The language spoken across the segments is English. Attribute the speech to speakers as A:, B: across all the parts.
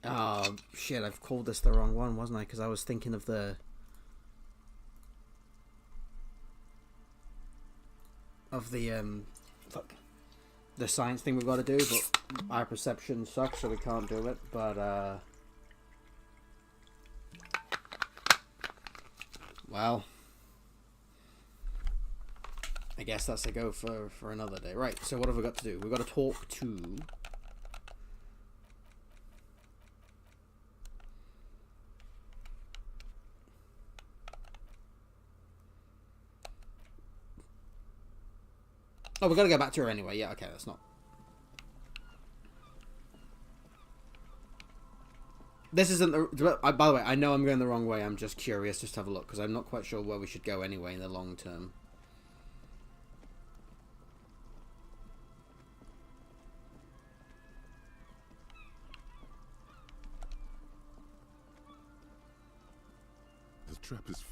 A: Oh, shit, I've called this the wrong one, wasn't I? Because I was thinking of the... Fuck. The science thing we've got to do, but our perception sucks, so we can't do it. But, well... I guess that's a go for another day. Right, so what have we got to do? We've got to talk to... Oh, we've got to go back to her anyway. Yeah, okay, that's not... This isn't the... By the way, I know I'm going the wrong way. I'm just curious just to have a look, because I'm not quite sure where we should go anyway in the long term.
B: The trap is...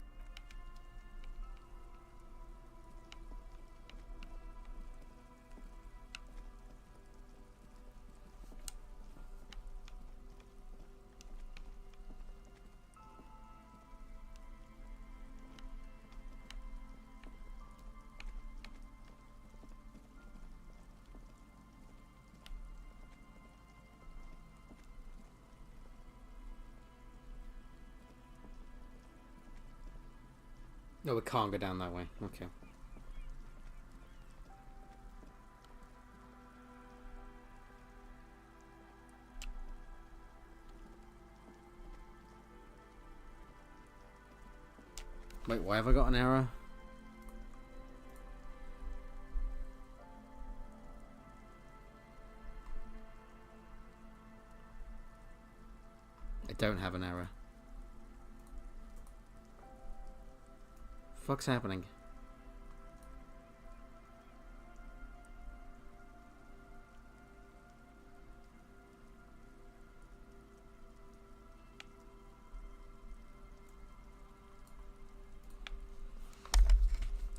A: No, we can't go down that way. Okay. Wait, why have I got an error? I don't have an error. Fuck's happening?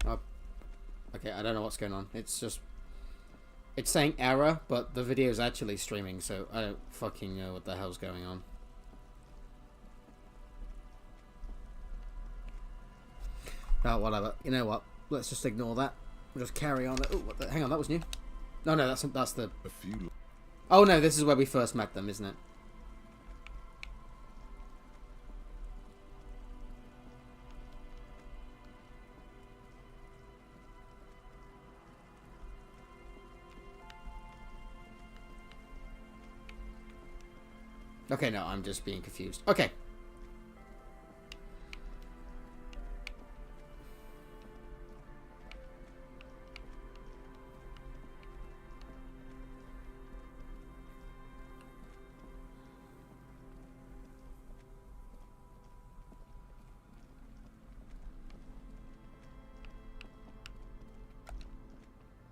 A: Oh, okay, I don't know what's going on. It's just... It's saying error, but the video's actually streaming, so I don't fucking know what the hell's going on. Oh, whatever. You know what? Let's just ignore that. We'll just carry on. Oh, what the... Hang on, that was new. No, no, that's the...
B: A few...
A: Oh, no, this is where we first met them, isn't it? Okay, no, I'm just being confused. Okay.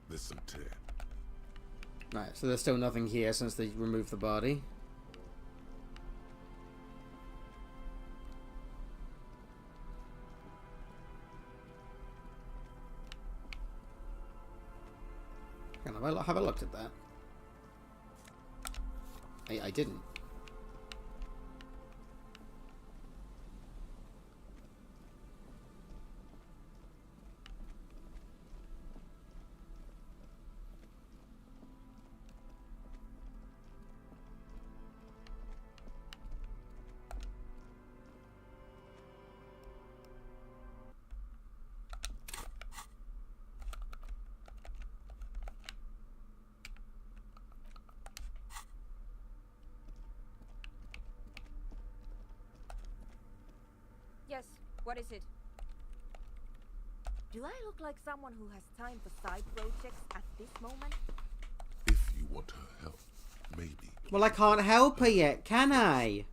B: There's some tear.
A: Right, so there's still nothing here since they removed the body. Have I looked at that? I didn't.
C: Yes, what is it? Do I look like someone who has time for side projects at this moment?
B: If you want her help, maybe.
A: Well, I can't help her yet, can I?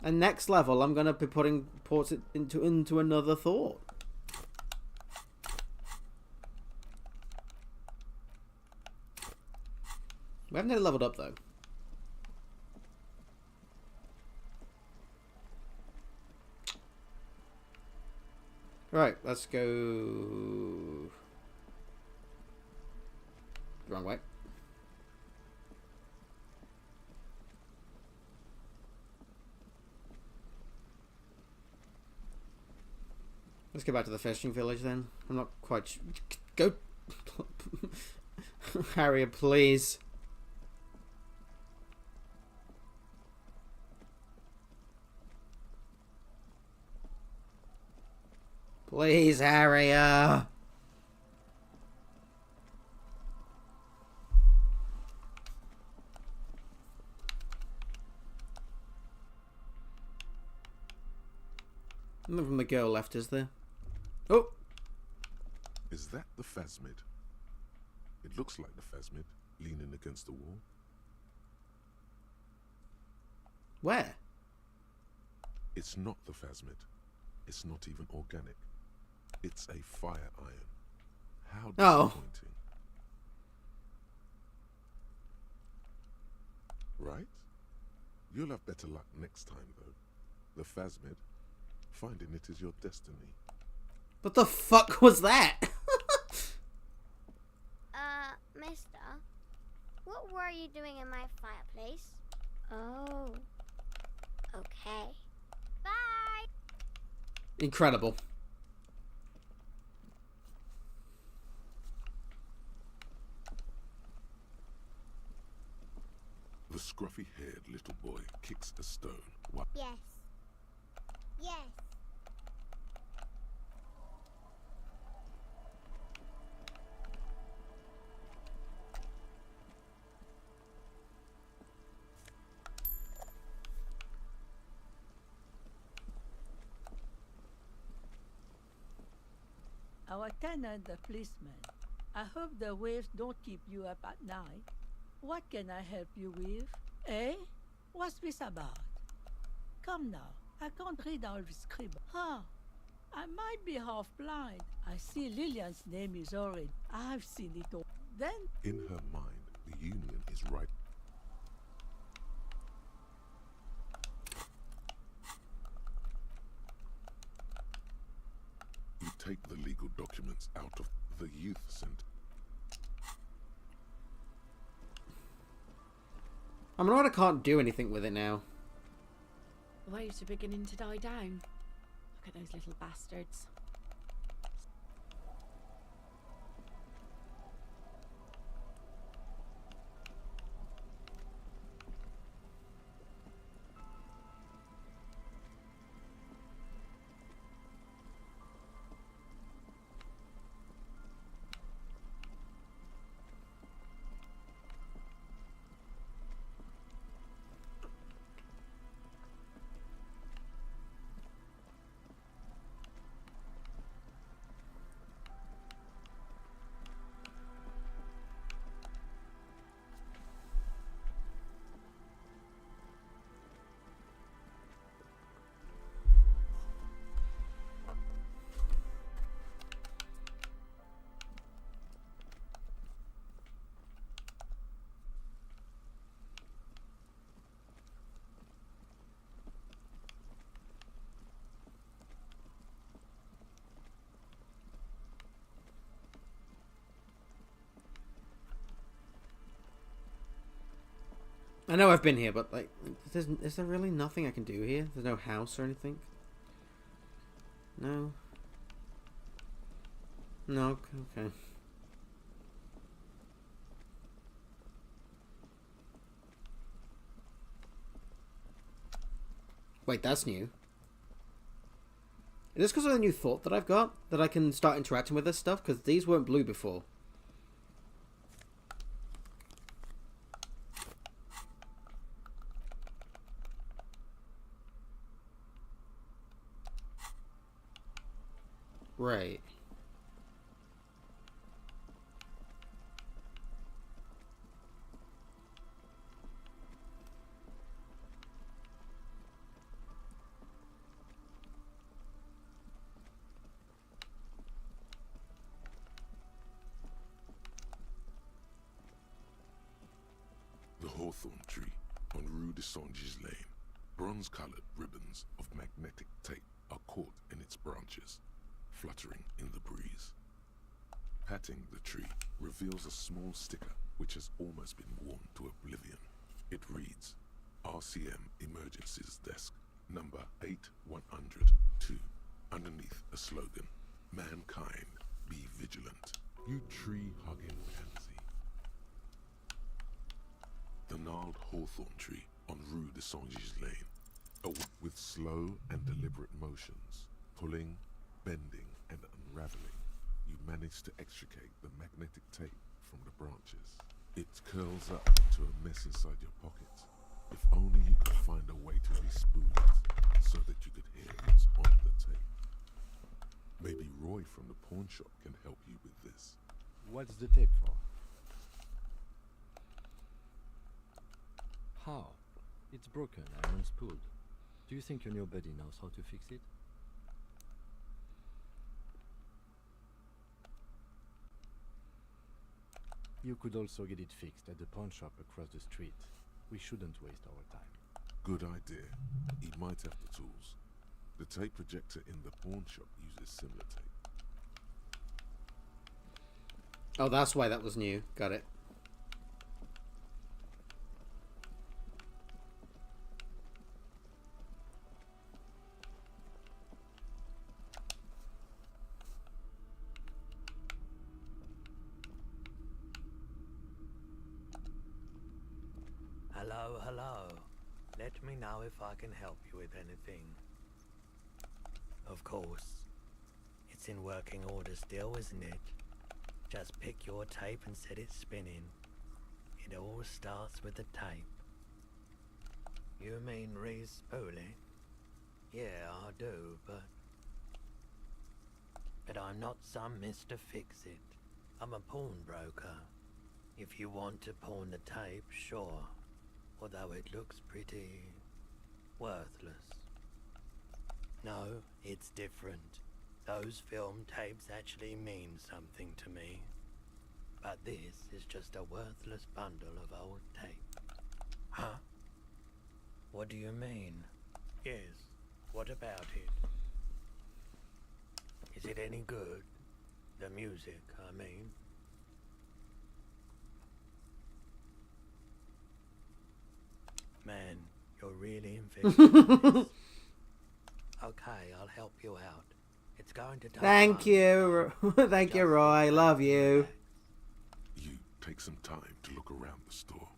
A: And next level, I'm gonna be putting ports it into another thought. We haven't yet leveled up though. Right, let's go. Wrong way. Let's go back to the fishing village then. I'm not quite go Harriet, please. Please, Harriet. Nothing from the girl left, is there? Oh!
B: Is that the phasmid? It looks like the phasmid, leaning against the wall.
A: Where?
B: It's not the phasmid. It's not even organic. It's a fire iron. How disappointing. Right? You'll have better luck next time, though. The phasmid, finding it is your destiny.
A: What the fuck was that?
D: Mister, what were you doing in my fireplace? Oh. Okay. Bye!
A: Incredible.
B: The scruffy-haired little boy kicks a stone. What?
D: Yes. Yes.
E: Our tenant, the policeman. I hope the waves don't keep you up at night. What can I help you with? Eh? What's this about? Come now, I can't read all the scribble. Huh? I might be half blind. I see Lillian's name is already. I've seen it all. Then,
B: In her mind, the Union is right. You take the legal documents out of the youth center.
A: I'm annoyed I can't do anything with it now.
F: The waves are beginning to die down. Look at those little bastards.
A: I know I've been here, but like, is there really nothing I can do here? There's no house or anything? No? No? Okay. Wait, that's new. Is this because of the new thought that I've got? That I can start interacting with this stuff? Because these weren't blue before. Right.
B: The hawthorn tree on Rue de Songes Lane. Bronze-colored ribbons of magnetic tape are caught in its branches, fluttering in the breeze. Patting the tree reveals a small sticker which has almost been worn to oblivion. It reads, RCM Emergencies Desk, number 8102. Underneath a slogan, mankind, be vigilant. You tree-hugging pansy. The gnarled hawthorn tree on Rue de Saint-Gilles Lane, with slow and deliberate motions, pulling, bending, and unraveling, you manage to extricate the magnetic tape from the branches. It curls up into a mess inside your pocket. If only you could find a way to respool it so that you could hear what's on the tape. Maybe Roy from the pawn shop can help you with this.
G: What's the tape for? How? It's broken and unspooled. Do you think your new buddy knows how to fix it? You could also get it fixed at the pawn shop across the street. We shouldn't waste our time.
B: Good idea. He might have the tools. The tape projector in the pawn shop uses similar tape.
A: Oh, that's why that was new. Got it.
H: Hello, hello. Let me know if I can help you with anything. Of course. It's in working order still, isn't it? Just pick your tape and set it spinning. It all starts with the tape. You mean re-spool it? Yeah, I do, but I'm not some Mr. Fix-It. I'm a pawnbroker. If you want to pawn the tape, sure. Although it looks pretty worthless. No, it's different. Those film tapes actually mean something to me. But this is just a worthless bundle of old tape. Huh? What do you mean? Yes, what about it? Is it any good? The music, I mean. Man, you're really invested in this. Okay, I'll help you out. It's going to take
A: Thank you. Thank you, Roy. Love you.
B: You take some time to look around the store.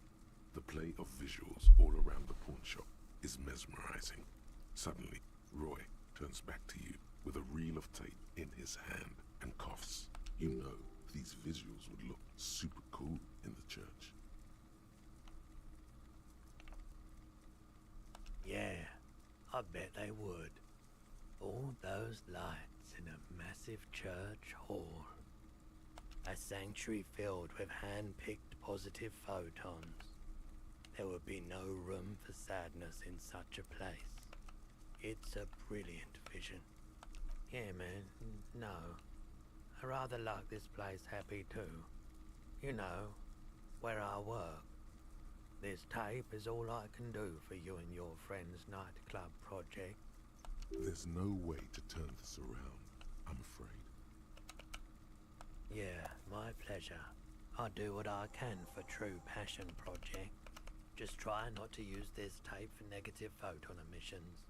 B: The play of visuals all around the pawn shop is mesmerizing. Suddenly, Roy turns back to you with a reel of tape in his hand and coughs. You know these visuals would look super cool in the church.
H: Yeah, I bet they would. All those lights in a massive church hall. A sanctuary filled with hand-picked positive photons. There would be no room for sadness in such a place. It's a brilliant vision. Yeah, man, no. I rather like this place happy too. You know, where I work. This tape is all I can do for you and your friend's nightclub project.
B: There's no way to turn this around, I'm afraid.
H: Yeah, my pleasure. I'll do what I can for True Passion Project. Just try not to use this tape for negative photon emissions.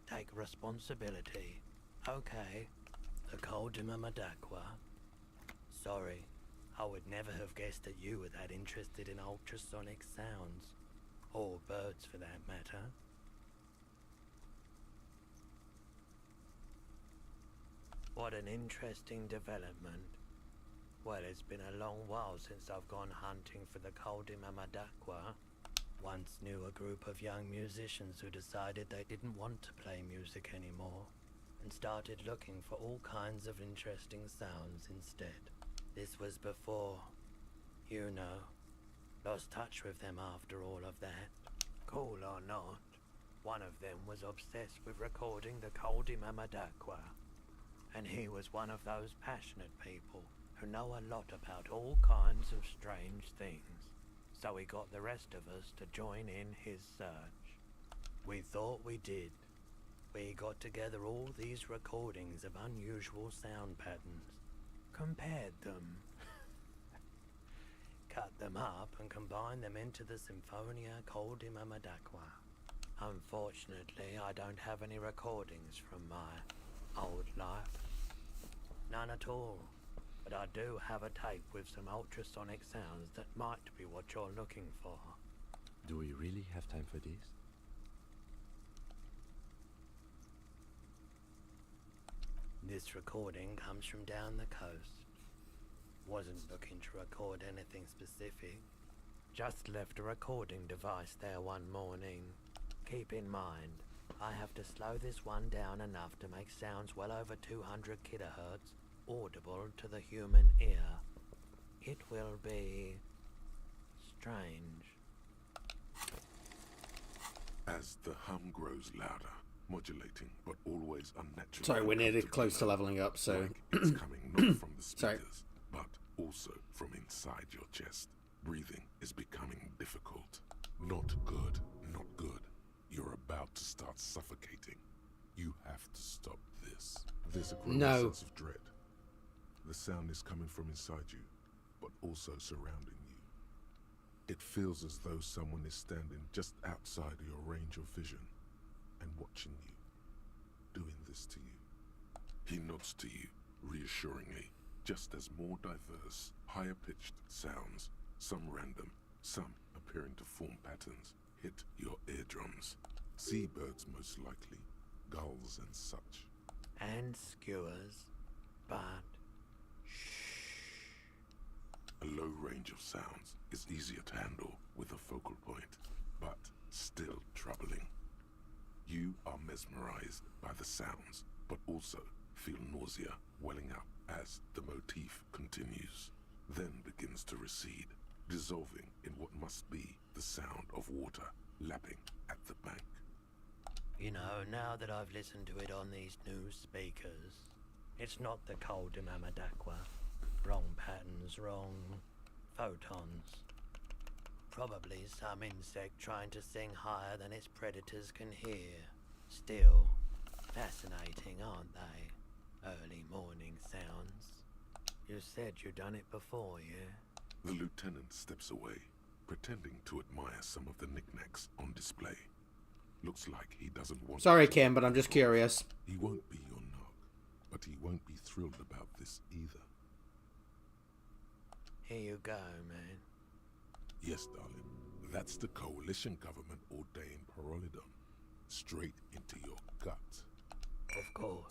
H: Take responsibility. Okay. The Col de Mamadaqua. Sorry, I would never have guessed that you were that interested in ultrasonic sounds. Or birds for that matter. What an interesting development. Well, it's been a long while since I've gone hunting for the Col de Mamadaqua. Once knew a group of young musicians who decided they didn't want to play music anymore and started looking for all kinds of interesting sounds instead. This was before, you know, lost touch with them after all of that. Cool or not, one of them was obsessed with recording the Col de Mamadaqua. And he was one of those passionate people who know a lot about all kinds of strange things. So he got the rest of us to join in his search. We thought we did. We got together all these recordings of unusual sound patterns. compared them, cut them up and combined them into the Symphonia Coldima Madaqua. Unfortunately, I don't have any recordings from my old life. None at all. But I do have a tape with some ultrasonic sounds that might be what you're looking for.
G: Do we really have time for this?
H: This recording comes from down the coast. Wasn't looking to record anything specific. Just left a recording device there one morning. Keep in mind, I have to slow this one down enough to make sounds well over 200 kilohertz audible to the human ear. It will be strange.
B: As the hum grows louder, modulating but always unnaturally.
A: Sorry, we're nearly close to leveling up, so...
B: Like it's coming not from the
A: Sorry.
B: speakers, but also from inside your chest. Breathing is becoming difficult. Not good, not good. You're about to start suffocating. You have to stop this. There's a growing
A: No.
B: sense of dread. The sound is coming from inside you, but also surrounding you. It feels as though someone is standing just outside of your range of vision and watching you, doing this to you. He nods to you, reassuringly, just as more diverse, higher-pitched sounds, some random, some appearing to form patterns, hit your eardrums. Seabirds most likely, gulls and such.
H: And skewers, but
B: A low range of sounds is easier to handle with a focal point, but still troubling. You are mesmerized by the sounds, but also feel nausea welling up as the motif continues, then begins to recede, dissolving in what must be the sound of water lapping at the bank.
H: you know, now that I've listened to it on these new speakers, it's not the Coldima Madaqua. Wrong patterns, wrong photons. Probably some insect trying to sing higher than its predators can hear. Still, fascinating, aren't they? Early morning sounds. You said you'd done it before, yeah?
B: The lieutenant steps away, pretending to admire some of the knickknacks on display. Looks like he doesn't want...
A: Sorry, Kim, but I'm just curious.
B: He won't be your knock, but he won't be thrilled about this either.
H: Here you go, man.
B: Yes, darling. That's the coalition government ordained Parolidom. Straight into your gut.
H: Of course.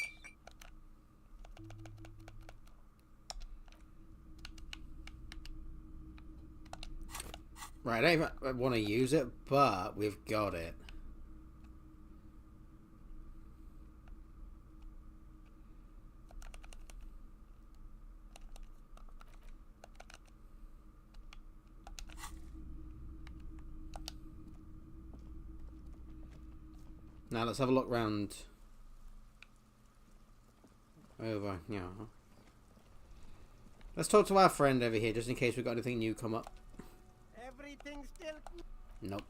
A: Right, I don't even want to use it, but we've got it. Now let's have a look round. Over, yeah. Let's talk to our friend over here, just in case we've got anything new come up.
I: Everything still...
A: Nope.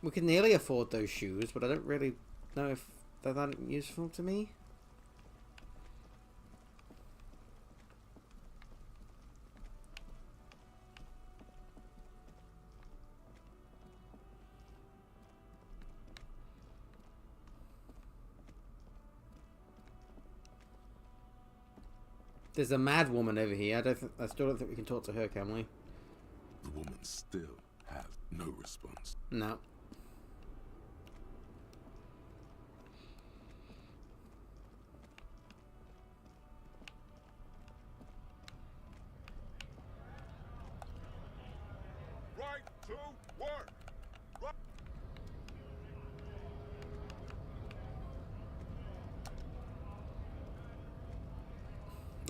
A: We can nearly afford those shoes, but I don't really know if they're that useful to me. There's a mad woman over here. I still don't think we can talk to her, can we?
B: The woman still has no response.
A: No.
B: Right to work!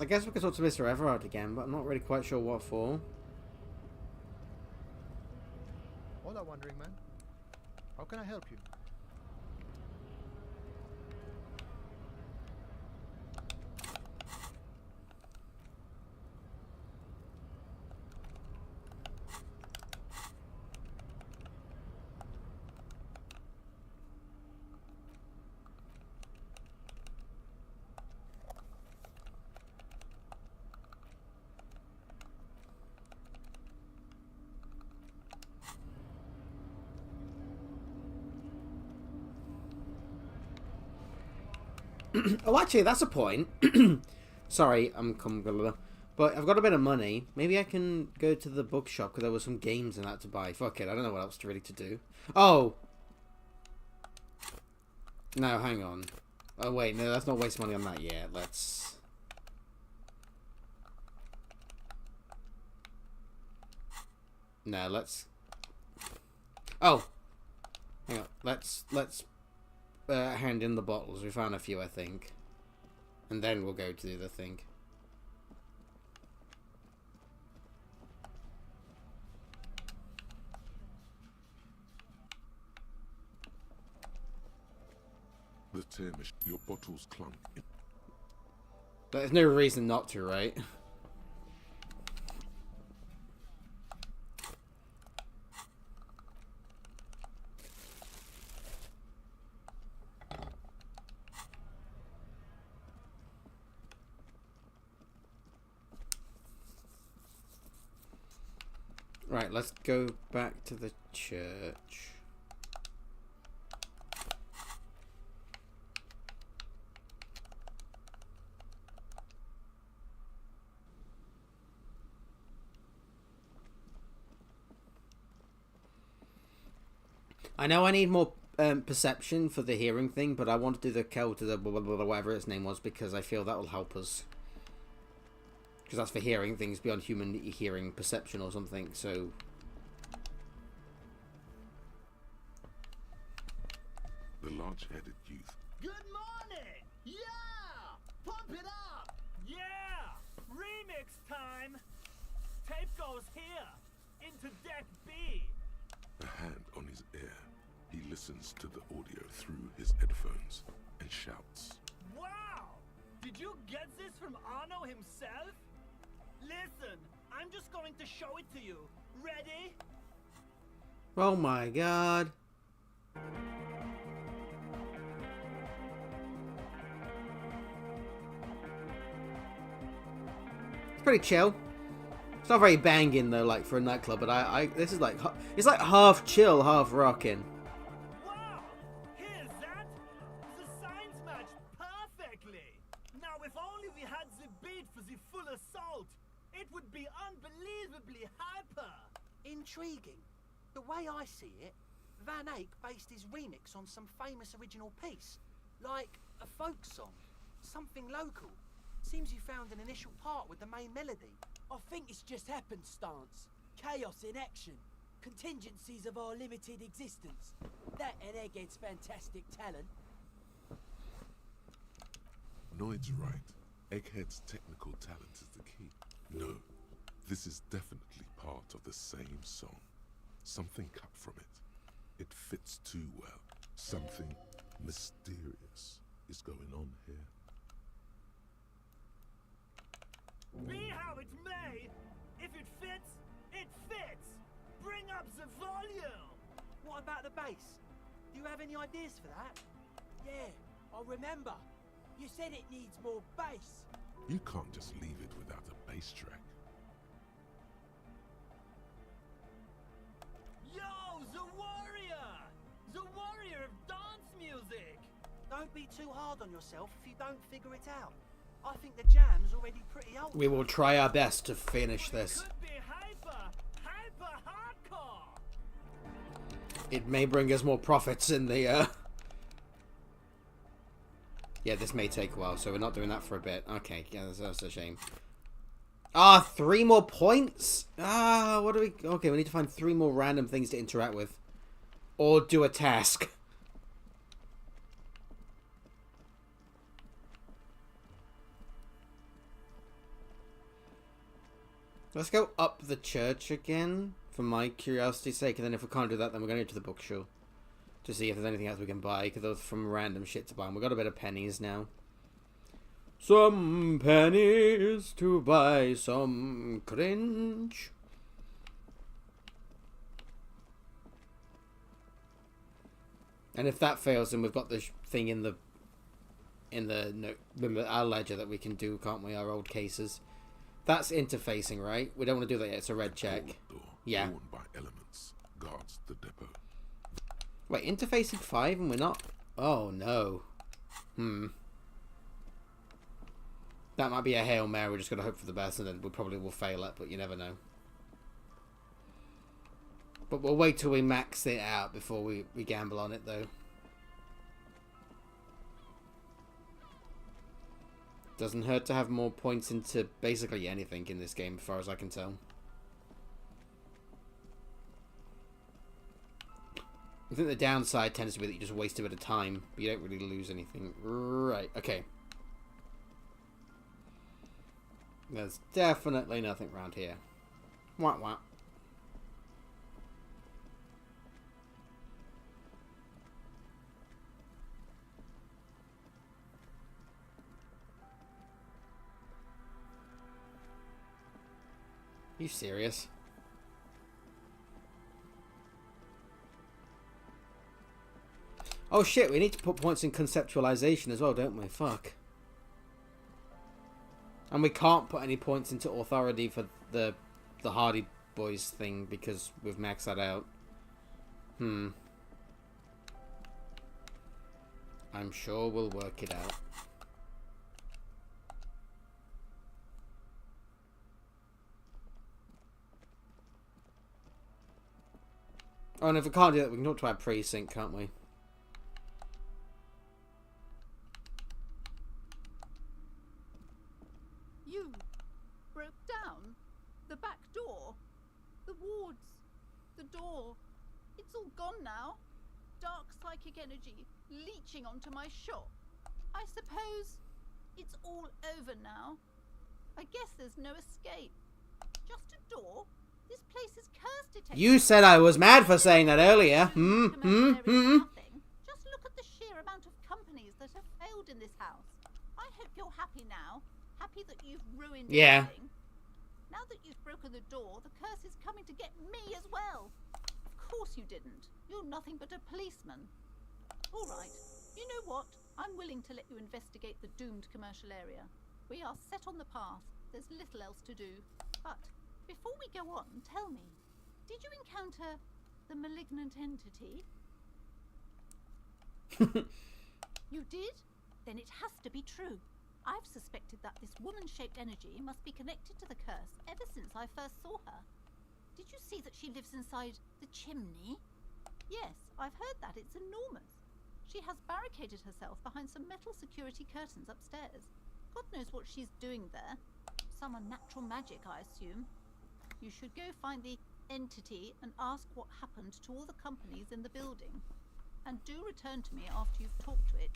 A: I guess we could talk to Mr. Everard again, but I'm not really quite sure what for.
I: Hola, Wandering Man. How can I help you?
A: Oh, actually, that's a point. Sorry, but I've got a bit of money. Maybe I can go to the bookshop because there were some games in that to buy. Fuck it, I don't know what else to really to do. Oh! No, hang on. Oh, wait, no, let's not waste money on that yet. Let's... No, let's... Oh! Hang on, let's hand in the bottles. We found a few, I think. And then we'll go to the other thing.
B: The Tamish, your bottles clunk.
A: There's no reason not to, right? Right, let's go back to the church. I know I need more perception for the hearing thing, but I want to do the Kel to the whatever its name was because I feel that will help us. Because that's for hearing things beyond human hearing perception or something, so...
B: The large-headed youth.
J: Good morning! Yeah! Pump it up! Yeah! Remix time! Tape goes here! Into deck B!
B: A hand on his ear. He listens to the audio through his headphones and shouts.
J: Wow! Did you get this from Arno himself? Listen, I'm just going to show it to you. Ready?
A: Oh my god. It's pretty chill. It's not very banging though, like for a nightclub, but this is like, it's like half chill, half rocking.
J: Wow! Here's that! The signs match perfectly! Now if only we had the beat for the full assault, it would be unbelievably hyper!
K: Intriguing. The way I see it, Van Eyck based his remix on some famous original piece, like a folk song, something local. Seems you found an initial part with the main melody.
L: I think it's just happenstance. Chaos in action. Contingencies of our limited existence. That and Egghead's fantastic talent.
B: Noid's right. Egghead's technical talent is the key. No, this is definitely part of the same song. Something cut from it. It fits too well. Something mysterious is going on here.
J: Be how it may, if it fits, it fits! Bring up the volume!
K: What about the bass? Do you have any ideas for that?
L: Yeah, I remember. You said it needs more bass.
B: You can't just leave it without a bass track.
J: Yo, the warrior! The warrior of dance music!
K: Don't be too hard on yourself if you don't figure it out. I think the jam's already pretty old.
A: We will try our best to finish this.
J: Could be hyper hardcore!
A: It may bring us more profits in the, Yeah, this may take a while, so we're not doing that for a bit. Okay, yeah, that's a shame. Ah, 3 more points? Ah, what do we... Okay, we need to find 3 more random things to interact with. Or do a task. Let's go up the church again, for my curiosity's sake, and then if we can't do that, then we're going to go to the bookshop to see if there's anything else we can buy, because those from random shit to buy, and we've got a bit of pennies now. Some pennies to buy some cringe. And if that fails, then we've got the thing in the our ledger that we can do, can't we? Our old cases. That's interfacing, right? We don't want to do that yet. It's a red check. Yeah.
B: Worn by elements guards the depot.
A: Wait, interfacing 5 and we're not... Oh, no. That might be a Hail Mary, we're just going to hope for the best, and then we probably will fail it, but you never know. But we'll wait till we max it out before we gamble on it, though. Doesn't hurt to have more points into basically anything in this game, as far as I can tell. I think the downside tends to be that you just waste a bit of time, but you don't really lose anything. Right, okay. There's definitely nothing around here. Wah wah. You serious? Oh shit, we need to put points in conceptualization as well, don't we? Fuck. And we can't put any points into authority for the Hardy Boys thing because we've maxed that out. I'm sure we'll work it out. Oh, and if we can't do that, we can talk to our precinct, can't we?
E: You broke down the back door, the wards, the door. It's all gone now. Dark psychic energy leeching onto my shop. I suppose it's all over now. I guess there's no escape. Just a door. This place is cursed detective.
A: You said I was mad for saying that earlier.
E: Just look at the sheer amount of companies that have failed in this house. I hope you're happy now. Happy that you've ruined everything. Now that you've broken the door, the curse is coming to get me as well. Of course you didn't. You're nothing but a policeman. All right. You know what? I'm willing to let you investigate the doomed commercial area. We are set on the path. There's little else to do. But before we go on, tell me, did you encounter the malignant entity? You did? Then it has to be true. I've suspected that this woman-shaped energy must be connected to the curse ever since I first saw her. Did you see that she lives inside the chimney? Yes, I've heard that. It's enormous. She has barricaded herself behind some metal security curtains upstairs. God knows what she's doing there. Some unnatural magic, I assume. You should go find the entity and ask what happened to all the companies in the building. And do return to me after you've talked to it.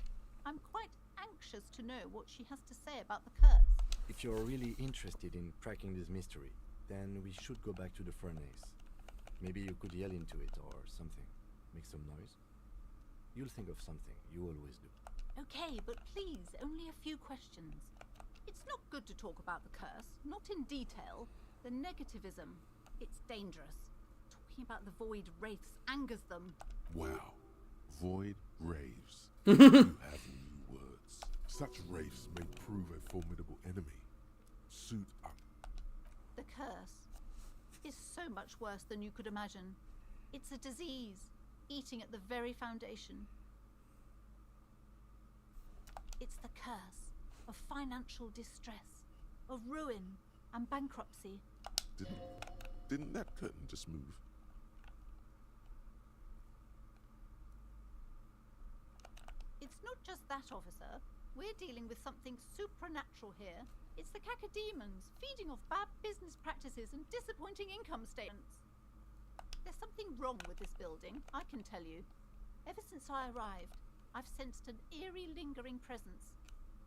E: I'm quite anxious to know what she has to say about the curse.
G: If you're really interested in cracking this mystery, then we should go back to the furnace. Maybe you could yell into it or something. Make some noise. You'll think of something. You always do.
E: Okay, but please, only a few questions. It's not good to talk about the curse, not in detail. The negativism, it's dangerous. Talking about the void wraiths angers them.
B: Wow. Void raves. You have new words. Such wraiths may prove a formidable enemy. Suit up.
E: The curse is so much worse than you could imagine. It's a disease, eating at the very foundation. It's the curse of financial distress, of ruin and bankruptcy.
B: Didn't that curtain just move?
E: It's not just that, officer. We're dealing with something supernatural here. It's the cacodemons, feeding off bad business practices and disappointing income statements. There's something wrong with this building, I can tell you. Ever since I arrived, I've sensed an eerie, lingering presence.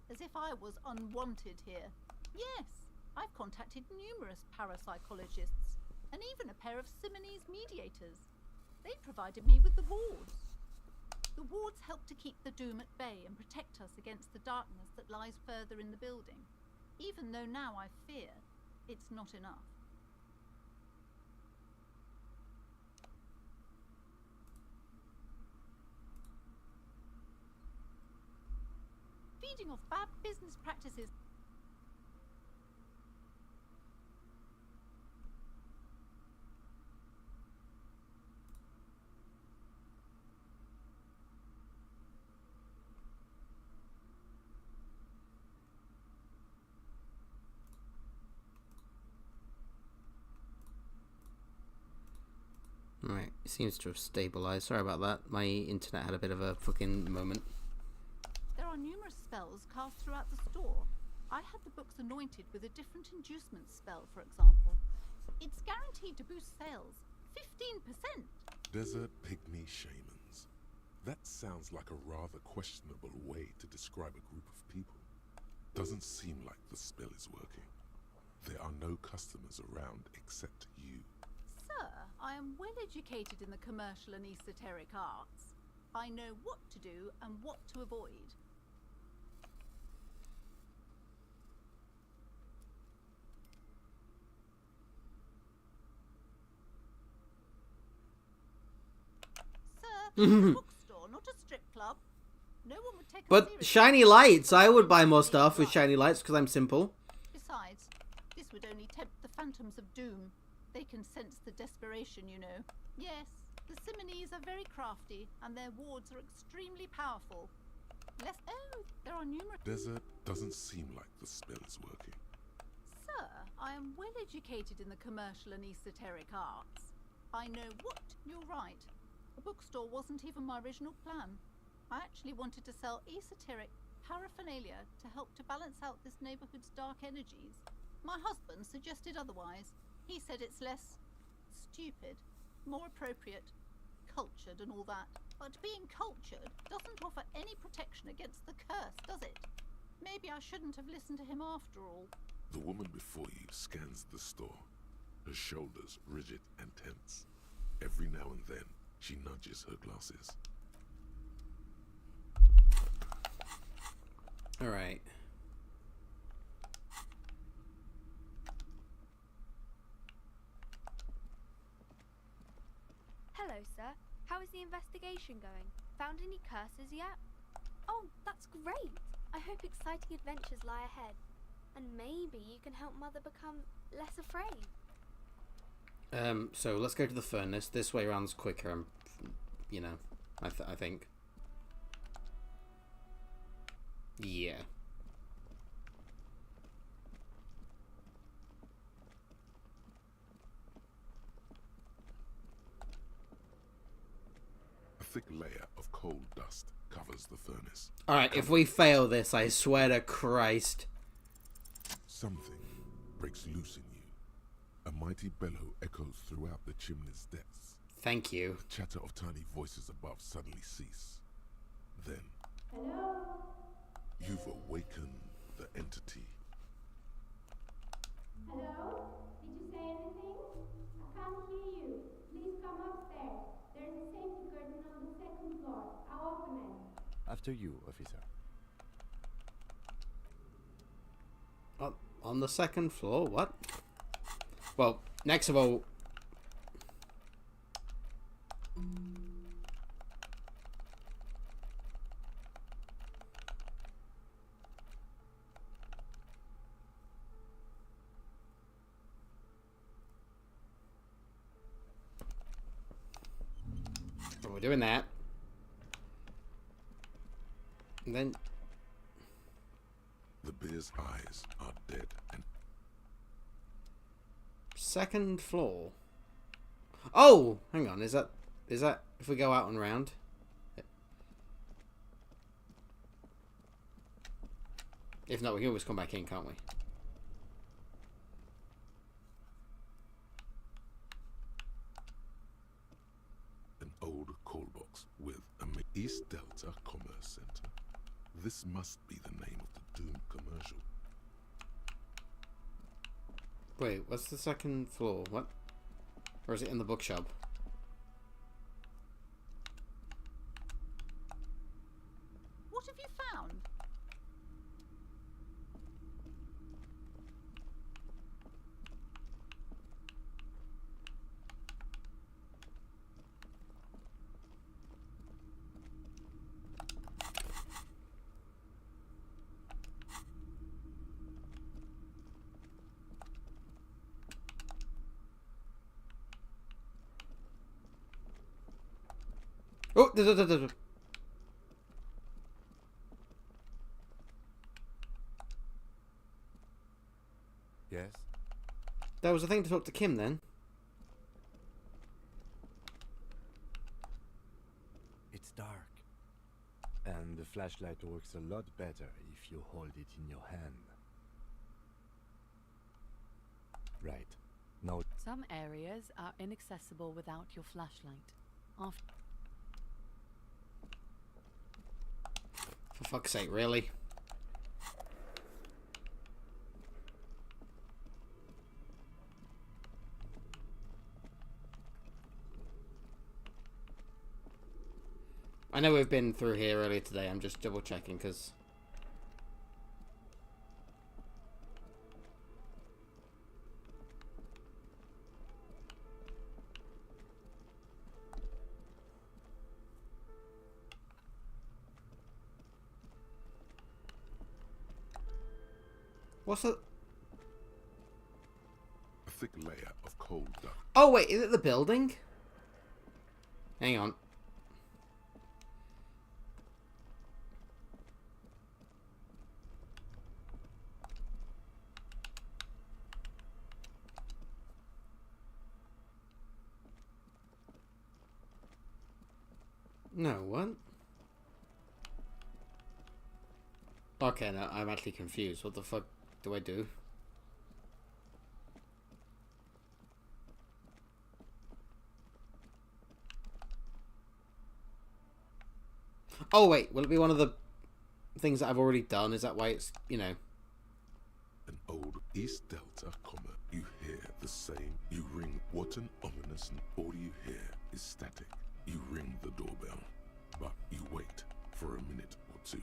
E: As if I was unwanted here. Yes, I've contacted numerous parapsychologists, and even a pair of Simonese mediators. They provided me with the wards. The wards help to keep the doom at bay and protect us against the darkness that lies further in the building, even though now I fear it's not enough. Feeding off bad business practices.
A: It seems to have stabilized. Sorry about that. My internet had a bit of a fucking moment.
M: There are numerous spells cast throughout the store. I had the books anointed with a different inducement spell, for example. It's guaranteed to boost sales 15%.
B: Desert pygmy shamans. That sounds like a rather questionable way to describe a group of people. Doesn't seem like the spell is working. There are no customers around except you.
M: Sir, I am well educated in the commercial and esoteric arts. I know what to do and what to avoid. Sir, this is a bookstore, not a strip club. No one would take us
A: But
M: seriously.
A: shiny lights, I would buy more stuff with shiny lights because I'm simple.
M: Besides, this would only tempt the phantoms of doom. They can sense the desperation, you know. Yes, the Simonees are very crafty, and their wards are extremely powerful. There are numerous...
B: Desert doesn't seem like the spell is working.
M: Sir, I am well educated in the commercial and esoteric arts. I know what... You're right. A bookstore wasn't even my original plan. I actually wanted to sell esoteric paraphernalia to help to balance out this neighborhood's dark energies. My husband suggested otherwise. He said it's less stupid, more appropriate, cultured and all that. But being cultured doesn't offer any protection against the curse, does it? Maybe I shouldn't have listened to him after all.
B: The woman before you scans the store, her shoulders rigid and tense. Every now and then, she nudges her glasses.
A: Alright.
N: Hello, sir. How is the investigation going? Found any curses yet? Oh, that's great! I hope exciting adventures lie ahead. And maybe you can help Mother become less afraid.
A: So let's go to the furnace. This way around's quicker, you know, I think. Yeah.
B: A thick layer of coal dust covers the furnace.
A: Alright, if we fail this, I swear to Christ.
B: Something breaks loose in you. A mighty bellow echoes throughout the chimney's depths.
A: Thank you.
B: The chatter of tiny voices above suddenly cease. Then,
O: Hello?
B: you've awakened the entity.
O: Hello? Did you say anything? I can't hear you. Please come upstairs. There's a safety curtain on the second floor. I'll open it.
G: After you, officer.
A: On the second floor? What? Well, next of all... Well, we're doing that. And then...
B: The bear's eyes are dead and...
A: Second floor. Oh! Hang on, is that if we go out and round? If not, we can always come back in, can't we?
B: An old call box with a East Delta Commerce Center. This must be the name of the Doom commercial.
A: Wait, what's the second floor? What? Or is it in the bookshop?
M: What have you found?
A: Oh!
G: Yes?
A: There was a thing to talk to Kim then.
G: dark. And the flashlight works a lot better if you hold it in your hand. Right. Now,
F: Some areas are inaccessible without your flashlight. After
A: For fuck's sake, really? I know we've been through here earlier today, I'm just double checking because... What's that?
B: A thick layer of cold dust.
A: Oh wait, is it the building? Hang on. No, what? Okay, no, I'm actually confused. What the fuck do I do? Oh wait, will it be one of the things that I've already done? Is that why it's, you know...
B: An old East Delta comma. You hear the same. You ring. What an ominous... All you hear is static. You ring the doorbell, but you wait for a minute or two.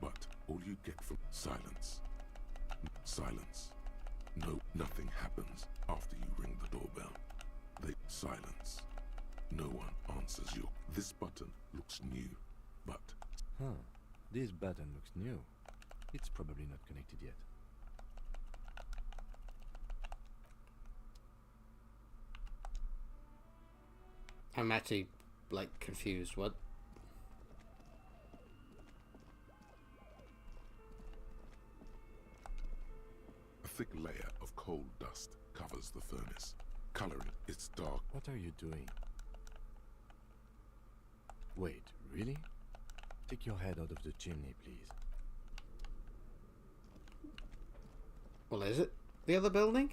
B: But all you get from silence. Silence. No, nothing happens after you ring the doorbell. Silence. No one answers you. This button looks new, but...
G: Huh. This button looks new. It's probably not connected yet.
A: I'm actually, like, confused. What?
B: A thick layer of coal dust covers the furnace, coloring its dark.
G: What are you doing? Wait, really? Take your head out of the chimney, please.
A: Well, is it the other building?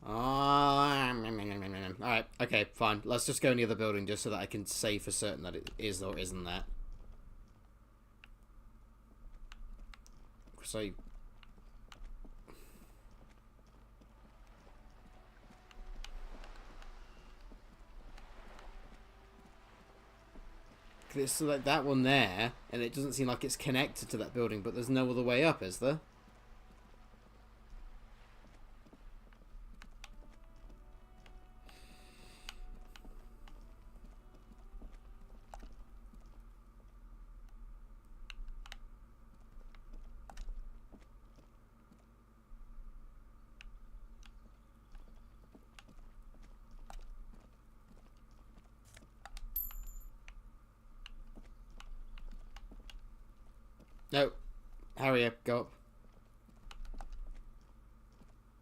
A: Oh, alright, okay, fine. Let's just go in the other building just so that I can say for certain that it is or isn't that. So... It's like that one there, and it doesn't seem like it's connected to that building, but there's no other way up, is there? No. Hurry up, go up.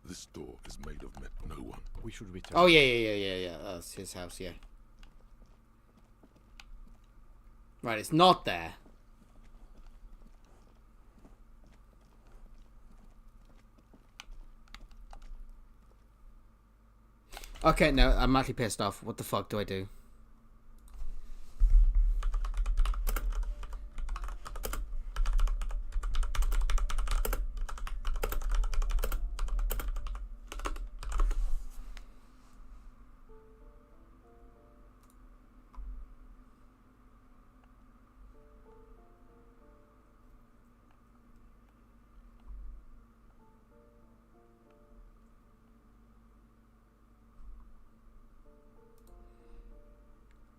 B: This door is made of metal. No one.
G: We should return.
A: Oh, yeah. That's his house, yeah. Right, it's not there. Okay, no, I'm actually pissed off. What the fuck do I do?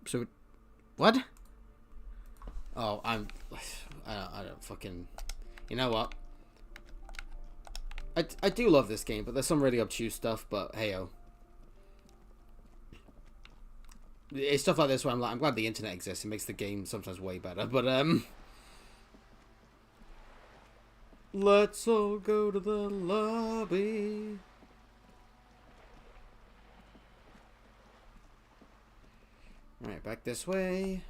A: So, what? Oh, I don't fucking... You know what? I do love this game, but there's some really obtuse stuff, but hey-oh. It's stuff like this where I'm like, I'm glad the internet exists. It makes the game sometimes way better, but, let's all go to the lobby. Alright, back this way.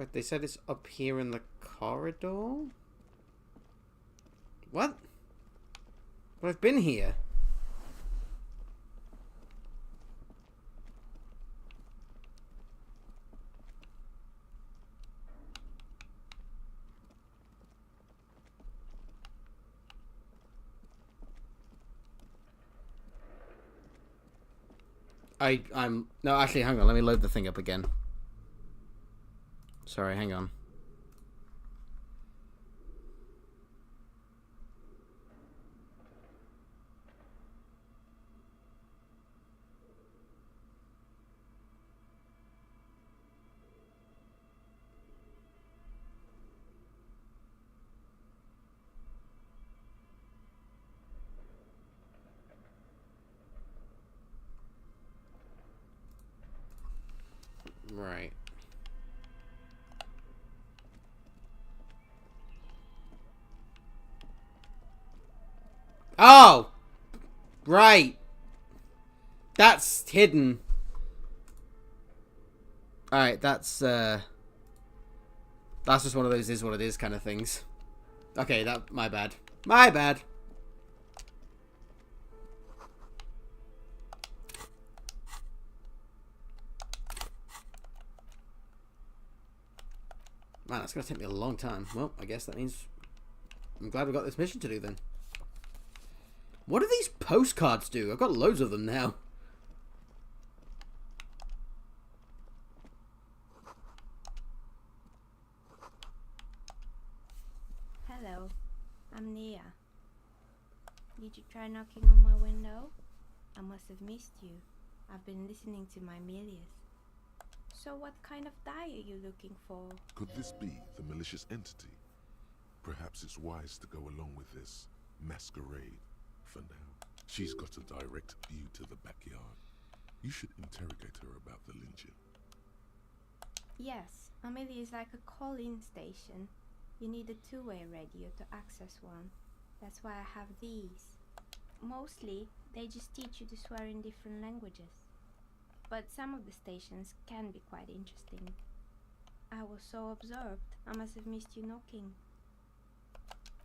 A: Right, they said it's up here in the corridor? What? But I've been here. No, actually, hang on. Let me load the thing up again. Sorry, hang on. Right. Oh! Right. That's hidden. Alright, that's just one of those is what it is kind of things. Okay, my bad. My bad. Man, that's going to take me a long time. Well, I guess that means I'm glad we got this mission to do then. What do these postcards do? I've got loads of them now.
O: Hello, I'm Nia. Did you try knocking on my window? I must have missed you. I've been listening to my Milius. So what kind of die are you looking for?
B: Could this be the malicious entity? Perhaps it's wise to go along with this masquerade for now. She's got a direct view to the backyard. You should interrogate her about the Legion.
O: Yes, Amelia is like a call-in station. You need a two-way radio to access one. That's why I have these. Mostly, they just teach you to swear in different languages. But some of the stations can be quite interesting. I was so absorbed, I must have missed you knocking.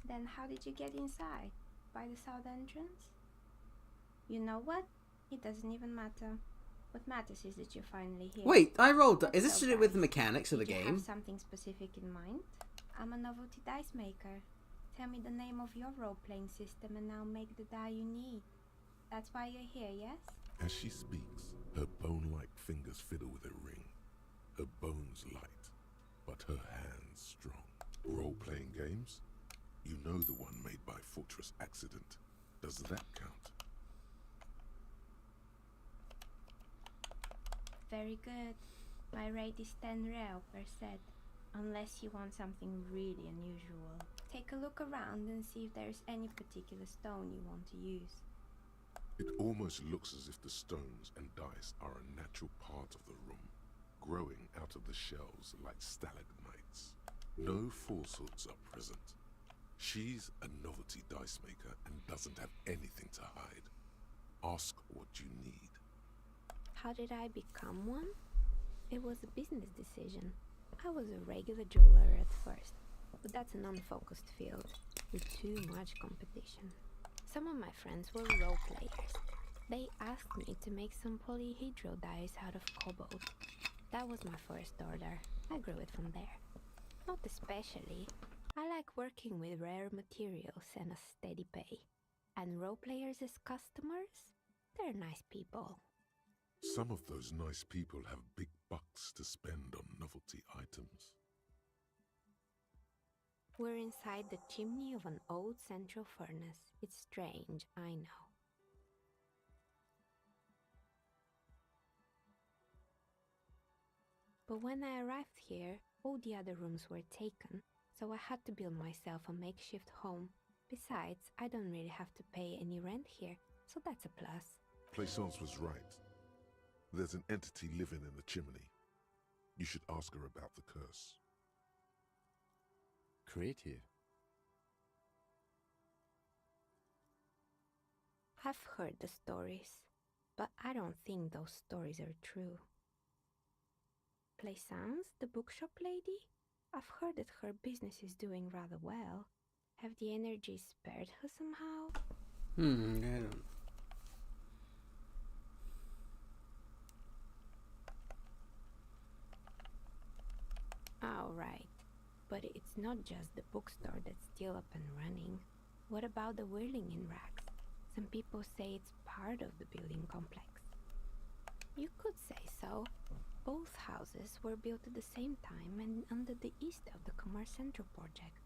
O: Then how did you get inside? By the south entrance? You know what? It doesn't even matter. What matters is that you're finally here.
A: Wait, I rolled... Is this
O: So
A: to do with the
O: guys,
A: mechanics of the
O: did you
A: game?
O: have something specific in mind? I'm a novelty dice maker. Tell me the name of your role-playing system and I'll make the die you need. That's why you're here, yes?
B: As she speaks, her bone-like fingers fiddle with a ring. Her bones light, but her hands strong. Role-playing games? You know the one made by Fortress Accident. Does that count?
O: Very good. My rate is 10 real per set. Unless you want something really unusual. Take a look around and see if there's any particular stone you want to use.
B: It almost looks as if the stones and dice are a natural part of the room, growing out of the shells like stalagmites. No falsehoods are present. She's a novelty dice maker and doesn't have anything to hide. Ask what you need.
O: How did I become one? It was a business decision. I was a regular jeweler at first, but that's an unfocused field with too much competition. Some of my friends were role players. They asked me to make some polyhedral dice out of cobalt. That was my first order. I grew it from there. Not especially. I like working with rare materials and a steady pay. And role players as customers? They're nice people.
B: Some of those nice people have big bucks to spend on novelty items.
O: We're inside the chimney of an old central furnace. It's strange, I know. But when I arrived here, all the other rooms were taken, so I had to build myself a makeshift home. Besides, I don't really have to pay any rent here, so that's a plus.
B: Plaisance was right. There's an entity living in the chimney. You should ask her about the curse.
G: Creative.
O: I've heard the stories, but I don't think those stories are true. Plaisance, the bookshop lady? I've heard that her business is doing rather well. Have the energy spared her somehow?
A: I don't.
O: Alright, but it's not just the bookstore that's still up and running. What about the whirling in racks? Some people say it's part of the building complex. You could say so. Both houses were built at the same time and under the east of the Commerce Central project.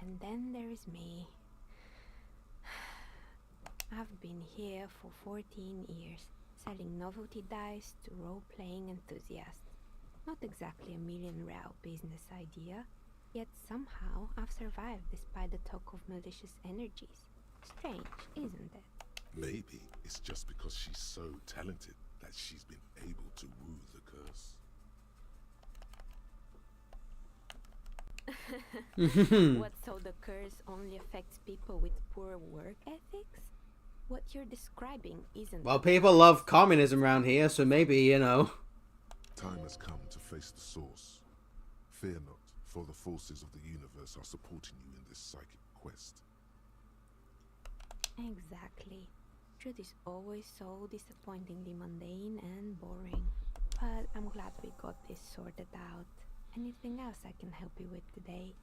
O: And then there is me. I've been here for 14 years, selling novelty dice to role-playing enthusiasts. Not exactly a million-real business idea, yet somehow I've survived despite the talk of malicious energies. Strange, isn't it?
B: Maybe it's just because she's so talented that she's been able to woo the curse.
O: What, so the curse only affects people with poor work ethics? What you're describing isn't...
A: Well, people love communism around here, so maybe, you know.
B: Time has come to face the source. Fear not, for the forces of the universe are supporting you in this psychic quest.
O: Exactly. Truth is always so disappointingly mundane and boring. But I'm glad we got this sorted out. Anything else I can help you with today?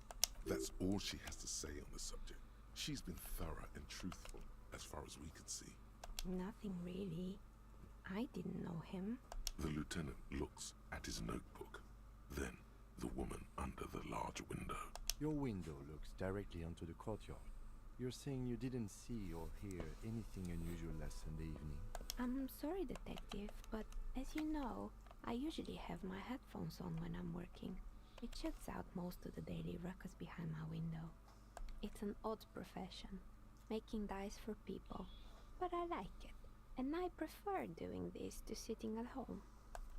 B: That's all she has to say on the subject. She's been thorough and truthful, as far as we could see.
O: Nothing really. I didn't know him.
B: The lieutenant looks at his notebook. Then, the woman under the large window.
G: Your window looks directly onto the courtyard. You're saying you didn't see or hear anything unusual last Sunday evening?
O: I'm sorry, detective, but as you know, I usually have my headphones on when I'm working. It shuts out most of the daily ruckus behind my window. It's an odd profession, making dice for people, but I like it, and I prefer doing this to sitting at home.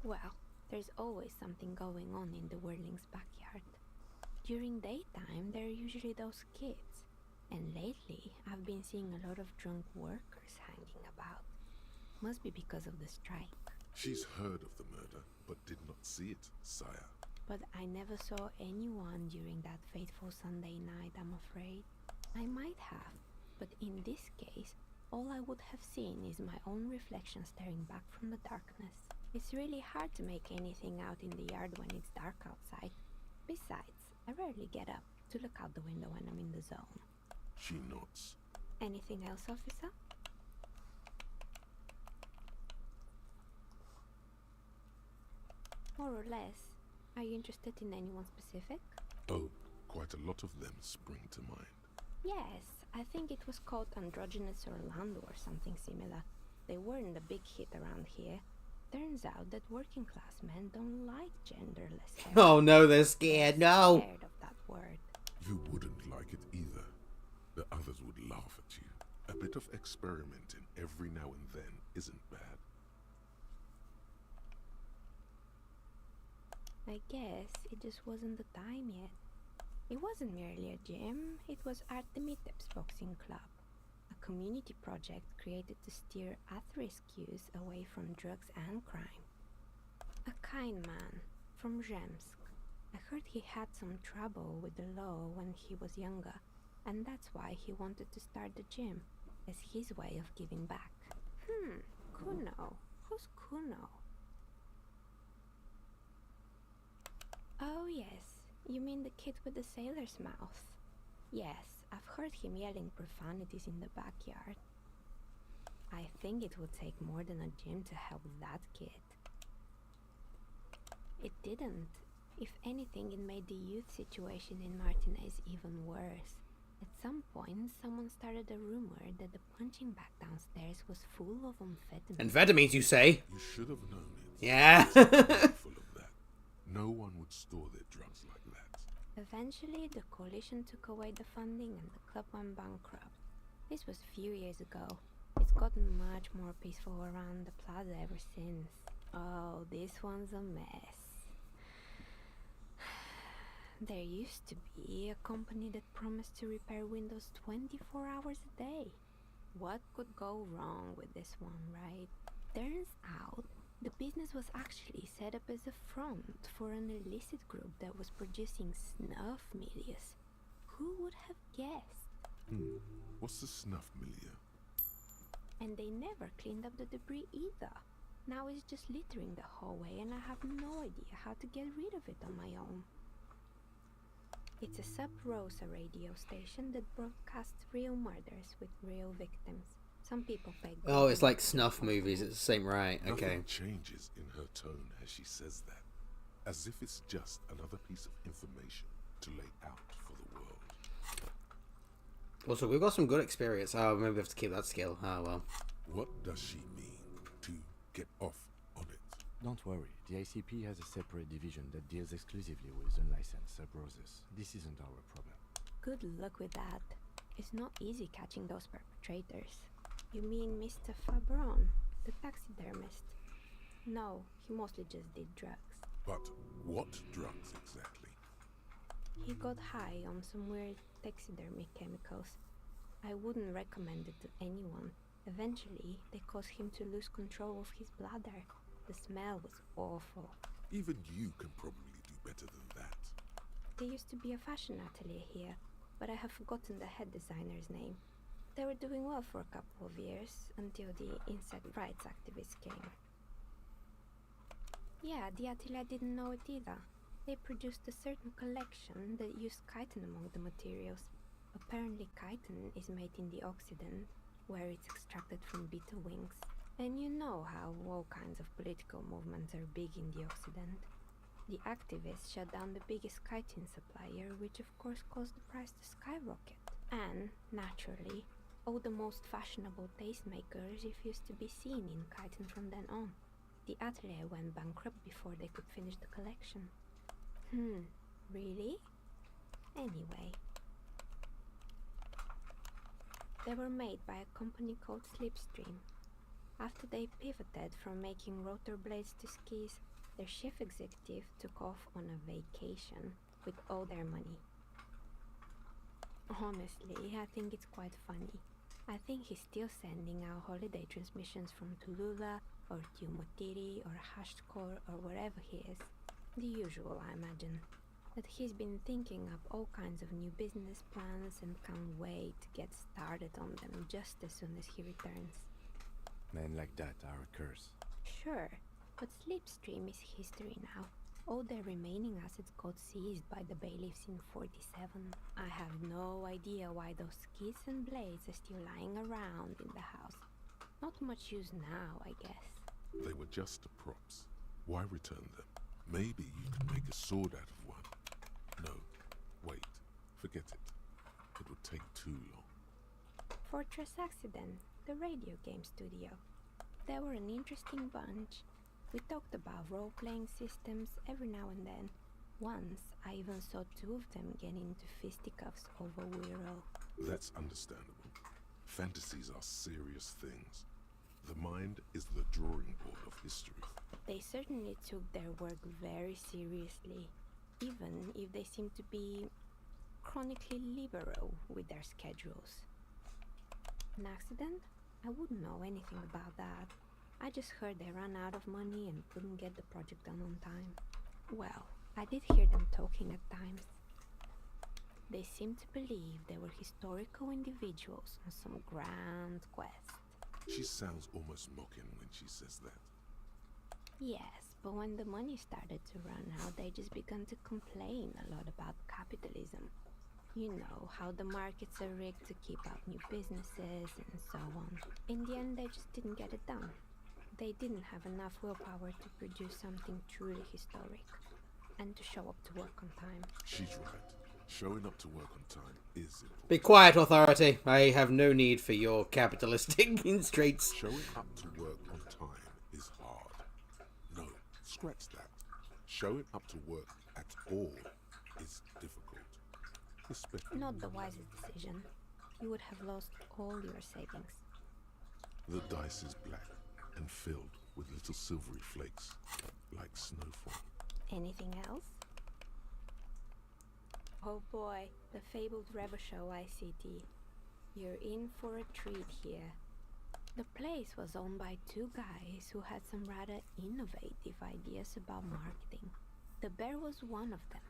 O: Well, there's always something going on in the Whirling's backyard. During daytime, there are usually those kids, and lately I've been seeing a lot of drunk workers hanging about. Must be because of the strike.
B: She's heard of the murder, but did not see it, sire.
O: But I never saw anyone during that fateful Sunday night, I'm afraid. I might have, but in this case, all I would have seen is my own reflection staring back from the darkness. It's really hard to make anything out in the yard when it's dark outside. Besides, I rarely get up to look out the window when I'm in the zone.
B: She nods.
O: Anything else, officer? More or less. Are you interested in anyone specific?
B: Oh, quite a lot of them spring to mind.
O: Yes, I think it was called Androgynous Orlando or something similar. They weren't a big hit around here. Turns out that working class men don't like genderless hair.
A: Oh no, they're scared, no!
O: Scared of that word.
B: You wouldn't like it either. The others would laugh at you. A bit of experimenting every now and then isn't bad.
O: I guess it just wasn't the time yet. It wasn't merely a gym, it was Artemitep's Boxing Club, a community project created to steer at-risk youth away from drugs and crime. A kind man from Zemsk. I heard he had some trouble with the law when he was younger, and that's why he wanted to start the gym, as his way of giving back. Kuno. Who's Kuno? Oh yes, you mean the kid with the sailor's mouth. Yes, I've heard him yelling profanities in the backyard. I think it would take more than a gym to help that kid. It didn't. If anything, it made the youth situation in Martinez even worse. At some point, someone started a rumor that the punching bag downstairs was full of amphetamines.
A: Amphetamines, you say?
B: You should have known it.
A: Yeah.
B: Full of that. No one would store their drugs like that.
O: Eventually, the coalition took away the funding and the club went bankrupt. This was a few years ago. It's gotten much more peaceful around the plaza ever since. Oh, this one's a mess. There used to be a company that promised to repair windows 24 hours a day. What could go wrong with this one, right? Turns out The business was actually set up as a front for an illicit group that was producing snuff milias. Who would have guessed?
B: What's the snuff milieu?
O: And they never cleaned up the debris either. Now it's just littering the hallway and I have no idea how to get rid of it on my own. It's a sub-Rosa radio station that broadcasts real murders with real victims. Some people pay.
A: Oh, it's like snuff movies. It's the same, right? Okay.
B: Nothing changes in her tone as she says that, as if it's just another piece of information to lay out for the world.
A: Also, we've got some good experience. Oh, maybe we have to keep that skill. Oh, well.
B: What does she mean to get off on it?
G: Don't worry, the ICP has a separate division that deals exclusively with unlicensed sub-roses. This isn't our problem.
O: Good luck with that. It's not easy catching those perpetrators. You mean Mr. Fabron, the taxidermist? No, he mostly just did drugs.
B: But what drugs exactly?
O: He got high on some weird taxidermy chemicals. I wouldn't recommend it to anyone. Eventually, they caused him to lose control of his bladder. The smell was awful.
B: Even you can probably do better than that.
O: There used to be a fashion atelier here, but I have forgotten the head designer's name. They were doing well for a couple of years, until the insect rights activists came. Yeah, the atelier didn't know it either. They produced a certain collection that used chitin among the materials. Apparently chitin is made in the Occident, where it's extracted from beetle wings. And you know how all kinds of political movements are big in the Occident. The activists shut down the biggest chitin supplier, which of course caused the price to skyrocket. And, naturally, all the most fashionable tastemakers refused to be seen in chitin from then on. The atelier went bankrupt before they could finish the collection. Really? Anyway. They were made by a company called Slipstream. After they pivoted from making rotor blades to skis, their chief executive took off on a vacation with all their money. Honestly, I think it's quite funny. I think he's still sending out holiday transmissions from Tulula or Tiumotiri or Hashtkor or wherever he is. The usual, I imagine. That he's been thinking up all kinds of new business plans and can't wait to get started on them just as soon as he returns.
G: Men like that are a curse.
O: Sure, but Slipstream is history now. All their remaining assets got seized by the bailiffs in 47. I have no idea why those skis and blades are still lying around in the house. Not much use now, I guess.
B: They were just the props. Why return them? Maybe you can make a sword out of one. No, wait, forget it. It would take too long.
O: Fortress Accident, the radio game studio. They were an interesting bunch. We talked about role-playing systems every now and then. Once, I even saw two of them get into fisticuffs over Wiro.
B: That's understandable. Fantasies are serious things. The mind is the drawing board of history.
O: They certainly took their work very seriously, even if they seem to be chronically liberal with their schedules. An accident? I wouldn't know anything about that. I just heard they ran out of money and couldn't get the project done on time. Well, I did hear them talking at times. They seemed to believe they were historical individuals on some grand quest.
B: She sounds almost mocking when she says that.
O: Yes, but when the money started to run out, they just began to complain a lot about capitalism. You know, how the markets are rigged to keep out new businesses and so on. In the end, they just didn't get it done. They didn't have enough willpower to produce something truly historic and to show up to work on time.
B: She's right. Showing up to work on time is important.
A: Be quiet, authority. I have no need for your capitalistic constraints.
B: Showing up to work on time is hard. No, scratch that. Showing up to work at all is difficult.
O: Not the wisest decision. You would have lost all your savings.
B: The dice is black and filled with little silvery flakes, like snowfall.
O: Anything else? Oh boy, the fabled Revachol ICT. You're in for a treat here. The place was owned by two guys who had some rather innovative ideas about marketing. The bear was one of them.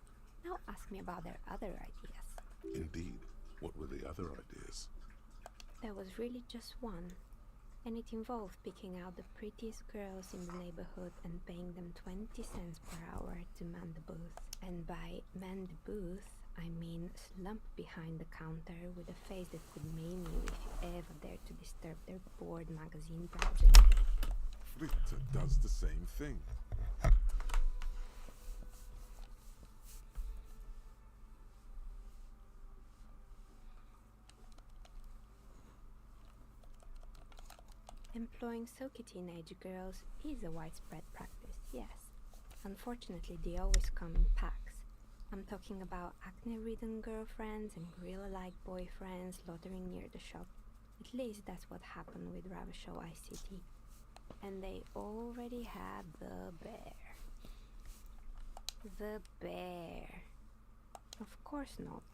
O: Now ask me about their other ideas.
B: Indeed. What were the other ideas?
O: There was really just one, and it involved picking out the prettiest girls in the neighborhood and paying them 20 cents per hour to man the booth. And by man the booth, I mean slump behind the counter with a face that could maim you if you ever dared to disturb their bored magazine browsing.
B: Fritter does the same thing.
O: Employing silky teenage girls is a widespread practice, yes. Unfortunately, they always come in packs. I'm talking about acne-ridden girlfriends and gorilla-like boyfriends loitering near the shop. At least that's what happened with Ravachol ICT. And they already had the bear. The bear. Of course not.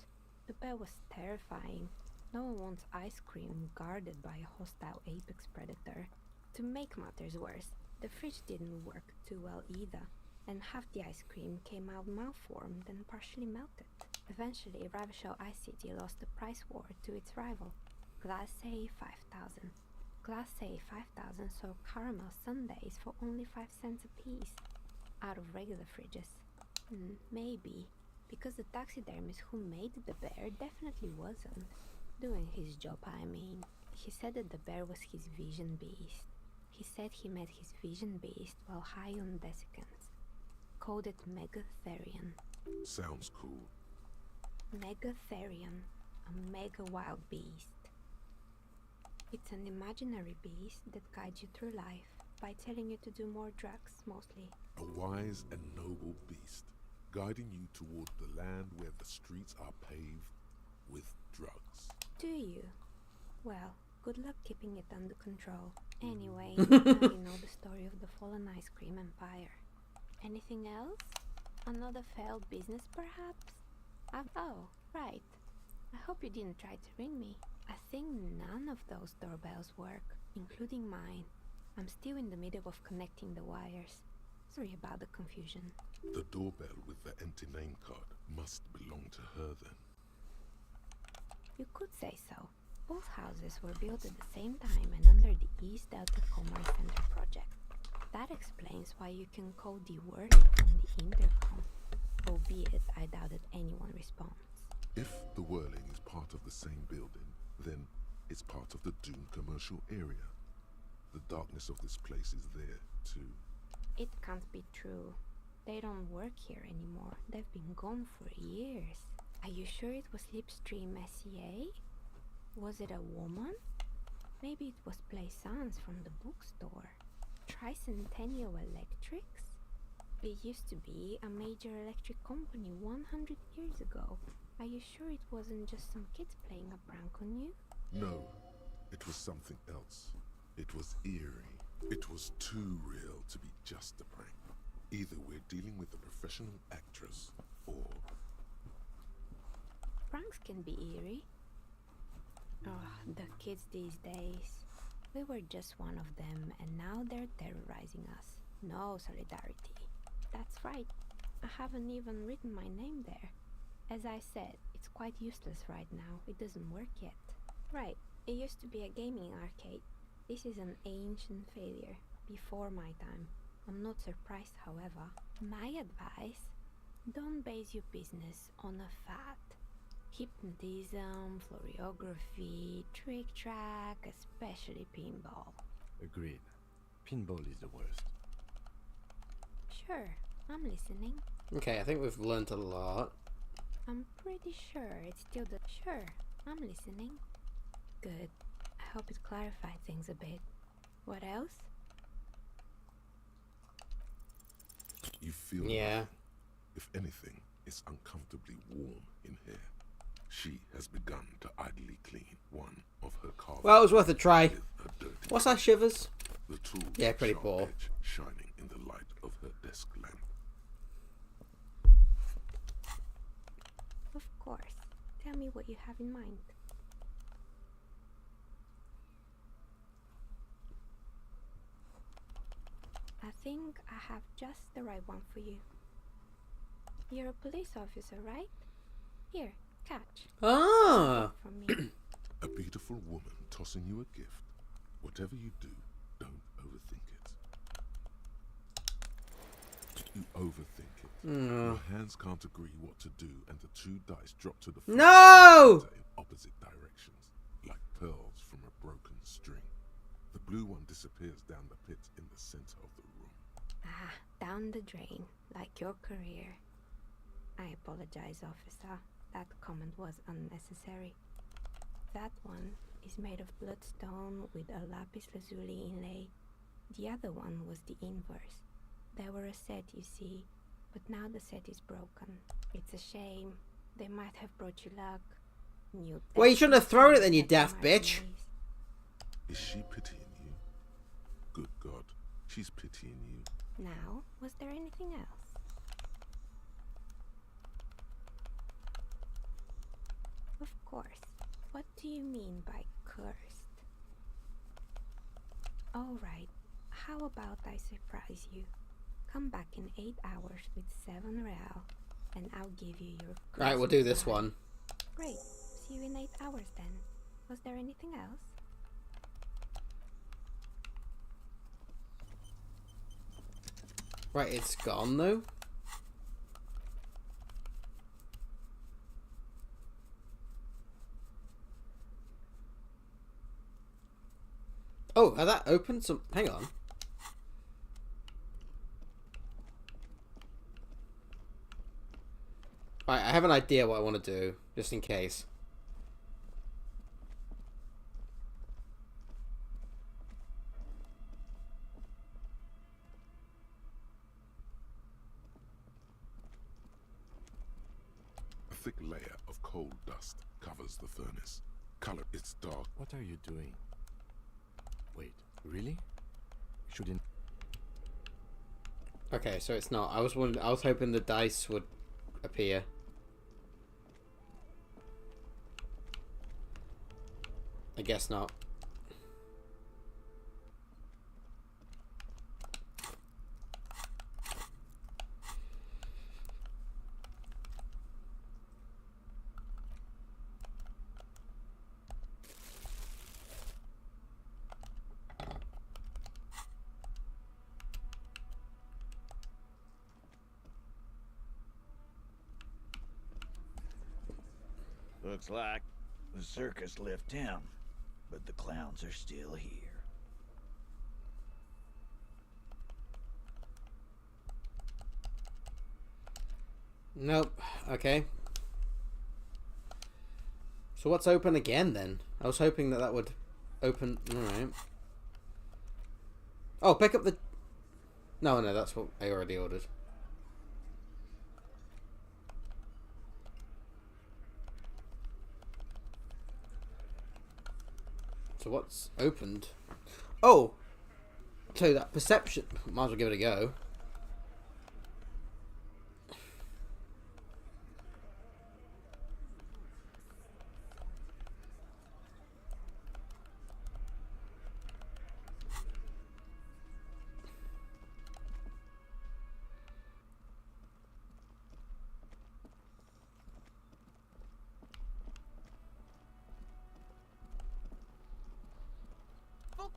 O: The bear was terrifying. No one wants ice cream guarded by a hostile apex predator. To make matters worse, the fridge didn't work too well either, and half the ice cream came out malformed and partially melted. Eventually, Ravachol ICT lost the price war to its rival, Glace 5000. Glace 5000 sold caramel sundaes for only 5 cents a piece, out of regular fridges. Maybe, because the taxidermist who made the bear definitely wasn't. Doing his job, I mean. He said that the bear was his vision beast. He said he met his vision beast while high on desiccants. Called it Megatherion.
B: Sounds cool.
O: Megatherion, a mega wild beast. It's an imaginary beast that guides you through life by telling you to do more drugs, mostly.
B: A wise and noble beast, guiding you toward the land where the streets are paved with drugs.
O: Do you? Well, good luck keeping it under control. Anyway, now you know the story of the fallen ice cream empire. Anything else? Another failed business, perhaps? Oh, right. I hope you didn't try to ring me. I think none of those doorbells work, including mine. I'm still in the middle of connecting the wires. Sorry about the confusion.
B: The doorbell with the empty name card must belong to her then.
O: You could say so. Both houses were built at the same time and under the East Delta Commerce Center project. That explains why you can call the word from the intercom, albeit I doubt that anyone responds.
B: If the Whirling is part of the same building, then it's part of the doomed commercial area. The darkness of this place is there, too.
O: It can't be true. They don't work here anymore. They've been gone for years. Are you sure it was Slipstream SCA? Was it a woman? Maybe it was Plaisance from the bookstore. Tricentennial Electrics? It used to be a major electric company 100 years ago. Are you sure it wasn't just some kids playing a prank on you?
B: No, it was something else. It was eerie. It was too real to be just a prank. Either we're dealing with a professional actress, or...
O: Pranks can be eerie. Oh, the kids these days. We were just one of them, and now they're terrorizing us. No solidarity. That's right. I haven't even written my name there. As I said, it's quite useless right now. It doesn't work yet. Right, it used to be a gaming arcade. This is an ancient failure, before my time. I'm not surprised, however. My advice, don't base your business on a fad. Hypnotism, floriography, trick-track, especially pinball.
G: Agreed. Pinball is the worst.
O: Sure, I'm listening.
A: Okay, I think we've learnt a lot.
O: I'm pretty sure it's still the... Sure, I'm listening. Good. I hope it clarified things a bit. What else?
B: You feel
A: Yeah.
B: If anything, it's uncomfortably warm in here. She has begun to idly clean one of her carvings.
A: Well, it was worth a try.
B: With her dirty
A: What's that, Shivers?
B: The tool
A: Yeah, pretty
B: sharp
A: poor.
B: edge shining in the light of her desk lamp.
O: Of course. Tell me what you have in mind. think I have just the right one for you. You're a police officer, right? Here, catch.
A: Ah!
O: From me.
B: A beautiful woman tossing you a gift. Whatever you do, don't overthink it. You overthink it. Your hands can't agree what to do, and the two dice drop to the floor
A: No!
B: in opposite directions, like pearls from a broken string. The blue one disappears down the pit in the center of the room.
O: Ah, down the drain, like your career. I apologize, officer. That comment was unnecessary. That one is made of bloodstone with a lapis lazuli inlay. The other one was the inverse. They were a set, you see, but now the set is broken. It's a shame. They might have brought you luck.
A: Well, you shouldn't have thrown it then, you daft bitch.
B: Is she pitying you? Good God, she's pitying you.
O: Now, was there anything else? Of course. What do you mean by cursed? Alright, how about I surprise you? Come back in 8 hours with 7 real, and I'll give you your...
A: Right, we'll do this one.
O: Great. See you in 8 hours then. Was there anything else?
A: Right, it's gone though. Oh, has that opened some... Hang on. Right, I have an idea what I want to do, just in case.
B: A thick layer of coal dust covers the furnace. Color, it's dark.
G: What are you doing? Wait, really? Shouldn't...
A: Okay, so it's not. I was hoping the dice would appear. I guess not.
P: Looks like the circus left town, but the clowns are still here.
A: Nope. Okay. So what's open again then? I was hoping that would open... Alright. Oh, pick up the... No, that's what I already ordered. So what's opened? Oh! So that perception... Might as well give it a go.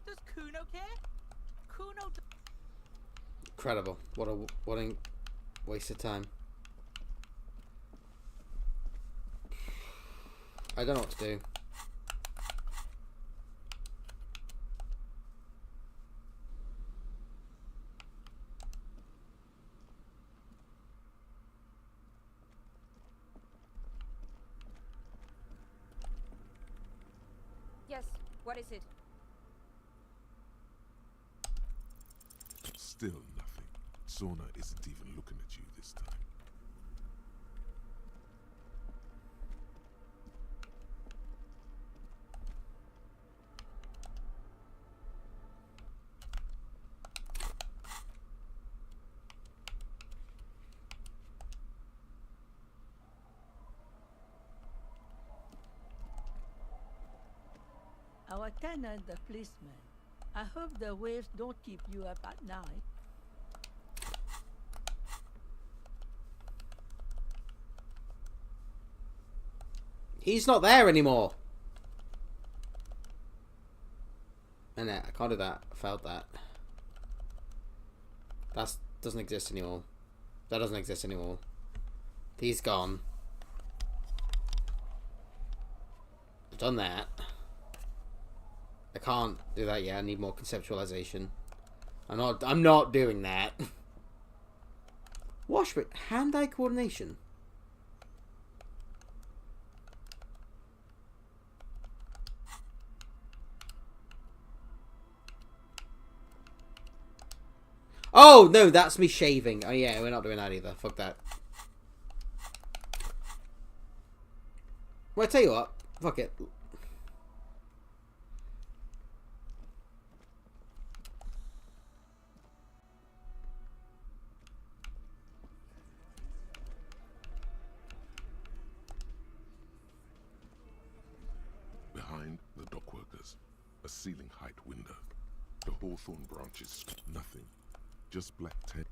L: Does Kuno care? Kuno.
A: Incredible. What a waste of time. I don't know what to do.
C: Yes, what is it?
B: Still nothing. Sona isn't even looking at you this time.
E: Our tenant, the policeman. I hope the waves don't keep you up at night.
A: He's not there anymore. And I can't do that. I failed that. That doesn't exist anymore. That doesn't exist anymore. He's gone. I've done that. I can't do that yet. I need more conceptualization. I'm not doing that. Wash it. Hand-eye coordination. Oh, no, that's me shaving. Oh, yeah, we're not doing that either. Fuck that. Well, I tell you what. Fuck it.
B: Behind the dockworkers, a ceiling height window. The hawthorn branches, nothing. Just black tape.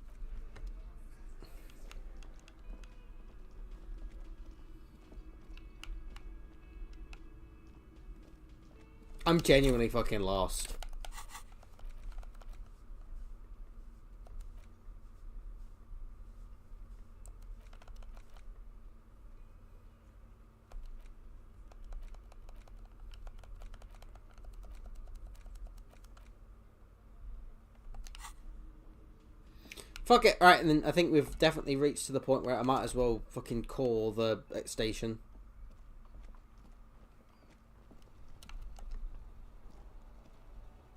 A: I'm genuinely fucking lost. Fuck it. Alright, and then I think we've definitely reached to the point where I might as well fucking call the station.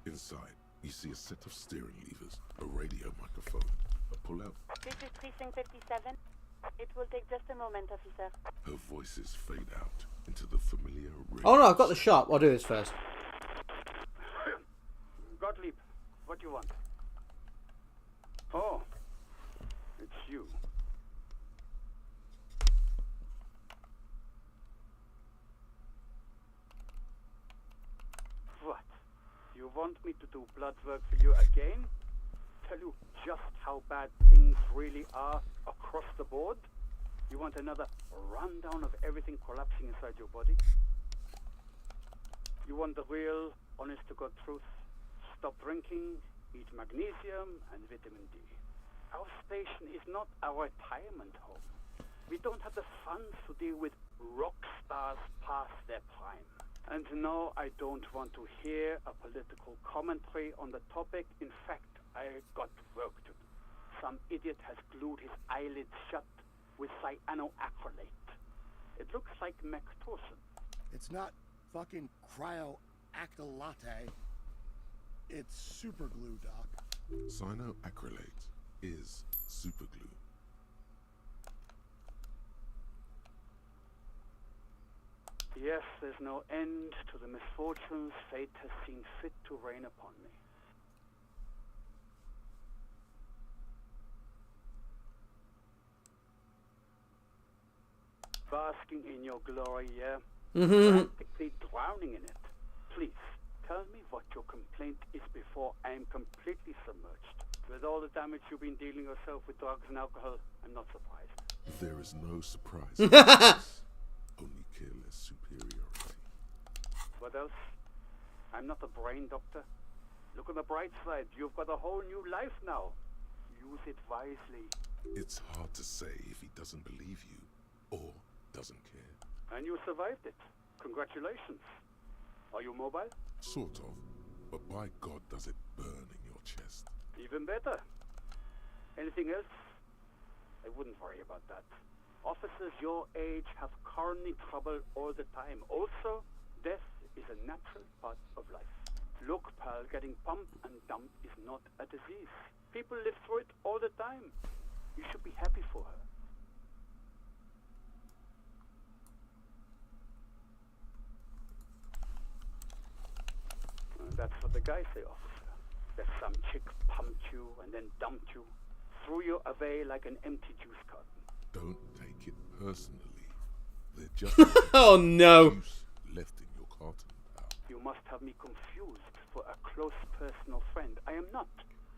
B: Inside, you see a set of steering levers, a radio microphone, a pull-out.
Q: This is Precinct 57. It will take just a moment, officer.
B: Her voices fade out into the familiar radio.
A: Oh no, I've got the shot. I'll do this first.
R: Gottlieb, what do you want? Oh, it's you. What? You want me to do blood work for you again? Tell you just how bad things really are across the board? You want another rundown of everything collapsing inside your body? You want the real, honest-to-God truth? Stop drinking, eat magnesium and vitamin D. Our station is not a retirement home. We don't have the funds to deal with rock stars past their prime. And no, I don't want to hear a political commentary on the topic. In fact, I got work to do. Some idiot has glued his eyelids shut with cyanoacrylate. It looks like Mactorson.
S: It's not fucking cryoacrylate. It's super glue, Doc.
B: Cyanoacrylate is superglue.
R: Yes, there's no end to the misfortunes fate has seen fit to rain upon me. Basking in your glory, yeah? Practically drowning in it. Please, tell me what your complaint is before I am completely submerged. With all the damage you've been dealing yourself with drugs and alcohol, I'm not surprised.
B: There is no surprise. Only careless superiority.
R: What else? I'm not a brain doctor. Look on the bright side. You've got a whole new life now. Use it wisely.
B: It's hard to say if he doesn't believe you or doesn't care.
R: And you survived it. Congratulations. Are you mobile?
B: Sort of. But by God, does it burn in your chest.
R: Even better. Anything else? I wouldn't worry about that. Officers your age have coronary trouble all the time. Also, death is a natural part of life. Look, pal, getting pumped and dumped is not a disease. People live through it all the time. You should be happy for her. That's what the guys say, officer. That some chick pumped you and then dumped you, threw you away like an empty juice carton.
B: Don't take it personally. They're just
A: oh no!
B: Juice left in your carton, pal.
R: You must have me confused for a close personal friend. I am not.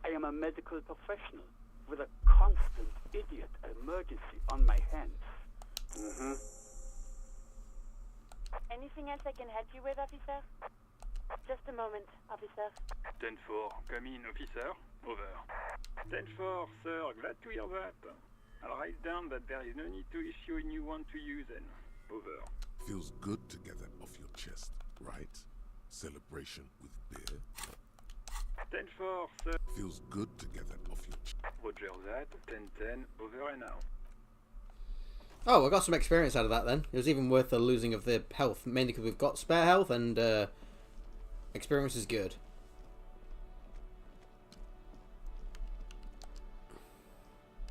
R: I am a medical professional with a constant idiot emergency on my hands.
Q: Anything else I can help you with, officer? Just a moment, officer.
T: 10-4, come in, officer. Over. 10-4, sir, glad to hear that. I'll write down that there is no need to issue a new one to you then. Over.
B: Feels good to get that off your chest, right? Celebration with beer.
T: 10-4, sir.
B: Feels good to get that off your chest.
T: Roger that. 10-10, over and out.
A: Oh, I got some experience out of that then. It was even worth the losing of the health, mainly because we've got spare health and experience is good.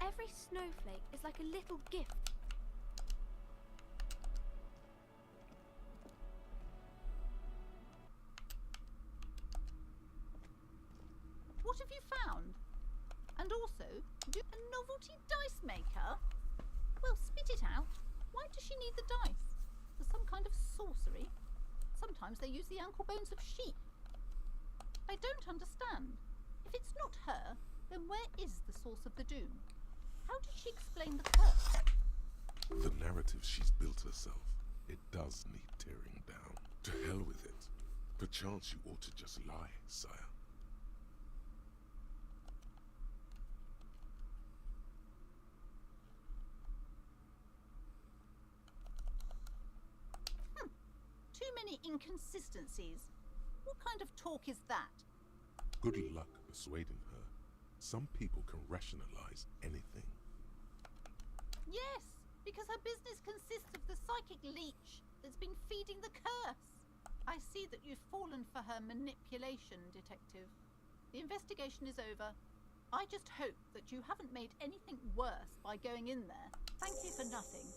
N: Every snowflake is like a little gift.
M: What have you found? And also, a novelty dice maker? Well, spit it out. Why does she need the dice? For some kind of sorcery? Sometimes they use the ankle bones of sheep. I don't understand. If it's not her, then where is the source of the doom? How did she explain the curse?
B: The narrative she's built herself, it does need tearing down. To hell with it. Perchance you ought to just lie, sire.
M: Too many inconsistencies. What kind of talk is that?
B: Good luck persuading her. Some people can rationalize anything.
M: Yes, because her business consists of the psychic leech that's been feeding the curse. I see that you've fallen for her manipulation, detective. The investigation is over. I just hope that you haven't made anything worse by going in there. Thank you for nothing.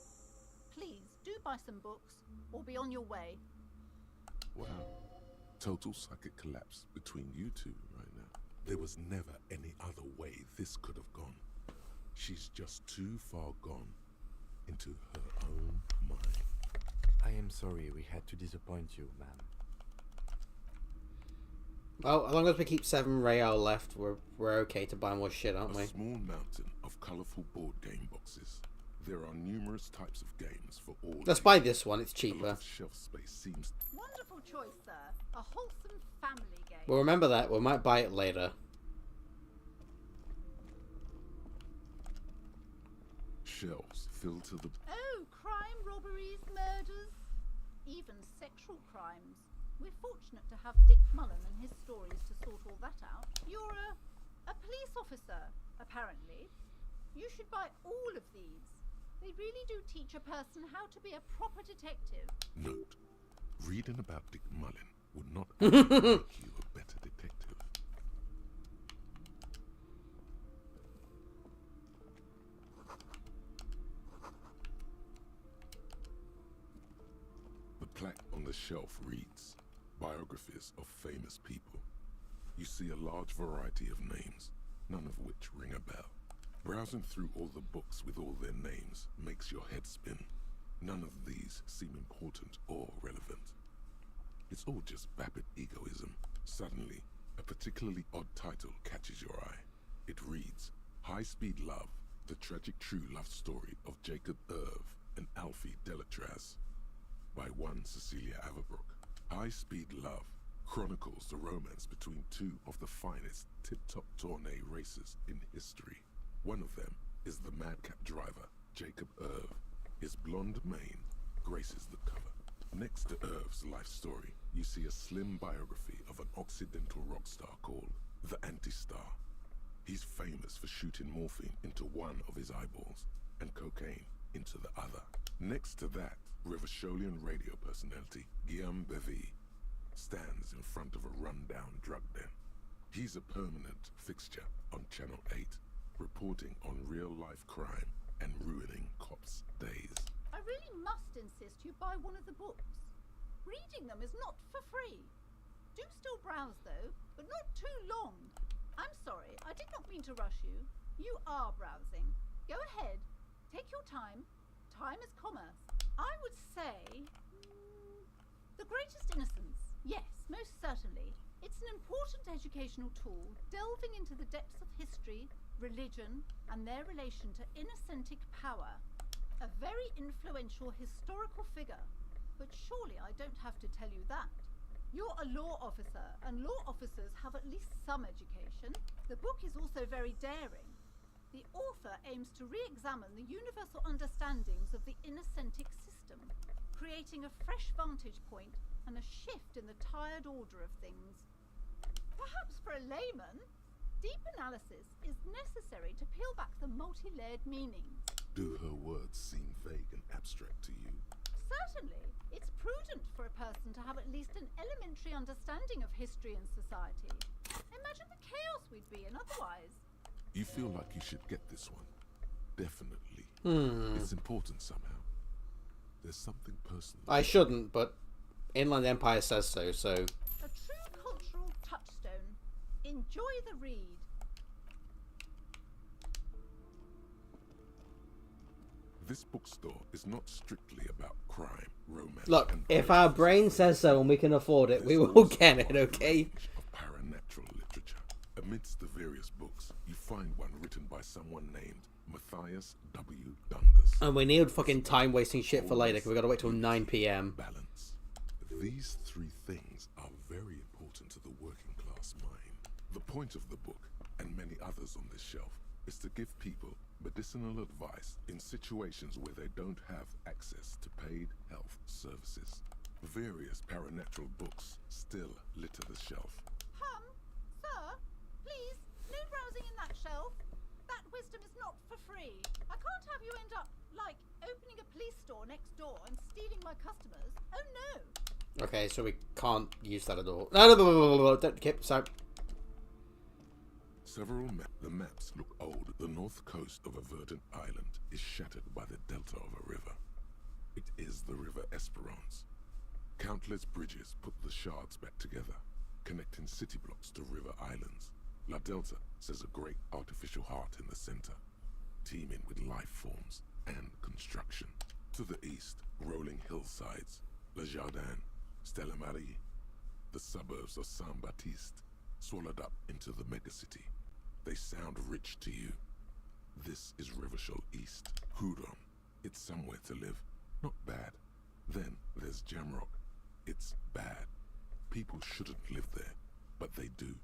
M: Please, do buy some books, or be on your way.
B: Wow. Total psychic collapse between you two right now. There was never any other way this could have gone. She's just too far gone into her own mind.
G: I am sorry we had to disappoint you, ma'am.
A: Well, as long as we keep 7 real left, we're okay to buy more shit, aren't we?
B: A small mountain of colourful board game boxes. There are numerous types of games for all.
A: Let's buy this one, it's
B: A lot
A: cheaper.
B: of shelf space seems.
M: Wonderful choice, sir. A wholesome family game.
A: We'll remember that. We might buy it later.
B: Shelves filled to the.
M: Oh, crime, robberies, murders, even sexual crimes. We're fortunate to have Dick Mullen and his stories to sort all that out. You're a police officer, apparently. You should buy all of these. They really do teach a person how to be a proper detective.
B: Note: reading about Dick Mullen would not actually make you a better detective. The plaque on the shelf reads, "Biographies of famous people." You see a large variety of names, none of which ring a bell. Browsing through all the books with all their names makes your head spin. None of these seem important or relevant. It's all just vapid egoism. Suddenly, a particularly odd title catches your eye. It reads, "High Speed Love, the tragic true love story of Jacob Irv and Alfie Delatraz," by one Cecilia Averbrook. High Speed Love chronicles the romance between two of the finest tip-top tourney racers in history. One of them is the madcap driver, Jacob Irv. His blonde mane graces the cover. Next to Irv's life story, you see a slim biography of an Occidental rock star called the Anti-Star. He's famous for shooting morphine into one of his eyeballs and cocaine into the other. Next to that, Rivasholian radio personality Guillaume Bevy stands in front of a rundown drug den. He's a permanent fixture on Channel 8, reporting on real-life crime and ruining cops' days.
M: I really must insist you buy one of the books. Reading them is not for free. Do still browse though, but not too long. I'm sorry, I did not mean to rush you. You are browsing. Go ahead. Take your time. Time is commerce. I would say... The Greatest Innocence. Yes, most certainly. It's an important educational tool, delving into the depths of history, religion, and their relation to innocentic power. A very influential historical figure. But surely I don't have to tell you that. You're a law officer, and law officers have at least some education. The book is also very daring. The author aims to re-examine the universal understandings of the innocentic system, creating a fresh vantage point and a shift in the tired order of things. Perhaps for a layman, deep analysis is necessary to peel back the multi-layered meanings.
B: Do her words seem vague and abstract to you?
M: Certainly, it's prudent for a person to have at least an elementary understanding of history and society. Imagine the chaos we'd be in otherwise.
B: You feel like you should get this one. Definitely. It's important somehow. There's something personal.
A: I shouldn't, but Inland Empire says so, so...
M: A true cultural touchstone. Enjoy the read.
B: This bookstore is not strictly about crime, romance.
A: Look, if our brain says so and we can afford it, we will get it, okay?
B: Of paranatural literature. Amidst the various books, you find one written by someone named Matthias W. Dundas.
A: And we need fucking time-wasting shit for later, because we gotta wait till 9 PM.
B: Balance. These three things are very important to the working class mind. The point of the book, and many others on this shelf, is to give people medicinal advice in situations where they don't have access to paid health services. Various paranatural books still litter the shelf.
M: Sir, please, no browsing in that shelf. That wisdom is not for free. I can't have you end up, like, opening a police store next door and stealing my customers. Oh no!
A: Okay, so we can't use that at all. No, don't keep... Sorry.
B: The maps look old. The north coast of a verdant island is shattered by the delta of a river. It is the River Esperance. Countless bridges put the shards back together, connecting city blocks to river islands. La Delta says a great artificial heart in the center, teeming with life forms and construction. To the east, rolling hillsides, Le Jardin, Stella Marie, the suburbs of Saint-Baptiste, swallowed up into the megacity. They sound rich to you. This is Rivershell East. Hudon. It's somewhere to live. Not bad. Then there's Jamrock. It's bad. People shouldn't live there, but they do.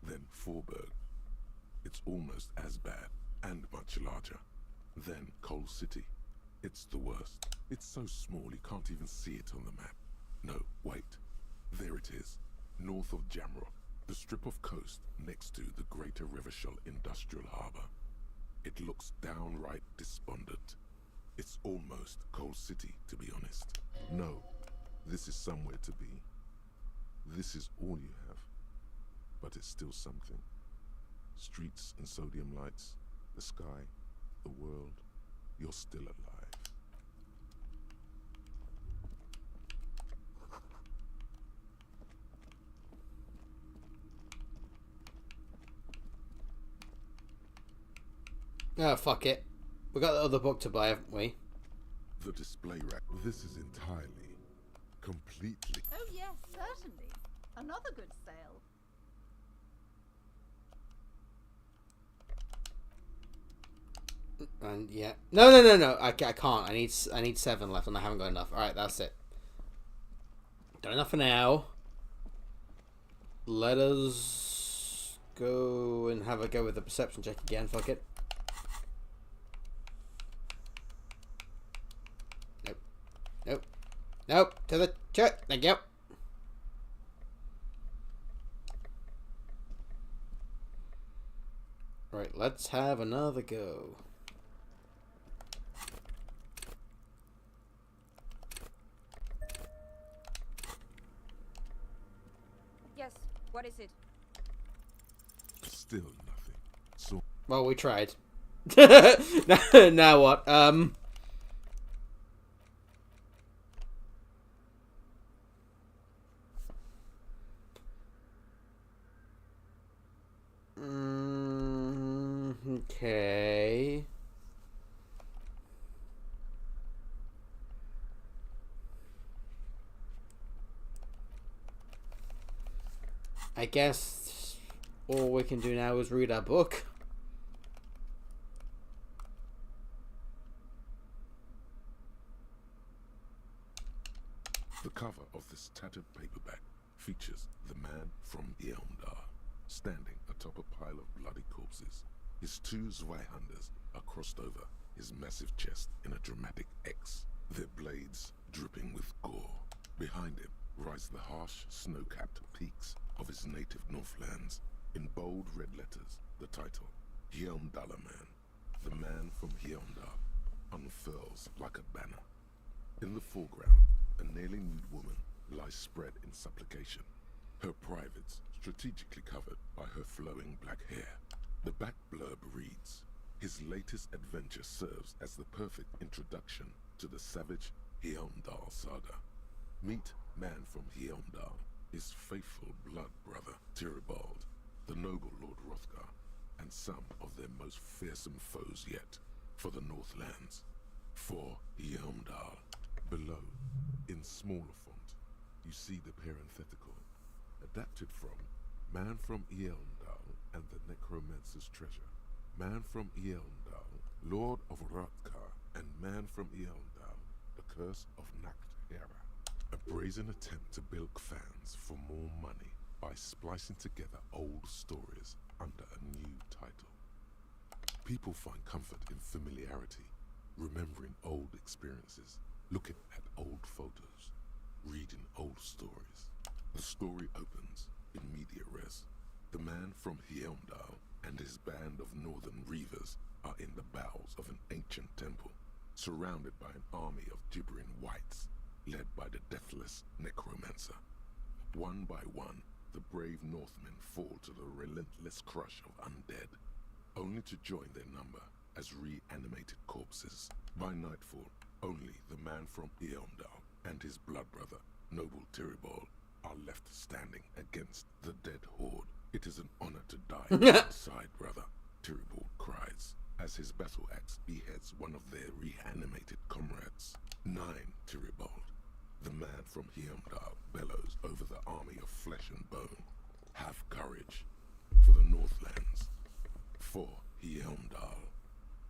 B: Then Forburg. It's almost as bad, and much larger. Then Coal City. It's the worst. It's so small you can't even see it on the map. No, wait. There it is. North of Jamrock. The strip of coast next to the Greater Rivershell Industrial Harbour. It looks downright despondent. It's almost Coal City, to be honest. No, this is somewhere to be. This is all you have. But it's still something. Streets and sodium lights, the sky, the world. You're still alive.
A: Oh, fuck it. We got the other book to buy, haven't we?
B: The display rack. This is entirely, completely...
M: Oh yes, certainly. Another good sale.
A: And yeah. No. I can't. I need 7 left and I haven't got enough. Alright, that's it. Got enough for now. Let us go and have a go with the perception check again. Fuck it. Nope. To the check. Thank you. Right, let's have another go.
C: Yes, what is it?
B: Still nothing. So...
A: Well, we tried. Now what? Okay. I guess all we can do now is read our book.
B: The cover of this tattered paperback features the man from Yeondar standing atop a pile of bloody corpses. His two Zweihanders are crossed over his massive chest in a dramatic X, their blades dripping with gore. Behind him rise the harsh, snow-capped peaks of his native Northlands. In bold red letters, the title, Yeondala Man. The man from Yeondar unfurls like a banner. In the foreground, a nearly nude woman lies spread in supplication, her privates strategically covered by her flowing black hair. The back blurb reads, "His latest adventure serves as the perfect introduction to the savage Yeondar saga. Meet man from Yeondar, his faithful blood brother, Tyribald, the noble Lord Hrothgar, and some of their most fearsome foes yet, for the Northlands, for Yeondar." Below, in smaller font, you see the parenthetical, adapted from Man from Yeondal and the Necromancer's Treasure. Man from Yeondal, Lord of Hrothgar, and Man from Yeondal, the Curse of Nakthera. A brazen attempt to bilk fans for more money by splicing together old stories under a new title. People find comfort in familiarity, remembering old experiences, looking at old photos, reading old stories. The story opens in media res. The man from Yeondal and his band of northern reavers are in the bowels of an ancient temple, surrounded by an army of gibbering whites, led by the deathless necromancer. One by one, the brave Northmen fall to the relentless crush of undead, only to join their number as reanimated corpses. By nightfall, only the man from Yeondal and his blood brother, noble Tyribald, are left standing against the dead horde. "It is an honor to die alongside, brother," Tyribald cries, as his battle axe beheads one of their reanimated comrades. "9, Tyribald," the man from Yeondal bellows over the army of flesh and bone. "Have courage for the Northlands, for Yeondal."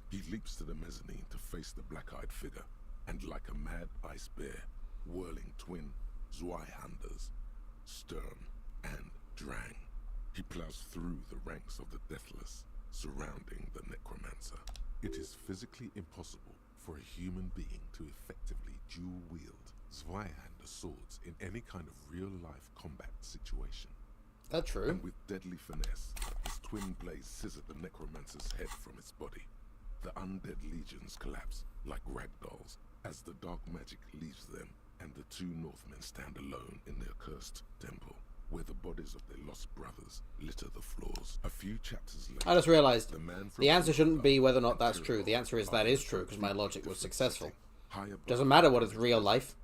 B: He leaps to the mezzanine to face the black-eyed figure, and like a mad ice bear, whirling twin Zweihanders, Sturm and Drang, he plows through the ranks of the deathless, surrounding the necromancer. It is physically impossible for a human being to effectively dual-wield Zweihander swords in any kind of real-life combat situation.
A: That's true.
B: And with deadly finesse, his twin blades scissor the necromancer's head from its body. The undead legions collapse like ragdolls as the dark magic leaves them, and the two Northmen stand alone in their cursed temple, where the bodies of their lost brothers litter the floors. A few chapters later,
A: I just realised
B: the
A: the answer shouldn't be whether or not that's true. The answer is that is true, because my logic was successful. Doesn't matter what is real life.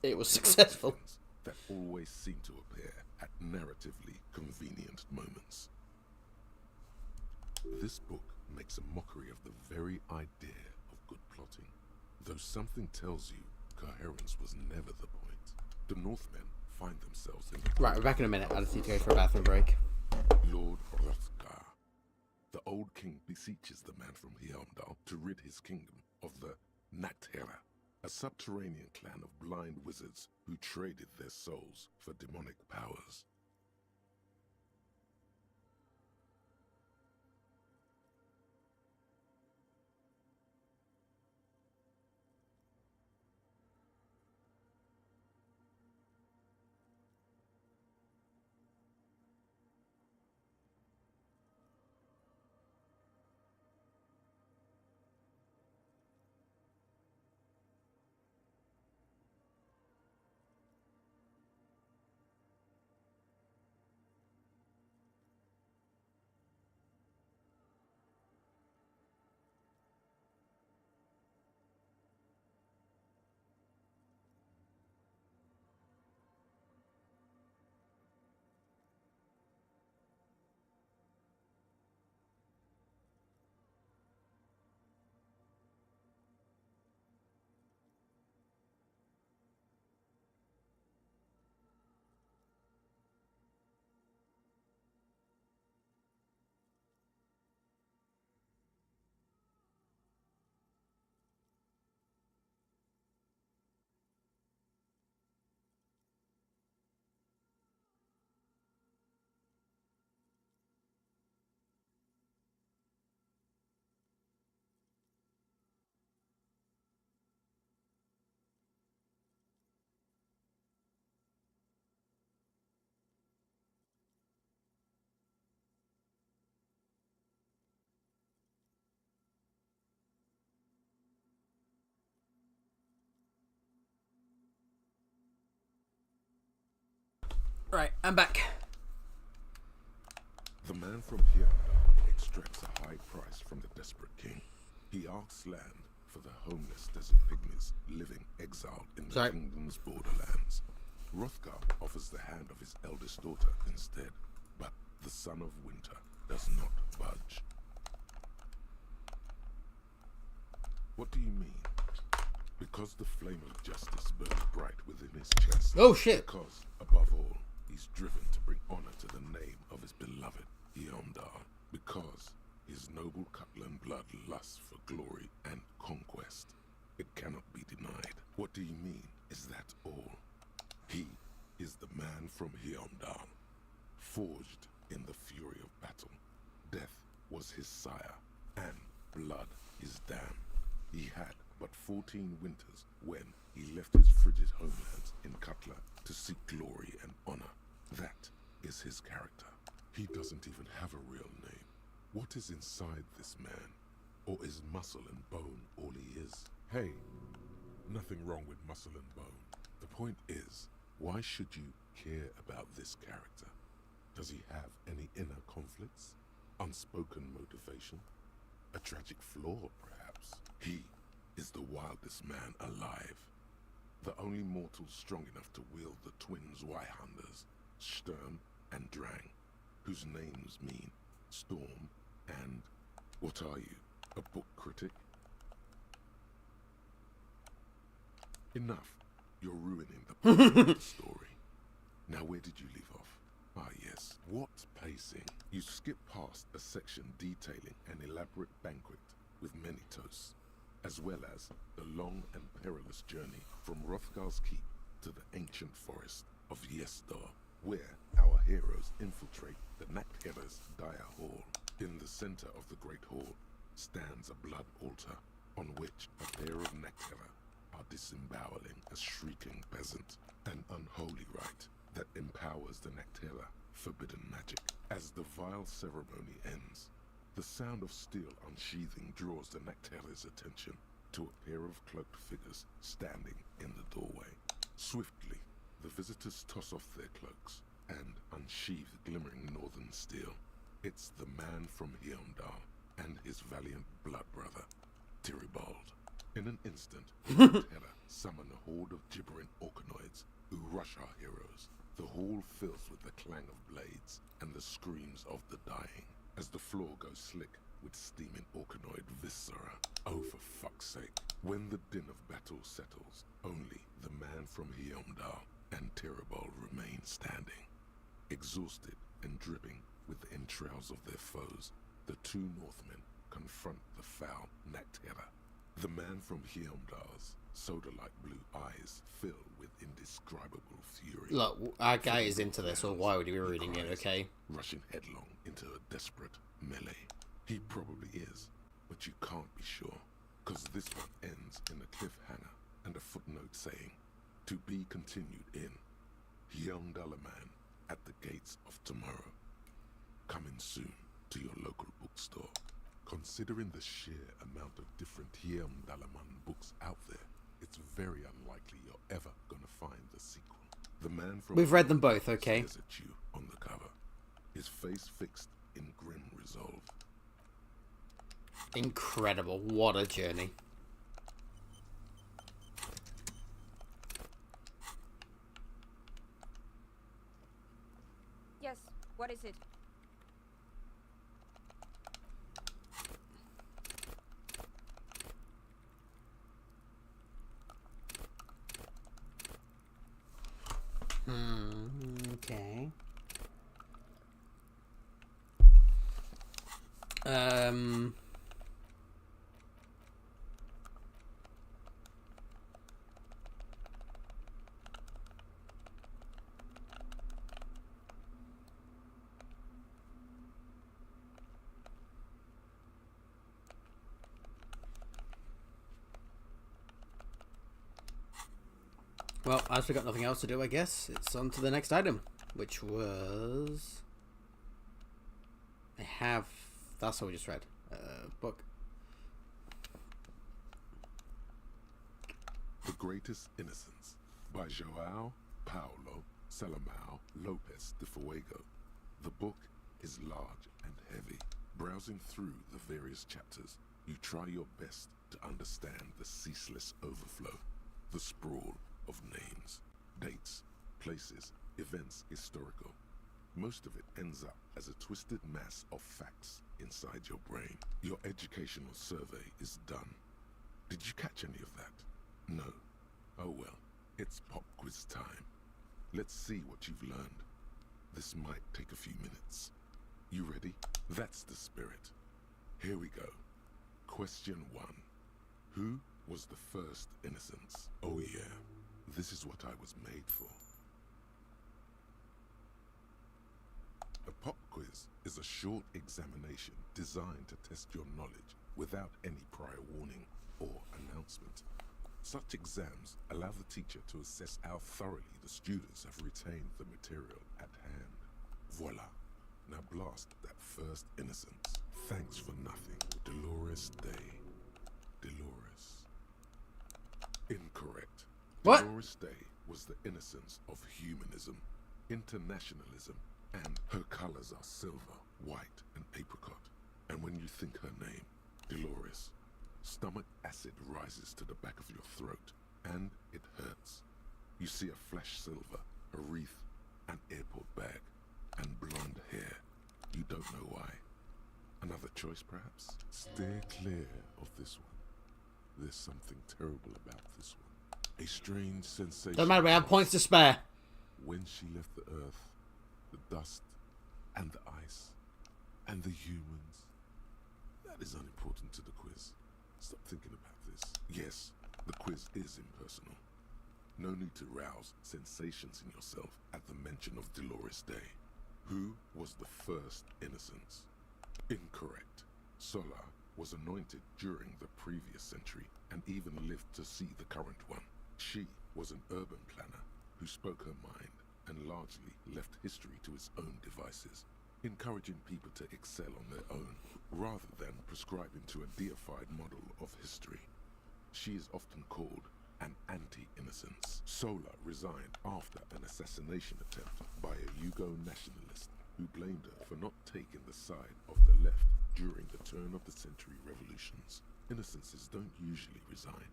A: It was successful.
B: That always seem to appear at narratively convenient moments. This book makes a mockery of the very idea of good plotting, though something tells you coherence was never the point. The Northmen find themselves in...
A: Right, we're back in a minute. I just need to go for a bathroom break.
B: Lord Hrothgar. The old king beseeches the man from Yeondal to rid his kingdom of the Nakthera, a subterranean clan of blind wizards who traded their souls for demonic powers.
A: Right, I'm back.
B: The man from Hyundai extracts a high price from the desperate king. He asks land for the homeless desert pygmies living exiled in the kingdom's borderlands. Hrothgar offers the hand of his eldest daughter instead, but the son of winter does not budge. What do you mean? Because the flame of justice burns bright within his chest.
A: Oh shit!
B: Because, above all, he's driven to bring honor to the name of his beloved Hyundai. Because his noble Cutland blood lusts for glory and conquest. It cannot be denied. What do you mean? Is that all? He is the man from Hyundai, forged in the fury of battle. Death was his sire, and blood his dam. He had but 14 winters when he left his frigid homelands in Cutler to seek glory and honor. That is his character. He doesn't even have a real name. What is inside this man? Or is muscle and bone all he is? Hey, nothing wrong with muscle and bone. The point is, why should you care about this character? Does he have any inner conflicts? Unspoken motivation? A tragic flaw, perhaps? He is the wildest man alive. The only mortal strong enough to wield the twins Zweihanders, Sturm and Drang, whose names mean storm and... What are you, a book critic? Enough. You're ruining the story. Now where did you leave off? Ah yes, what pacing. You skip past a section detailing an elaborate banquet with many toasts, as well as the long and perilous journey from Hrothgar's keep to the ancient forest of Yesdar, where our heroes infiltrate the Nachtheller's dire hall. In the center of the great hall stands a blood altar on which a pair of Nachtheller are disemboweling a shrieking peasant, an unholy rite that empowers the Nachtheller forbidden magic. As the vile ceremony ends, the sound of steel unsheathing draws the Nachtheller's attention to a pair of cloaked figures standing in the doorway. Swiftly, the visitors toss off their cloaks and unsheathe glimmering northern steel. It's the man from Hyundai and his valiant blood brother, Tyribald. In an instant, the Nachttheller summon a horde of gibbering orcanoids who rush our heroes. The hall fills with the clang of blades and the screams of the dying, as the floor goes slick with steaming orcanoid viscera. Oh, for fuck's sake. When the din of battle settles, only the man from Hyundai and Tyribald remain standing. Exhausted and dripping with the entrails of their foes, the two Northmen confront the foul Nachtheller. The man from Hyundai's soda-like blue eyes fill with indescribable fury.
A: Look, our guy is into this, or why would he be reading it, okay?
B: Rushing headlong into a desperate melee. He probably is, but you can't be sure, because this one ends in a cliffhanger and a footnote saying, to be continued in Hyundai Man at the Gates of Tomorrow. Coming soon to your local bookstore. Considering the sheer amount of different Hyundai books out there, it's very unlikely you're ever gonna find the sequel. The man from
A: We've read them both, okay?
B: Stares at you on the cover, his face fixed in grim resolve.
A: Incredible. What a journey.
C: Yes, what is it?
A: Okay. Well, as we got nothing else to do, I guess it's on to the next item, which was... That's what we just read. Book.
B: The Greatest Innocence by João Paulo Salomão Lopez de Fuego. The book is large and heavy. Browsing through the various chapters, you try your best to understand the ceaseless overflow, the sprawl of names, dates, places, events historical. Most of it ends up as a twisted mass of facts inside your brain. Your educational survey is done. Did you catch any of that? No. Oh well, it's pop quiz time. Let's see what you've learned. This might take a few minutes. You ready? That's the spirit. Here we go. Question 1. Who was the first innocence? Oh yeah, this is what I was made for. A pop quiz is a short examination designed to test your knowledge without any prior warning or announcement. Such exams allow the teacher to assess how thoroughly the students have retained the material at hand. Voila. Now blast that first innocence. Thanks for nothing. Dolores Day. Dolores. Incorrect.
A: What?
B: Dolores Day was the innocence of humanism, internationalism, and her colors are silver, white, and apricot. And when you think her name, Dolores, stomach acid rises to the back of your throat, and it hurts. You see a flash silver, a wreath, an airport bag, and blonde hair. You don't know why. Another choice, perhaps? Steer clear of this one. There's something terrible about this one. A strange sensation.
A: Don't matter, we have points to spare.
B: When she left the earth, the dust, and the ice, and the humans. That is unimportant to the quiz. Stop thinking about this. Yes, the quiz is impersonal. No need to rouse sensations in yourself at the mention of Dolores Day. Who was the first innocence? Incorrect. Sola was anointed during the previous century and even lived to see the current one. She was an urban planner who spoke her mind and largely left history to its own devices, encouraging people to excel on their own rather than prescribing to a deified model of history. She is often called an anti-innocence. Sola resigned after an assassination attempt by a Yugo nationalist who blamed her for not taking the side of the left during the turn of the century revolutions. Innocences don't usually resign.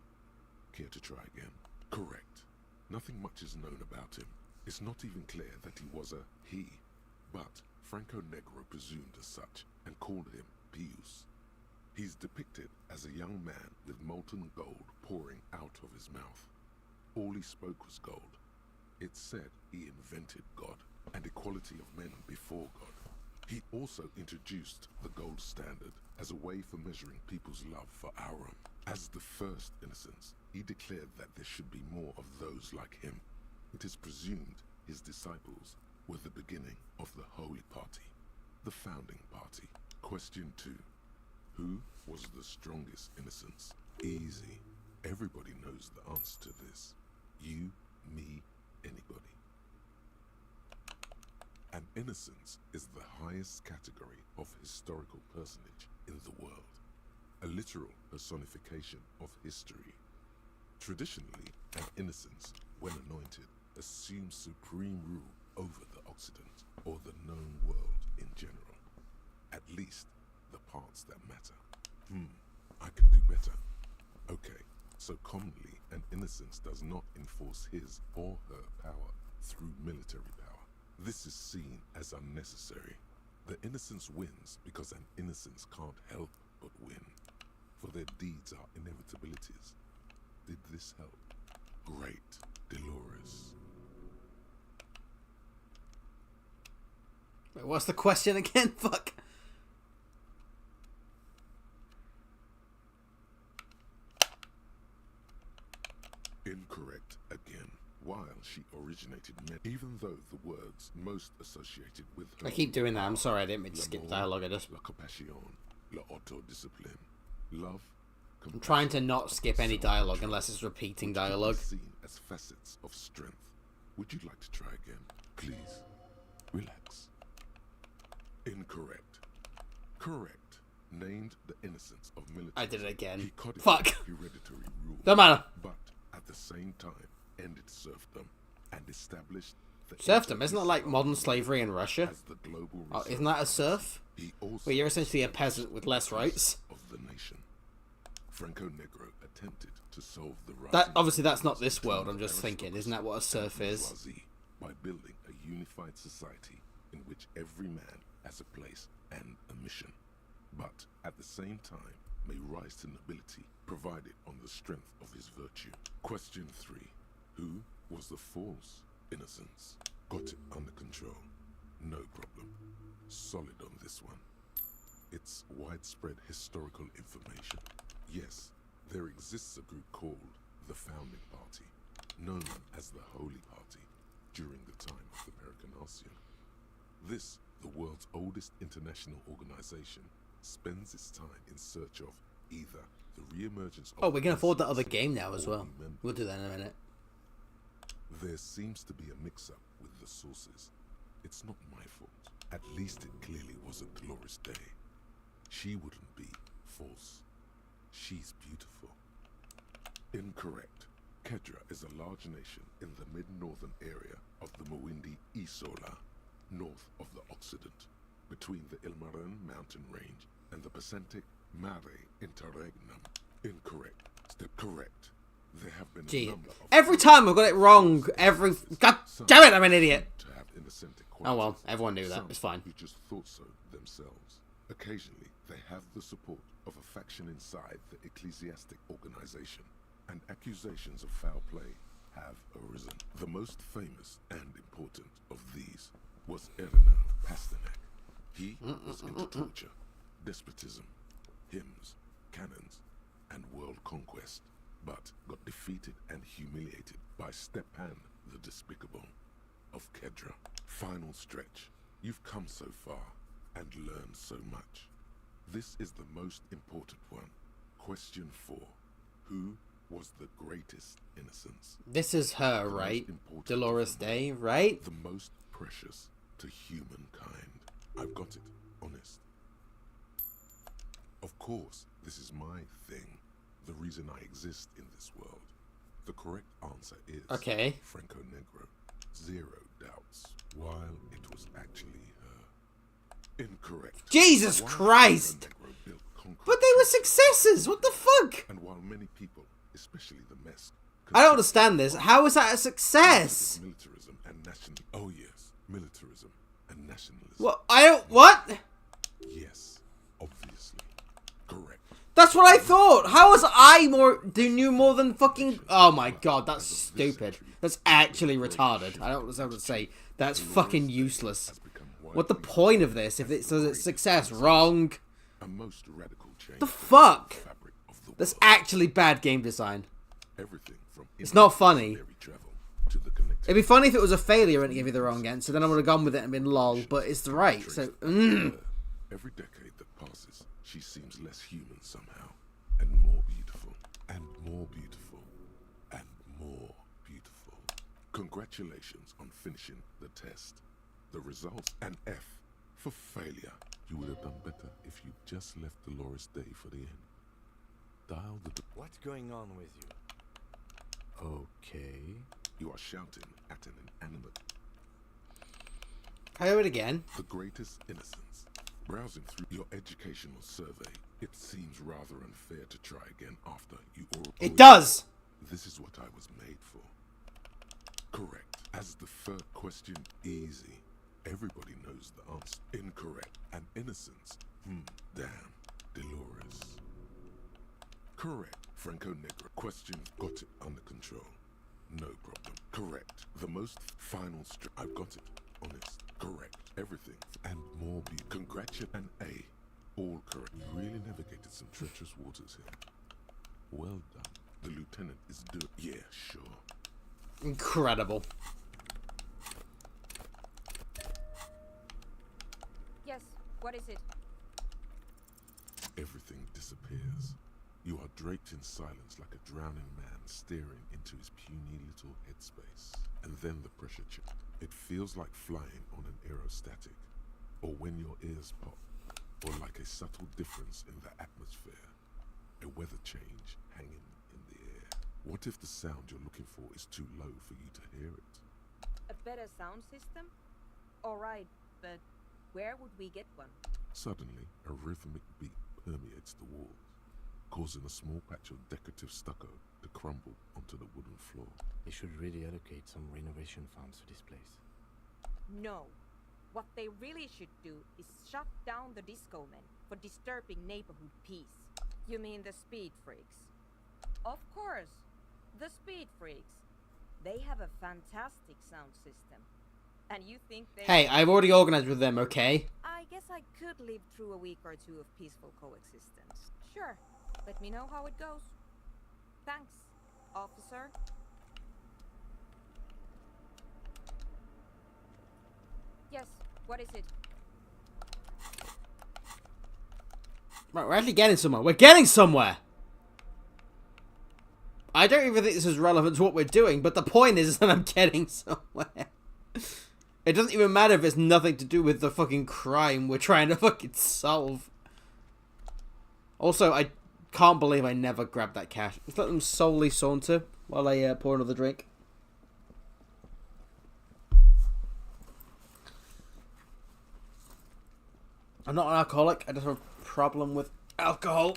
B: Care to try again? Correct. Nothing much is known about him. It's not even clear that he was a he, but Franco Negro presumed as such and called him Pius. He's depicted as a young man with molten gold pouring out of his mouth. All he spoke was gold. It's said he invented God and equality of men before God. He also introduced the gold standard as a way for measuring people's love for Aurum. As the first innocence, he declared that there should be more of those like him. It is presumed his disciples were the beginning of the Holy Party, the founding party. Question 2. Who was the strongest innocence? Easy. Everybody knows the answer to this. You, me, anybody. An innocence is the highest category of historical personage in the world, a literal personification of history. Traditionally, an innocence, when anointed, assumes supreme rule over the Occident or the known world in general, at least the parts that matter. I can do better. Okay, so commonly an innocence does not enforce his or her power through military power. This is seen as unnecessary. The innocence wins because an innocence can't help but win, for their deeds are inevitabilities. Did this help? Great, Dolores.
A: Wait, what's the question again? Fuck.
B: Incorrect again. While she originated even though the words most associated with her...
A: I keep doing that, I'm sorry, I didn't mean to skip dialogue, I just...
B: La compassion, la autodiscipline, love...
A: I'm trying to not skip any dialogue unless it's repeating dialogue.
B: Seen as facets of strength. Would you like to try again? Please, relax. Incorrect. Correct. Named the innocence of military.
A: I did it again.
B: He codified
A: Fuck.
B: Hereditary rule.
A: Don't matter.
B: But at the same time, ended serfdom and established the
A: Serfdom, isn't that like modern slavery in Russia? Oh, isn't that a serf? Where you're essentially a peasant with less rights.
B: Of the nation. Franco Negro attempted to solve the
A: That obviously that's not this world. I'm just thinking, isn't that what a serf is?
B: By building a unified society in which every man has a place and a mission, but at the same time may rise to nobility, provided on the strength of his virtue. Question 3: who was the false innocence? Got it under control. No problem. Solid on this one. It's widespread historical information. Yes, there exists a group called the Founding Party, known as the Holy Party, during the time of the Pericanacian. This, the world's oldest international organization, spends its time in search of either the re-emergence of...
A: Oh, we can afford that other game now as well. We'll do that in a minute.
B: There seems to be a mix-up with the sources. It's not my fault. At least it clearly wasn't Dolores Day. She wouldn't be false. She's beautiful. Incorrect. Kedra is a large nation in the mid-northern area of the Mawindi Isola, north of the Occident, between the Ilmarin mountain range and the Pacific Mare Interregnum. Incorrect. Step correct. There have been a number of...
A: Every time I've got it wrong. God damn it, I'm an idiot. Oh well, everyone knew that. It's fine.
B: Who just thought so themselves. Occasionally, they have the support of a faction inside the ecclesiastic organization, and accusations of foul play have arisen. The most famous and important of these was Elena Pasternak. He was into torture, despotism, hymns, cannons, and world conquest, but got defeated and humiliated by Stepan the Despicable of Kedra. Final stretch. You've come so far and learned so much. This is the most important one. Question 4. Who was the greatest innocence?
A: This is her, right? Dolores Day, right?
B: The most precious to humankind. I've got it. Honest. Of course, this is my thing. The reason I exist in this world. The correct answer is...
A: Okay.
B: Franco Negro. 0 doubts. While it was actually her. Incorrect.
A: Jesus Christ! But they were successes! What the fuck?
B: And while many people, especially the Mesk...
A: I don't understand this. How is that a success?
B: Militarism and nationalism. Oh yes, militarism and nationalism.
A: What? I don't... What?
B: Yes, obviously. Correct.
A: That's what I thought. How was I knew more than fucking... Oh my god, that's stupid. That's actually retarded. I don't know what to say. That's fucking useless. What the point of this if it says it's success? Wrong.
B: A most radical change.
A: The fuck? That's actually bad game design. It's not funny. It'd be funny if it was a failure and it gave you the wrong answer. Then I would have gone with it and been lol. But it's the right. So.
B: Every decade that passes, she seems less human somehow, and more beautiful, and more beautiful, and more beautiful. Congratulations on finishing the test. The results, an F for failure. You would have done better if you just left Dolores Day for the end. Dial the...
G: What's going on with you? Okay.
B: You are shouting at an inanimate...
A: I hear it again.
B: The greatest innocence. Browsing through your educational survey, it seems rather unfair to try again after you already...
A: It does!
B: This is what I was made for. Correct. As the third question, easy. Everybody knows the answer. Incorrect. And innocence. Damn. Dolores. Correct. Franco Negro. Question got it under control. No problem. Correct. The most final I've got it. Honest. Correct. Everything. And more be. Congratulate and A. All correct. You really navigated some treacherous waters here. Well done. The lieutenant is doing... Yeah, sure.
A: Incredible.
C: Yes, what is it?
B: Everything disappears. You are draped in silence like a drowning man staring into his puny little headspace. And then the pressure check. It feels like flying on an aerostatic, or when your ears pop, or like a subtle difference in the atmosphere. A weather change hanging in the air. What if the sound you're looking for is too low for you to hear it?
C: A better sound system? Alright, but where would we get one?
B: Suddenly, a rhythmic beat permeates the walls, causing a small patch of decorative stucco to crumble onto the wooden floor.
G: They should really allocate some renovation funds to this place.
C: No. What they really should do is shut down the disco men for disturbing neighborhood peace. You mean the speed freaks? Of course, the speed freaks. They have a fantastic sound system. And you think they...
A: Hey, I've already organized with them, okay?
C: I guess I could live through a week or two of peaceful coexistence. Sure. Let me know how it goes. Thanks, officer. Yes, what is it?
A: Right, we're actually getting somewhere. We're getting somewhere! I don't even think this is relevant to what we're doing, but the point is that I'm getting somewhere. It doesn't even matter if it's nothing to do with the fucking crime we're trying to fucking solve. Also, I can't believe I never grabbed that cash. Let's let them solely saunter while I pour another drink. I'm not an alcoholic, I just have a problem with alcohol.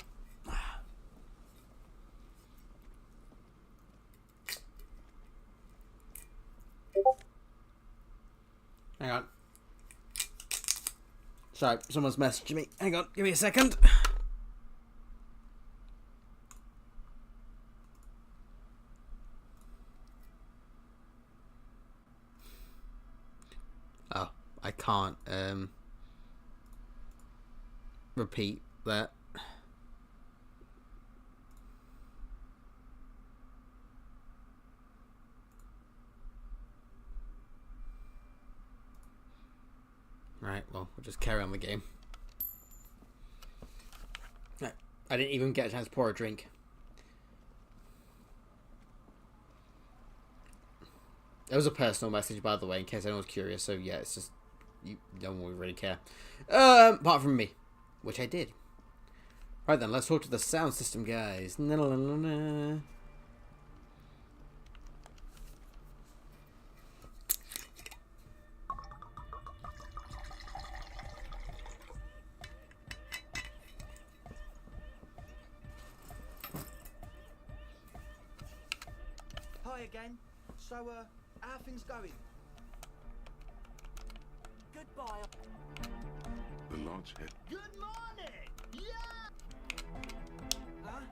A: Hang on. Sorry, someone's messaging me. Hang on, give me a second. Oh, I can't repeat that. Right, well, we'll just carry on the game. Right, I didn't even get a chance to pour a drink. It was a personal message, by the way, in case anyone was curious. So yeah, it's just no one would really care, apart from me, which I did. Right then, let's talk to the sound system guys. Na -na -na -na -na.
L: Hi again. So, how are things going? Goodbye.
B: The large head.
L: Good morning! Yeah! Huh?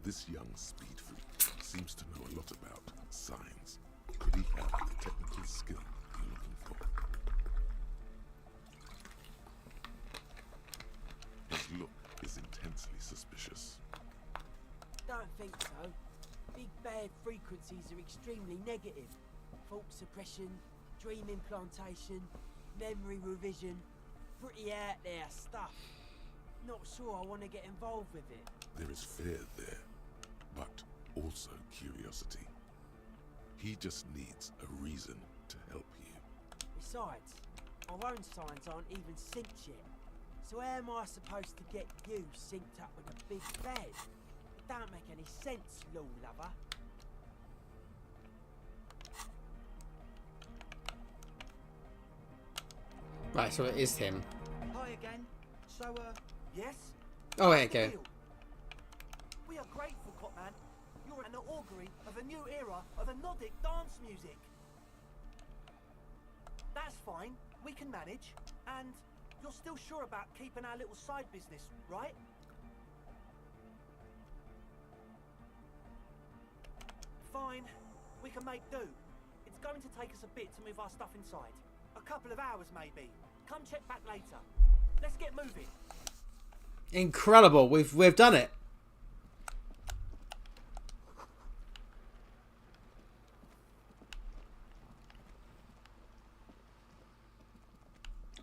B: This young speed freak seems to know a lot about signs. Could he have the technical skill you're looking for? His look is intensely suspicious.
L: Don't think so. Big bad frequencies are extremely negative. Thought suppression, dream implantation, memory revision. Pretty out there stuff. Not sure I want to get involved with it.
B: There is fear there, but also curiosity. He just needs a reason to help you.
L: Besides, our own signs aren't even synced yet. So how am I supposed to get you synced up with a big bad? It don't make any sense, law lover.
A: Right, so it is him.
L: Hi again. So, yes?
A: Oh, okay.
L: We are grateful, Copman. You're an augury of a new era of Nordic dance music. That's fine. We can manage. And you're still sure about keeping our little side business, right? Fine. We can make do. It's going to take us a bit to move our stuff inside. A couple of hours, maybe. Come check back later. Let's get moving.
A: Incredible. We've done it.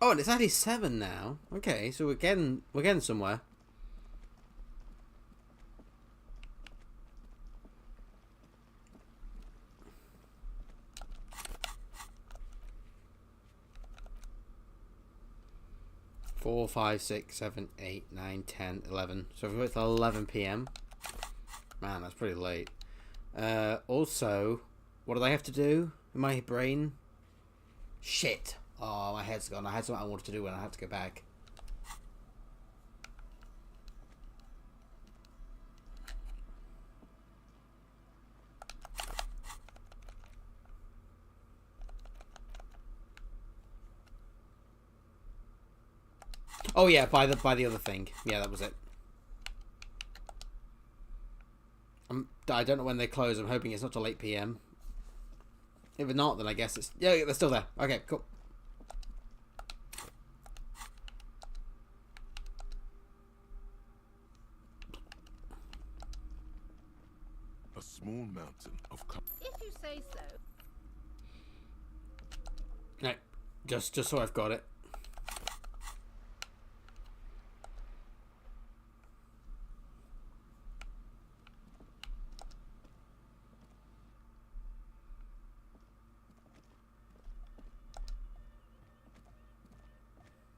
A: Oh, and it's actually 7 now. Okay, so we're getting somewhere. Four, 5, 6, 7, 8, 9, 10, 11. So if we wait till 11 PM. Man, that's pretty late. Also, what do I have to do in my brain? Shit. Oh, my head's gone. I had something I wanted to do and I had to go back. Oh yeah, by the other thing. Yeah, that was it. I don't know when they close. I'm hoping it's not till 8 PM. If not, then I guess it's... Yeah, they're still there. Okay, cool.
B: A small mountain of...
M: If you say so.
A: Right, just so I've got it.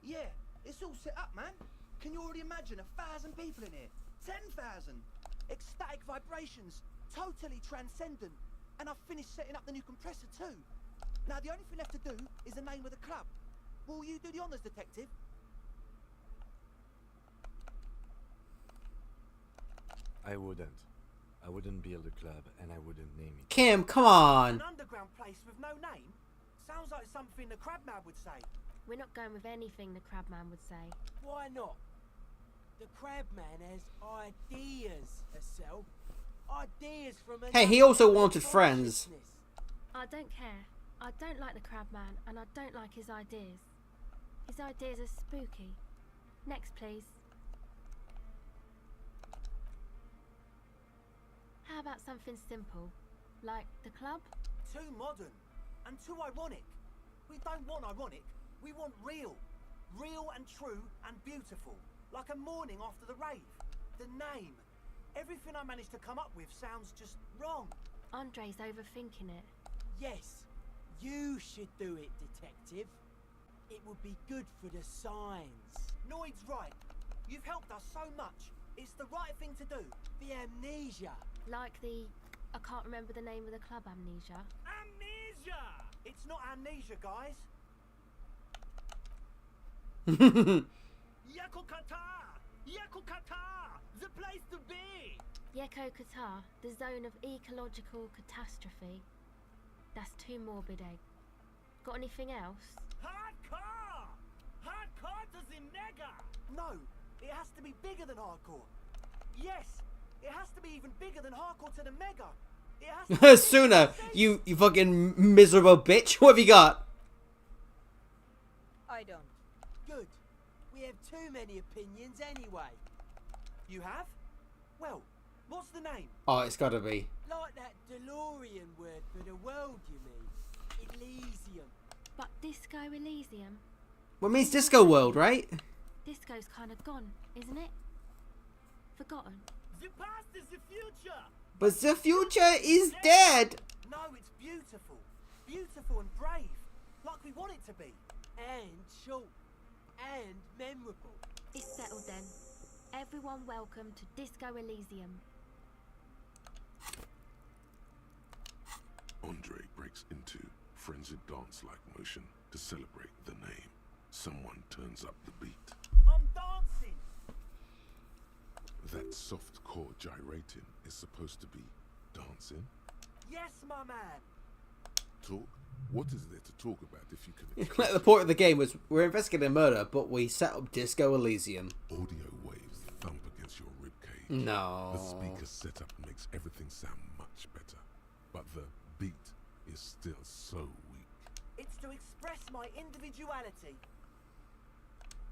K: Yeah, it's all set up, man. Can you already imagine 1,000 people in here? 10,000! Ecstatic vibrations, totally transcendent. And I've finished setting up the new compressor too. Now the only thing left to do is the name of the club. Will you do the honours, detective?
G: I wouldn't. I wouldn't build a club and I wouldn't name it.
A: Kim, come on!
K: An underground place with no name? Sounds like something the Crabman would say.
N: We're not going with anything the Crabman would say.
L: Why not? The Crabman has ideas, Estelle. Ideas from
A: Hey, he also wanted friends.
N: I don't care. I don't like the Crabman, and I don't like his ideas. His ideas are spooky. Next, please. How about something simple, like the club?
K: Too modern and too ironic. We don't want ironic. We want real. Real and true and beautiful. Like a morning after the rave. The name. Everything I managed to come up with sounds just wrong.
N: Andre's overthinking it.
L: Yes, you should do it, detective. It would be good for the signs.
K: Noid's right. You've helped us so much. It's the right thing to do.
L: The amnesia.
N: Like the... I can't remember the name of the club, Amnesia.
K: Amnesia! It's not amnesia, guys. Yakokata! Yakokata! The place to be!
N: Yeko Qatar, the zone of ecological catastrophe. That's too morbid, Egg. Got anything else?
K: Hardcore! Hardcore to the mega! No, it has to be bigger than hardcore. Yes, it has to be even bigger than hardcore to the mega. It has to be
A: Sooner, you fucking miserable bitch. What have you got?
L: I don't. Good. We have too many opinions anyway.
K: You have? Well, what's the name?
A: Oh, it's gotta be.
L: Like that DeLorean word for the world, you mean? Elysium.
N: But Disco Elysium?
A: Well, it means Disco World, right?
N: Disco's kind of gone, isn't it? Forgotten.
K: The past is the future!
A: But the future is dead!
K: No, it's beautiful. Beautiful and brave. Like we want it to be.
L: And short. And memorable.
N: It's settled then. Everyone welcome to Disco Elysium.
B: Andre breaks into frenzied dance-like motion to celebrate the name. Someone turns up the beat.
K: I'm dancing!
B: That soft core gyrating is supposed to be dancing?
K: Yes, my man!
B: Talk? What is there to talk about if you can...
A: Like the point of the game was, we're investigating a murder, but we set up Disco Elysium.
B: Audio waves thump against your ribcage.
A: No.
B: The speaker setup makes everything sound much better. But the beat is still so weak.
K: It's to express my individuality.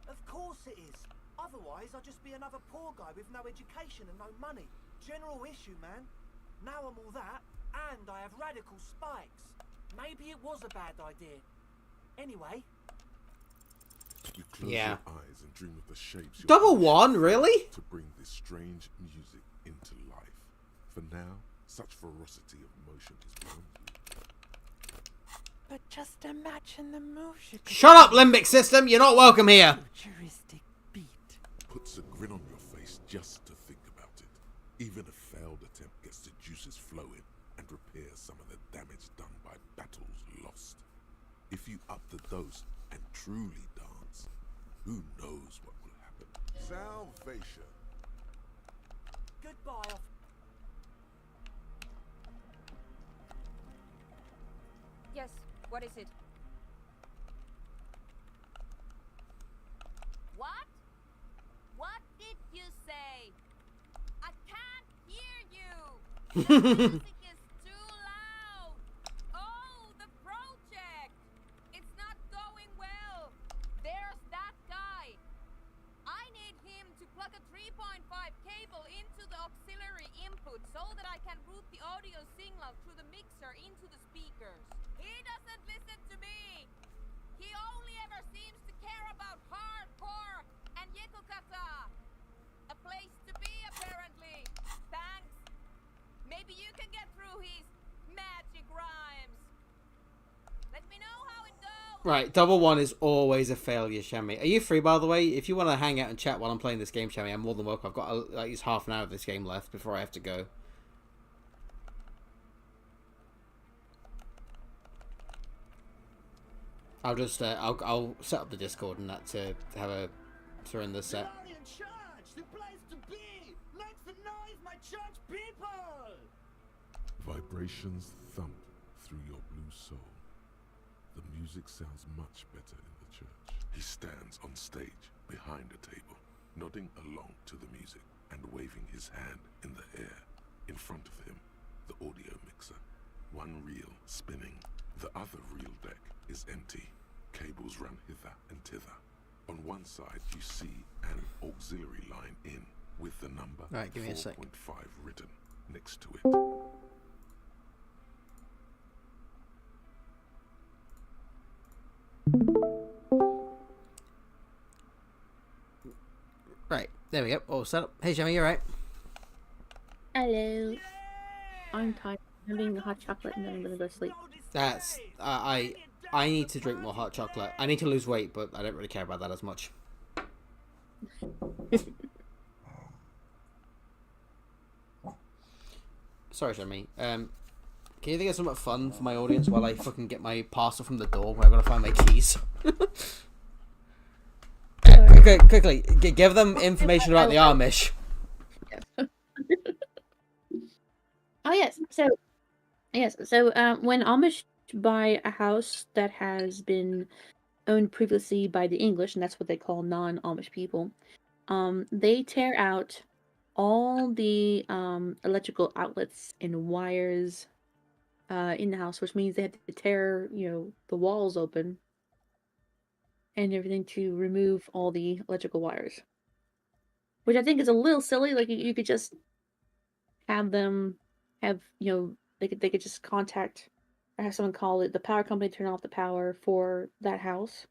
K: Of course it is. Otherwise, I'd just be another poor guy with no education and no money. General issue, man. Now I'm all that, and I have radical spikes. Maybe it was a bad idea. Anyway.
B: You close your eyes and dream of the shapes.
A: Double one, really?
B: To bring this strange music into life. For now, such ferocity of motion is beyond you.
U: But just imagine the moves you could...
A: Shut up, limbic system! You're not welcome here!
U: Futuristic beat.
B: Puts a grin on your face just to think about it. Even a failed attempt gets the juices flowing and repairs some of the damage done by battles lost. If you up the dose and truly dance, who knows what will happen? Salvation.
L: Goodbye,
C: Yes, what is it? What? What did you say? I can't hear you! The music is too loud! Oh, the project! It's not going well! There's that guy! I need him to plug a 3.5 cable into the auxiliary input so that I can route the audio signal through the mixer into the speakers. He doesn't listen to me! He only ever seems to care about hardcore and Yekukata! A place to be, apparently! Thanks! Maybe you can get through his magic rhymes! Let me know how it goes!
A: Right, double one is always a failure, Shami. Are you free, by the way? If you want to hang out and chat while I'm playing this game, Shami, I'm more than welcome. I've got at least half an hour of this game left before I have to go. I'll just I'll set up the Discord and that to have a surrender set.
J: Glorian Church, the place to be! Make some noise, my church people!
B: Vibrations thump through your blue soul. The music sounds much better in the church. He stands on stage behind a table, nodding along to the music and waving his hand in the air. In front of him, the audio mixer. One reel spinning. The other reel deck is empty. Cables run hither and thither. On one side, you see an auxiliary line in with the number 4.5 written next to it.
A: Right, there we go. All set up. Hey, Jamie, you alright?
D: Hello. I'm tired. I'm having a hot chocolate and then I'm gonna go sleep.
A: That's I need to drink more hot chocolate. I need to lose weight, but I don't really care about that as much. Sorry, Jamie. Can you think of something fun for my audience while I fucking get my parcel from the door where I'm gonna find my keys? Quickly, give them information about the Amish.
D: Oh yes, so when Amish buy a house that has been owned previously by the English, and that's what they call non-Amish people, they tear out all the electrical outlets and wires in the house, which means they have to tear, the walls open and everything to remove all the electrical wires. Which I think is a little silly. Like you could just have them they could just contact or have someone call it the power company, turn off the power for that house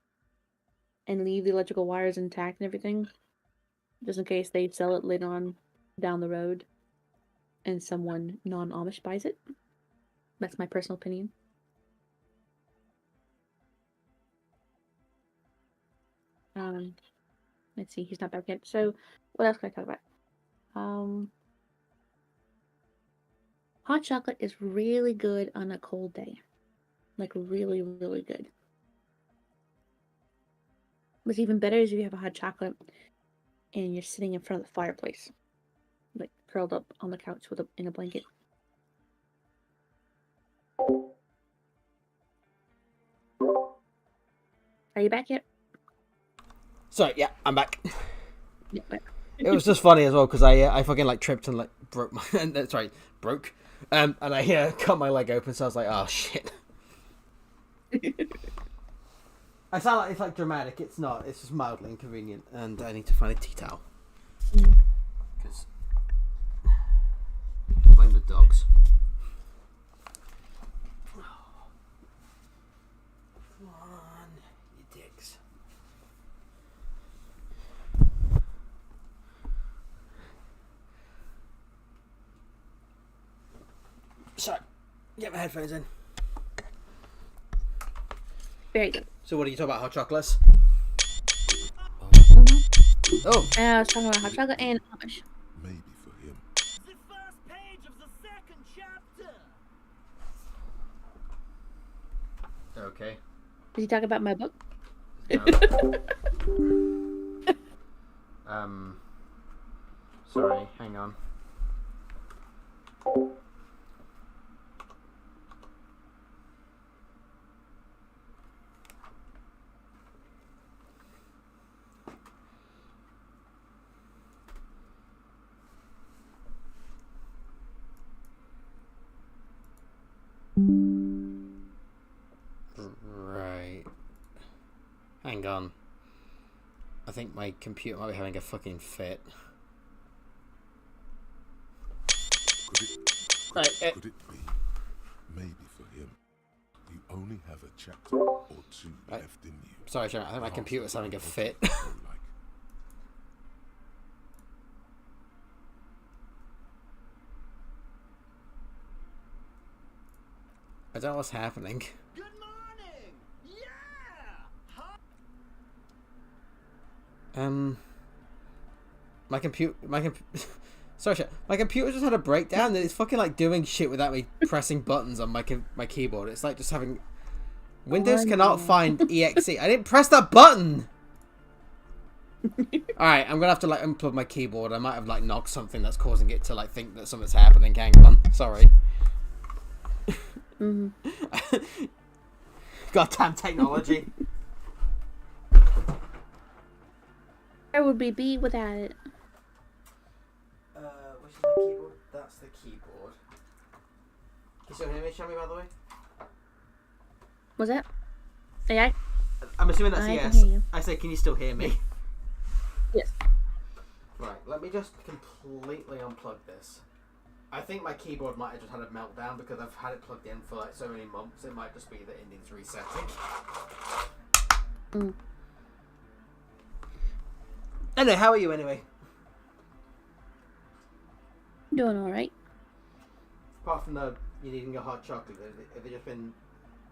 D: and leave the electrical wires intact and everything, just in case they sell it later on down the road and someone non-Amish buys it. That's my personal opinion. Let's see, he's not back yet. So what else can I talk about? Hot chocolate is really good on a cold day. Like really, really good. What's even better is if you have a hot chocolate and you're sitting in front of the fireplace, like curled up on the couch in a blanket. Are you back yet?
A: Sorry, yeah, I'm back.
D: Yeah,
A: It was just funny as well because I fucking tripped and broke my broke and I cut my leg open, so I was like, oh shit. I sound like it's dramatic. It's not. It's just mildly inconvenient, and I need to find a tea towel. Because blame the dogs. Come on, you dicks. Sorry, get my headphones in.
D: Very good.
A: So what are you talking about, hot chocolates? Oh.
D: I was talking about hot chocolate and Amish.
B: Maybe for him.
J: The first page of the second chapter.
A: Okay.
D: Did he talk about my book?
A: Sorry, hang on. Right. Hang on. I think my computer might be having a fucking fit.
B: Could it be? Maybe for him. You only have a chapter or two left in you.
A: Sorry, Sharon, I think my computer's having a fit. I don't know what's happening. Sorry, my computer just had a breakdown and it's fucking like doing shit without me pressing buttons on my keyboard. It's like just having... Windows cannot find exe. I didn't press that button! Alright, I'm gonna have to like unplug my keyboard. I might have like knocked something that's causing it to like think that something's happening. Hang on. Sorry. Goddamn technology.
D: Where would we be without it?
A: Which is the keyboard? That's the keyboard. Can you still hear me, Shammy, by the way?
D: Was that? Yeah.
A: I'm assuming that's a yes. I say, can you still hear me?
D: Yes.
A: Right, let me just completely unplug this. I think my keyboard might have just had a meltdown because I've had it plugged in for like so many months. It might just be that it needs resetting. Anyway, how are you anyway?
D: Doing alright.
A: Apart from you needing a hot chocolate, have there just been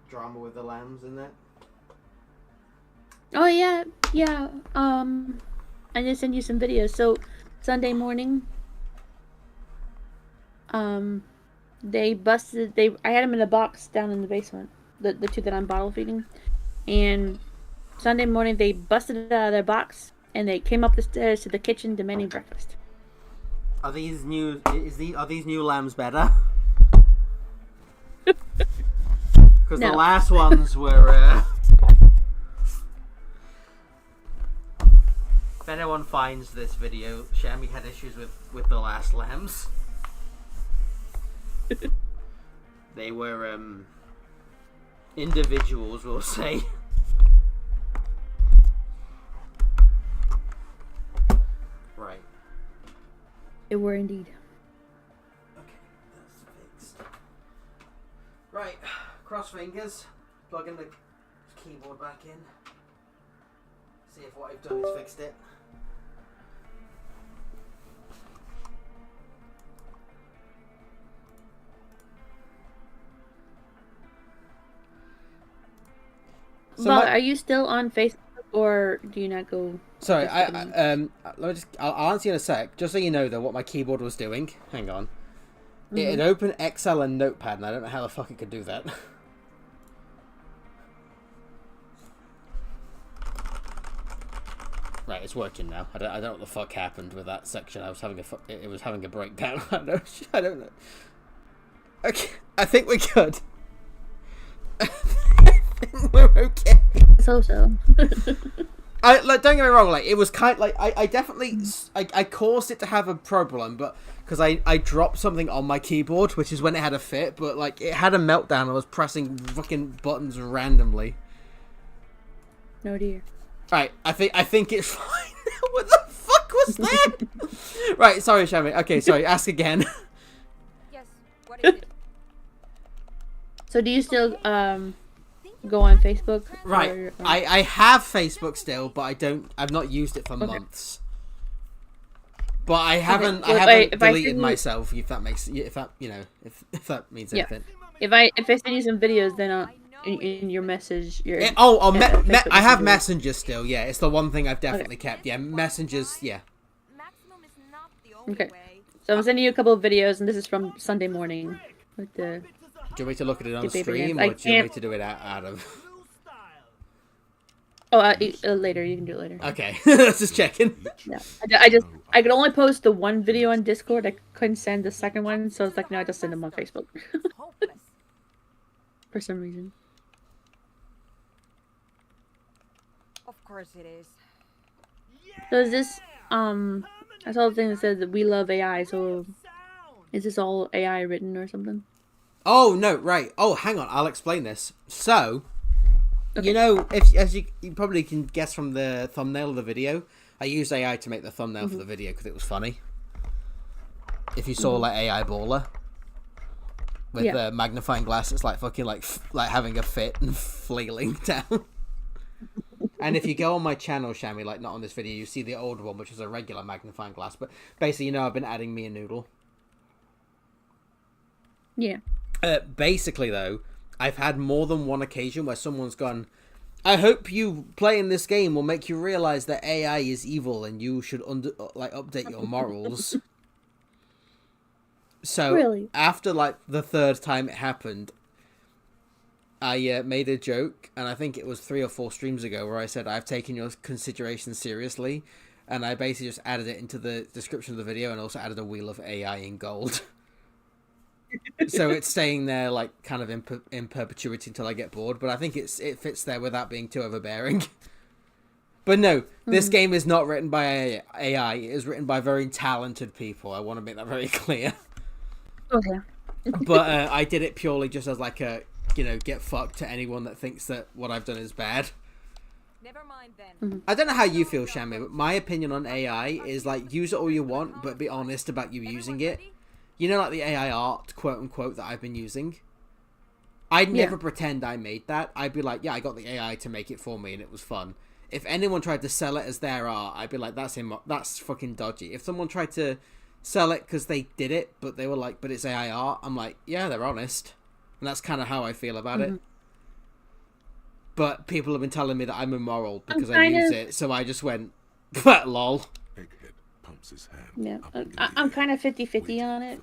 A: drama with the lambs in that?
D: Oh yeah. I just sent you some videos. So Sunday morning, they busted. I had them in a box down in the basement. The two that I'm bottle feeding, and Sunday morning they busted it out of their box and they came up the stairs to the kitchen demanding breakfast.
A: Are these new? Are these new lambs better? Because the last ones were. If anyone finds this video, Shammy had issues with the last lambs. They were individuals, we'll say. Right.
D: They were indeed.
A: Okay, that's fixed. Right, cross fingers, plugging the keyboard back in. See if what I've done is fixed it.
D: So are you still on Facebook, or do you not go?
A: Sorry, let me just. I'll answer you in a sec. Just so you know, though, what my keyboard was doing. Hang on. It had opened Excel and Notepad, and I don't know how the fuck it could do that. Right, it's working now. I don't know what the fuck happened with that section. I was having it was having a breakdown. I don't know. Okay, I think we're good. We're okay.
D: So.
A: Don't get me wrong. Like it was kind. Like I definitely. I caused it to have a problem, but because I dropped something on my keyboard, which is when it had a fit. But like it had a meltdown. I was pressing fucking buttons randomly.
D: No dear.
A: Right, I think it's fine. What the fuck was that? Right, sorry, Shammy. Okay, sorry. Ask again.
C: Yes. What is it?
D: So do you still go on Facebook?
A: Right.
D: Or...
A: I have Facebook still, but I've not used it for months. But I haven't deleted myself. If that means anything.
D: If I send you some videos, then in your message,
A: I have Messenger still. Yeah, it's the one thing I've definitely kept. Yeah, Messengers. Yeah.
D: Okay. So I'm sending you a couple of videos, and this is from Sunday morning. With the.
A: Do you want me to look at it on stream, or do you want me to do it out of?
D: Oh, later. You can do it later.
A: Okay, just checking.
D: Yeah, I could only post the one video on Discord. I couldn't send the second one, so it's like, no, I just send them on Facebook. For some reason.
C: Of course it is.
D: So is this I saw the thing that said that we love AI, so is this all AI written or something?
A: Oh no, right. Oh, hang on, I'll explain this. So, you know, if as you probably can guess from the thumbnail of the video, I used AI to make the thumbnail for the video because it was funny. If you saw like AI baller with the magnifying glass, it's like fucking like having a fit and flailing down. And if you go on my channel, Shammy, like not on this video, you see the old one, which is a regular magnifying glass. But basically, you know, I've been adding me a noodle.
D: Yeah.
A: Basically, though, I've had more than one occasion where someone's gone, I hope you playing this game will make you realize that AI is evil and you should update your morals. So
D: really?
A: After like the third time it happened, I made a joke, and I think it was 3 or 4 streams ago, where I said I've taken your consideration seriously, and I basically just added it into the description of the video and also added a wheel of AI in gold. So it's staying there like kind of in perpetuity until I get bored, but I think it fits there without being too overbearing. But no, this game is not written by AI. It is written by very talented people. I want to make that very clear.
D: Okay.
A: But I did it purely just as like a, you know, get fucked to anyone that thinks that what I've done is bad.
C: Never mind then.
A: I don't know how you feel, Shammy, but my opinion on AI is like, use it all you want, but be honest about you using it. You know, like the AI art, quote unquote, that I've been using? I'd never pretend I made that. I'd be like, yeah, I got the AI to make it for me and it was fun. If anyone tried to sell it as their art, I'd be like, that's fucking dodgy. If someone tried to sell it because they did it, but they were like, but it's AI art, I'm like, yeah, they're honest. And that's kind of how I feel about it. But people have been telling me that I'm immoral because I use it, so I just went, lol.
B: Egghead pumps his hand.
D: Yeah, I'm kind of 50-50 on it.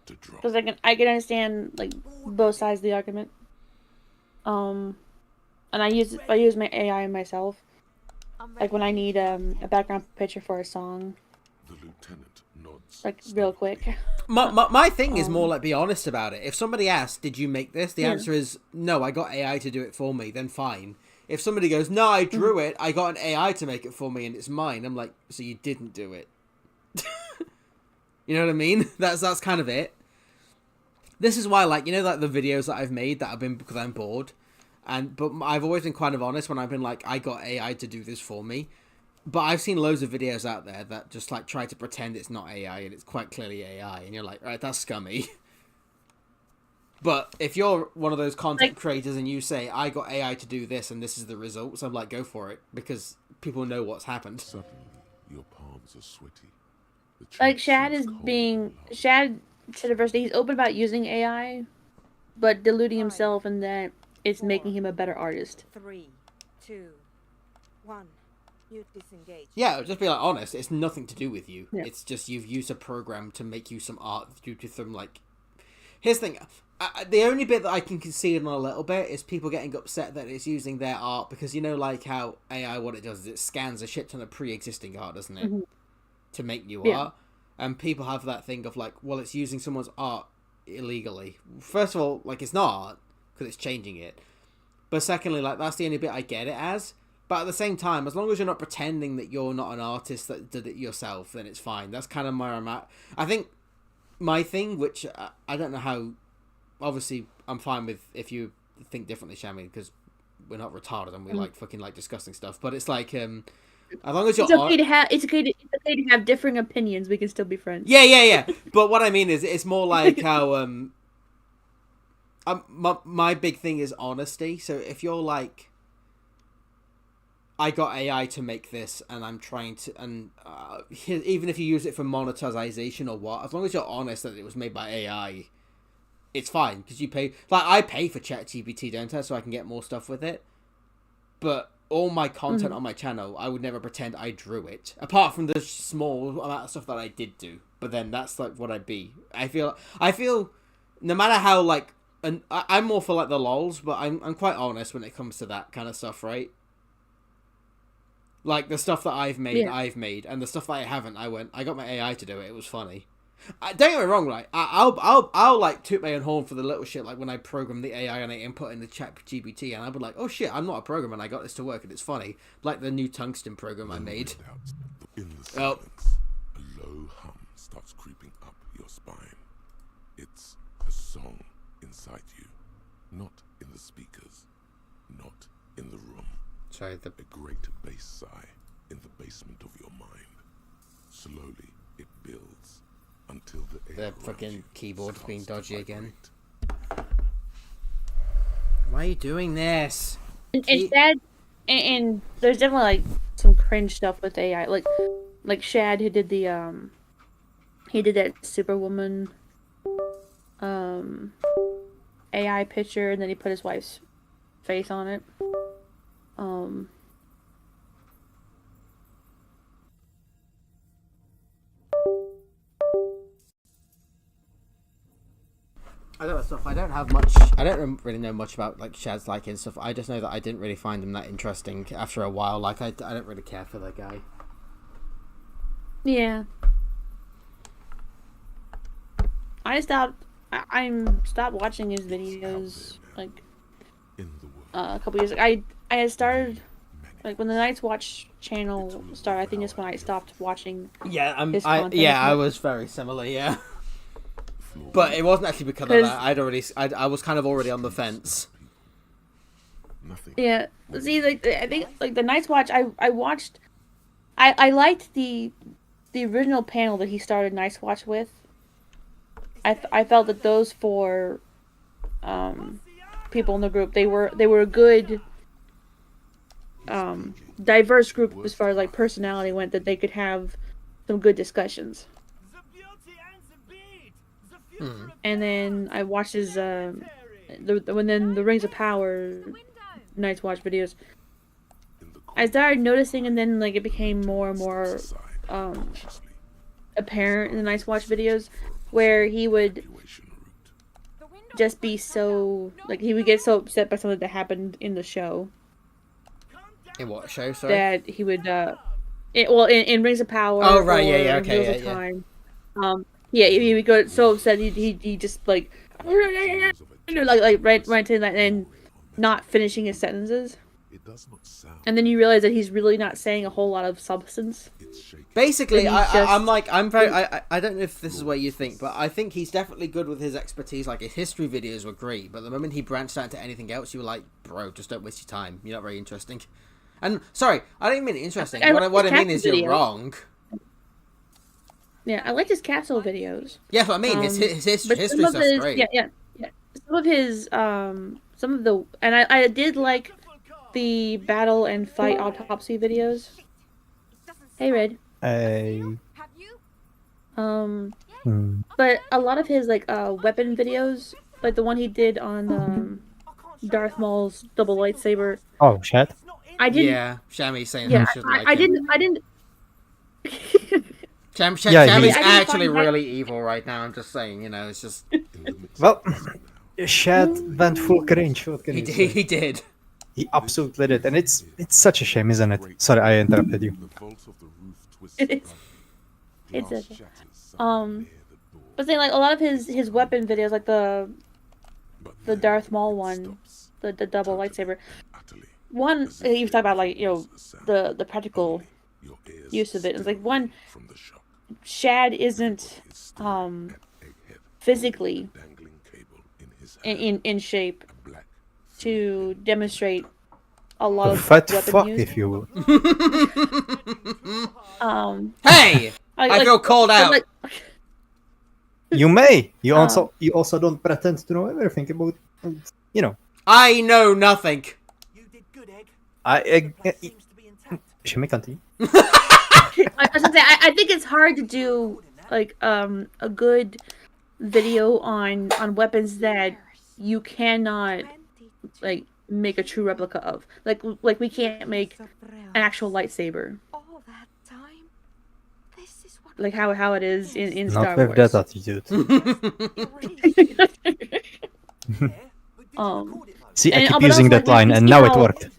D: Because I can understand like both sides of the argument. And I use my AI myself. Like when I need a background picture for a song.
B: The lieutenant nods.
D: Like real quick.
A: My thing is more like, be honest about it. If somebody asks, did you make this? The answer is, no, I got AI to do it for me, then fine. If somebody goes, no, I drew it, I got an AI to make it for me and it's mine, I'm like, so you didn't do it. You know what I mean? That's kind of it. This is why, like, you know, like the videos that I've made that have been because I'm bored, but I've always been kind of honest when I've been like, I got AI to do this for me. But I've seen loads of videos out there that just like try to pretend it's not AI and it's quite clearly AI, and you're like, right, that's scummy. But if you're one of those content creators and you say, I got AI to do this and this is the results, I'm like, go for it, because people know what's happened.
B: Suddenly, your palms are sweaty.
D: Like Shad to the first day, he's open about using AI, but deluding himself in that it's making him a better artist.
C: 3, 2, 1. You disengage.
A: Yeah, just be like honest. It's nothing to do with you.
D: Yeah.
A: It's just you've used a program to make you some art due to some like. Here's the thing. The only bit that I can concede on a little bit is people getting upset that it's using their art because, you know, like how AI, what it does is it scans a shit ton of pre-existing art, doesn't it, to make new art. And people have that thing of like, well, it's using someone's art illegally. First of all, like, it's not art because it's changing it. But secondly, like, that's the only bit I get it as. But at the same time, as long as you're not pretending that you're not an artist that did it yourself, then it's fine. That's kind of where I'm at. I think my thing, which I don't know how... Obviously, I'm fine with if you think differently, Shammy, because we're not retarded and we like fucking like discussing stuff. But it's like, as long as you're...
D: It's okay to have differing opinions. We can still be friends.
A: Yeah. But what I mean is, it's more like how... my big thing is honesty. So if you're like... I got AI to make this, and I'm trying to, and even if you use it for monetization or what, as long as you're honest that it was made by AI, it's fine, because you pay, like, I pay for ChatGPT, don't I, so I can get more stuff with it, but all my content on my channel, I would never pretend I drew it, apart from the small amount of stuff that I did do, but then that's, like, what I'd be. I feel, no matter how, like, and I'm more for, like, the lols, but I'm quite honest when it comes to that kind of stuff, right? Like the stuff that I've made,
D: Yeah.
A: and the stuff that I haven't, I got my AI to do it. It was funny. Don't get me wrong, like I'll like toot my own horn for the little shit, like when I program the AI and I input in the chat GPT, and I'll be like, oh shit, I'm not a programmer, and I got this to work, and it's funny. Like the new tungsten program I made.
B: In the
A: Oh.
B: silence, a low hum starts creeping up your spine. It's a song inside you, not in the speakers, not in the room.
A: Sorry,
B: A great bass sigh in the basement of your mind. Slowly, it builds until the air
A: The
B: around
A: fucking
B: you
A: keyboard's being
B: starts to
A: dodgy again.
B: vibrate.
A: Why are you doing this?
D: And Shad, and there's definitely like some cringe stuff with AI, like Shad who did the he did that Superwoman AI picture, and then he put his wife's face on it.
A: I got stuff. I don't have much. I don't really know much about like Shad's liking stuff. I just know that I didn't really find him that interesting after a while. Like I don't really care for that guy.
D: Yeah. I stopped watching his videos like a couple years ago. I had started like when the Night's Watch channel started. I think that's when I stopped watching.
A: Yeah,
D: his content.
A: I was very similar. Yeah, but it wasn't actually because of that. I was kind of already on the fence.
D: Yeah, see, like I think like the Night's Watch, I watched. I liked the original panel that he started Night's Watch with. I felt that those four people in the group, they were a good diverse group as far as like personality went, that they could have some good discussions. And then I watched his the Rings of Power Night's Watch videos. I started noticing, and then like it became more and more apparent in the Night's Watch videos, where he would just be so like he would get so upset by something that happened in the show.
A: In what show? Sorry.
D: That he would in Rings of Power.
A: Oh right,
D: or
A: yeah,
D: in
A: okay,
D: Wheels of
A: yeah.
D: Time. Yeah, he would go so upset he just like right to that and not finishing his sentences. And then you realize that he's really not saying a whole lot of substance.
A: Basically,
D: I'm
A: very. I don't know if this is what you think, but I think he's definitely good with his expertise. Like his history videos were great, but the moment he branched out into anything else, you were like, bro, just don't waste your time. You're not very interesting. And sorry, I don't even mean interesting. What I mean is you're wrong.
D: Yeah, I like his castle videos.
A: Yeah, what I mean. His history stuff's great.
D: Yeah. Some of his some of the and I did like the battle and fight autopsy videos. Hey, Red.
H: Hey.
D: But a lot of his like weapon videos, like the one he did on Darth Maul's double lightsaber.
H: Oh, shit.
D: I didn't.
A: Yeah, Shammy's saying
D: Yeah,
A: how she like
D: I
A: him.
D: didn't.
A: Shammy's actually really evil right now. I'm just saying, it's just.
H: Well, Shad went full cringe. What can you say?
A: He did.
H: He absolutely did, and it's such a shame, isn't it? Sorry, I interrupted you.
D: It's okay. But saying like a lot of his weapon videos, like the Darth Maul one, the double lightsaber. One you talk about like the practical use of it. It's like one, Shad isn't physically in shape to demonstrate a lot of
H: fat
D: weapon
H: fuck,
D: use.
H: if you will.
A: Hey, I feel called out.
H: You may. You also don't pretend to know everything about.
A: I know nothing.
H: Should we continue?
D: I was gonna say, I think it's hard to do like a good video on weapons that you cannot like make a true replica of. Like we can't make an actual lightsaber. Like how it is in Star
H: Not
D: Wars.
H: with that attitude. See, I keep using that line, and now it worked.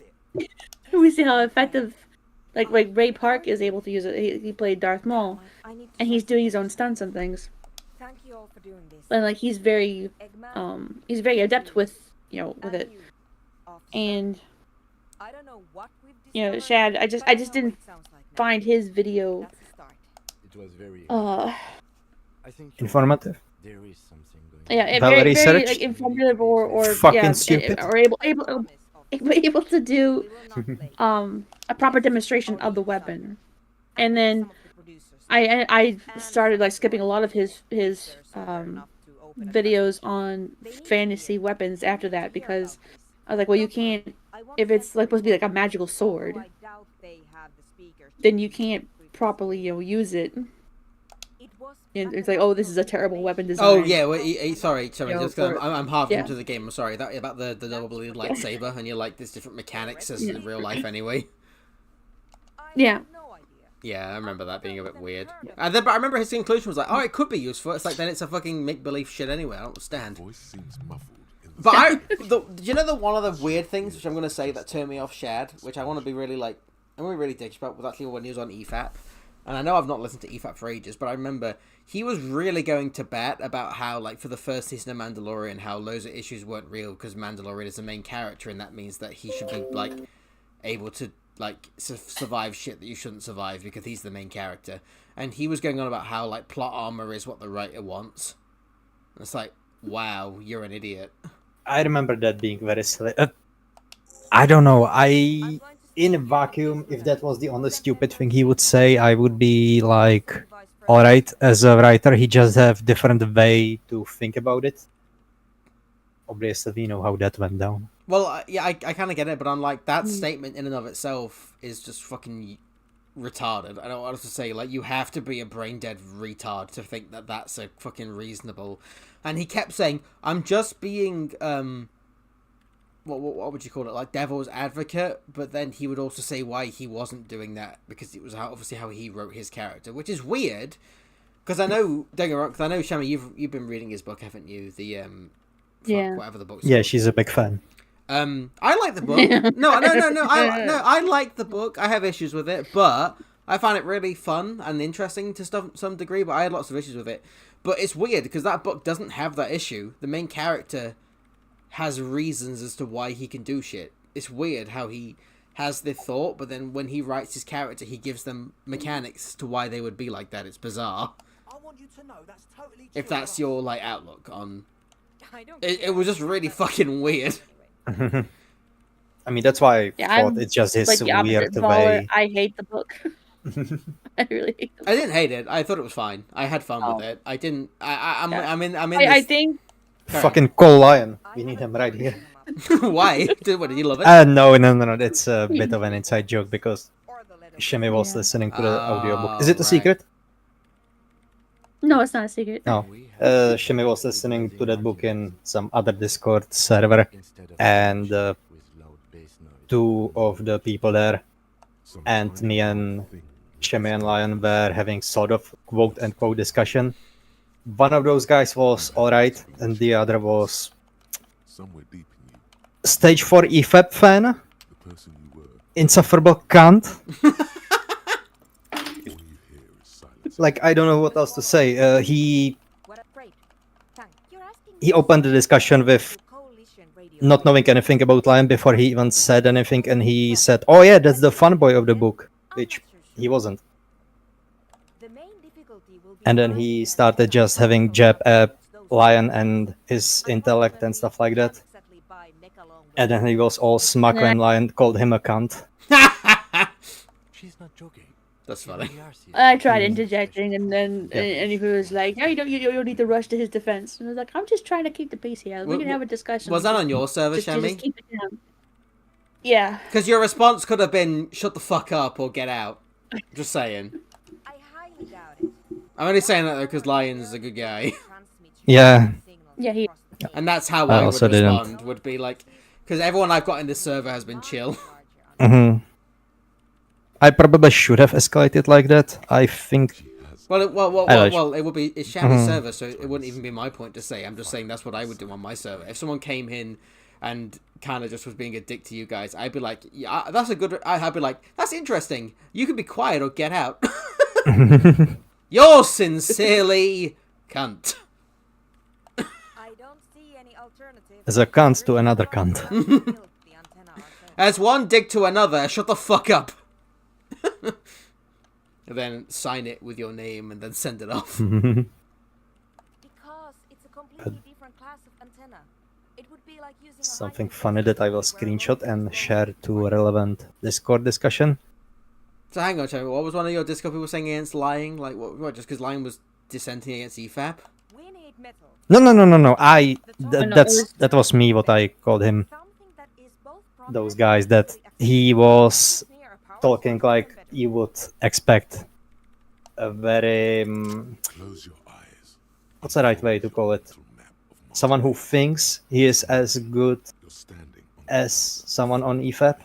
D: We see how effective Like Ray Park is able to use it. He played Darth Maul, and he's doing his own stunts and things.
C: Thank you all for doing this.
D: And like he's very adept with with it. And
C: I don't know what we've
D: Shad, I just didn't find his video
G: It was very
D: uh
G: I think
H: informative.
G: there is something going
D: yeah,
H: Well
D: very
H: researched.
D: like informative or
H: Fucking stupid.
D: or able to do a proper demonstration of the weapon. And then I started like skipping a lot of his videos on fantasy weapons after that, because I was like, well, you can't, if it's like supposed to be like a magical sword, then you can't properly
C: It
D: use it.
C: was
D: And it's like, oh, this is a terrible weapon design.
A: Oh yeah, well, sorry,
D: You know,
A: just 'cause I'm half
D: yeah.
A: into the game. I'm sorry that about the double-bladed lightsaber, and you're like, there's different mechanics as in real life anyway.
D: Yeah.
A: Yeah, I remember that being a bit weird. And then, but I remember his conclusion was like, oh, it could be useful. It's like, then it's a fucking make-believe shit anyway. I don't understand.
B: Voice seems muffled.
A: But do you know one of the weird things which I'm going to say that turned me off Shad, which I want to be really like, I'm going to be really dickish about, was actually when he was on EFAP. And I know I've not listened to EFAP for ages, but I remember he was really going to bat about how, like, for the first season of Mandalorian, how loads of issues weren't real because Mandalorian is the main character, and that means that he should be, like, able to, like, survive shit that you shouldn't survive because he's the main character. And he was going on about how, like, plot armor is what the writer wants. And it's like, wow, you're an idiot.
H: I remember that being very silly. I don't know. In a vacuum, if that was the only stupid thing he would say, I would be like, all right, as a writer, he just have different way to think about it. Obviously, we know how that went down.
A: Well, yeah, I kind of get it, but I'm like, that statement in and of itself is just fucking retarded. I don't want to say, like, you have to be a brain-dead retard to think that that's a fucking reasonable. And he kept saying, I'm just being, what would you call it, like, devil's advocate, but then he would also say why he wasn't doing that, because it was obviously how he wrote his character, which is weird, because I know, don't get me wrong, because I know, Shami, you've been reading his book, haven't you, the, whatever the book's
H: Yeah,
A: called.
H: she's a big fan.
A: I like the book. No, I like the book. I have issues with it, but I find it really fun and interesting to some degree, but I had lots of issues with it. But it's weird, because that book doesn't have that issue. The main character has reasons as to why he can do shit. It's weird how he has the thought, but then when he writes his character, he gives them mechanics to why they would be like that. It's bizarre.
L: I want you to know that's totally
A: If that's your, like, outlook on...
C: I don't
A: It was just really fucking weird.
H: I mean, that's why I thought it's just his
D: like the opposite
H: weird
D: Baller.
H: way.
D: I hate the book. I really hate the book.
A: I didn't hate it. I thought it was fine. I had fun with it. I didn't. I'm in.
D: I think.
H: Fucking Cole Lion. We need him right here.
A: Why? What, did you love it?
H: No. It's a bit of an inside joke because Shemi was listening to the audiobook. Is it a secret?
D: No, it's not a secret.
H: No. Shemi was listening to that book in some other Discord server, and two of the people there, and me and Shemi and Lion were having sort of quote-unquote discussion. One of those guys was alright, and the other was Stage 4 EFAP fan, insufferable cunt. Like, I don't know what else to say. He opened the discussion with not knowing anything about Lion before he even said anything, and he said, oh yeah, that's the fun boy of the book, which he wasn't. And then he started just having jab at Lion and his intellect and stuff like that. And then he was all smug when Lion called him a cunt.
G: She's not joking.
A: That's funny.
D: I tried interjecting, and then and he was like, "No, you don't need to rush to his defense." And I was like, "I'm just trying to keep the pace here. We can have a discussion."
A: Was that on your server,
D: just
A: Shami?
D: keep it down. Yeah.
A: Because your response could have been, "Shut the fuck up" or "Get out." Just saying. I'm only saying that though because Lion's a good guy.
H: Yeah.
D: Yeah, he.
A: And that's how
H: I
A: I would
H: also
A: respond.
H: didn't.
A: Would be like, because everyone I've got in this server has been chill.
H: I probably should have escalated like that. I think.
A: Well, it would be it's Shami's server, so it wouldn't even be my point to say. I'm just saying that's what I would do on my server. If someone came in and kind of just was being a dick to you guys, I'd be like, yeah, that's a good. I'd be like, that's interesting. You can be quiet or get out. Yours sincerely, cunt.
C: I don't see any alternative.
H: As a cunt to another cunt.
A: As one dick to another, shut the fuck up. And then sign it with your name and then send it off.
C: Because it's a completely different class of antenna. It would be like using
H: Something funny that I will screenshot and share to relevant Discord discussion.
A: So hang on, Cherry, what was one of your Discord people saying against lying? Like, what just because lying was dissenting against EFAP?
H: No. That was me. What I called him. Those guys that he was talking like you would expect a very what's the right way to call it? Someone who thinks he is as good as someone on EFAP.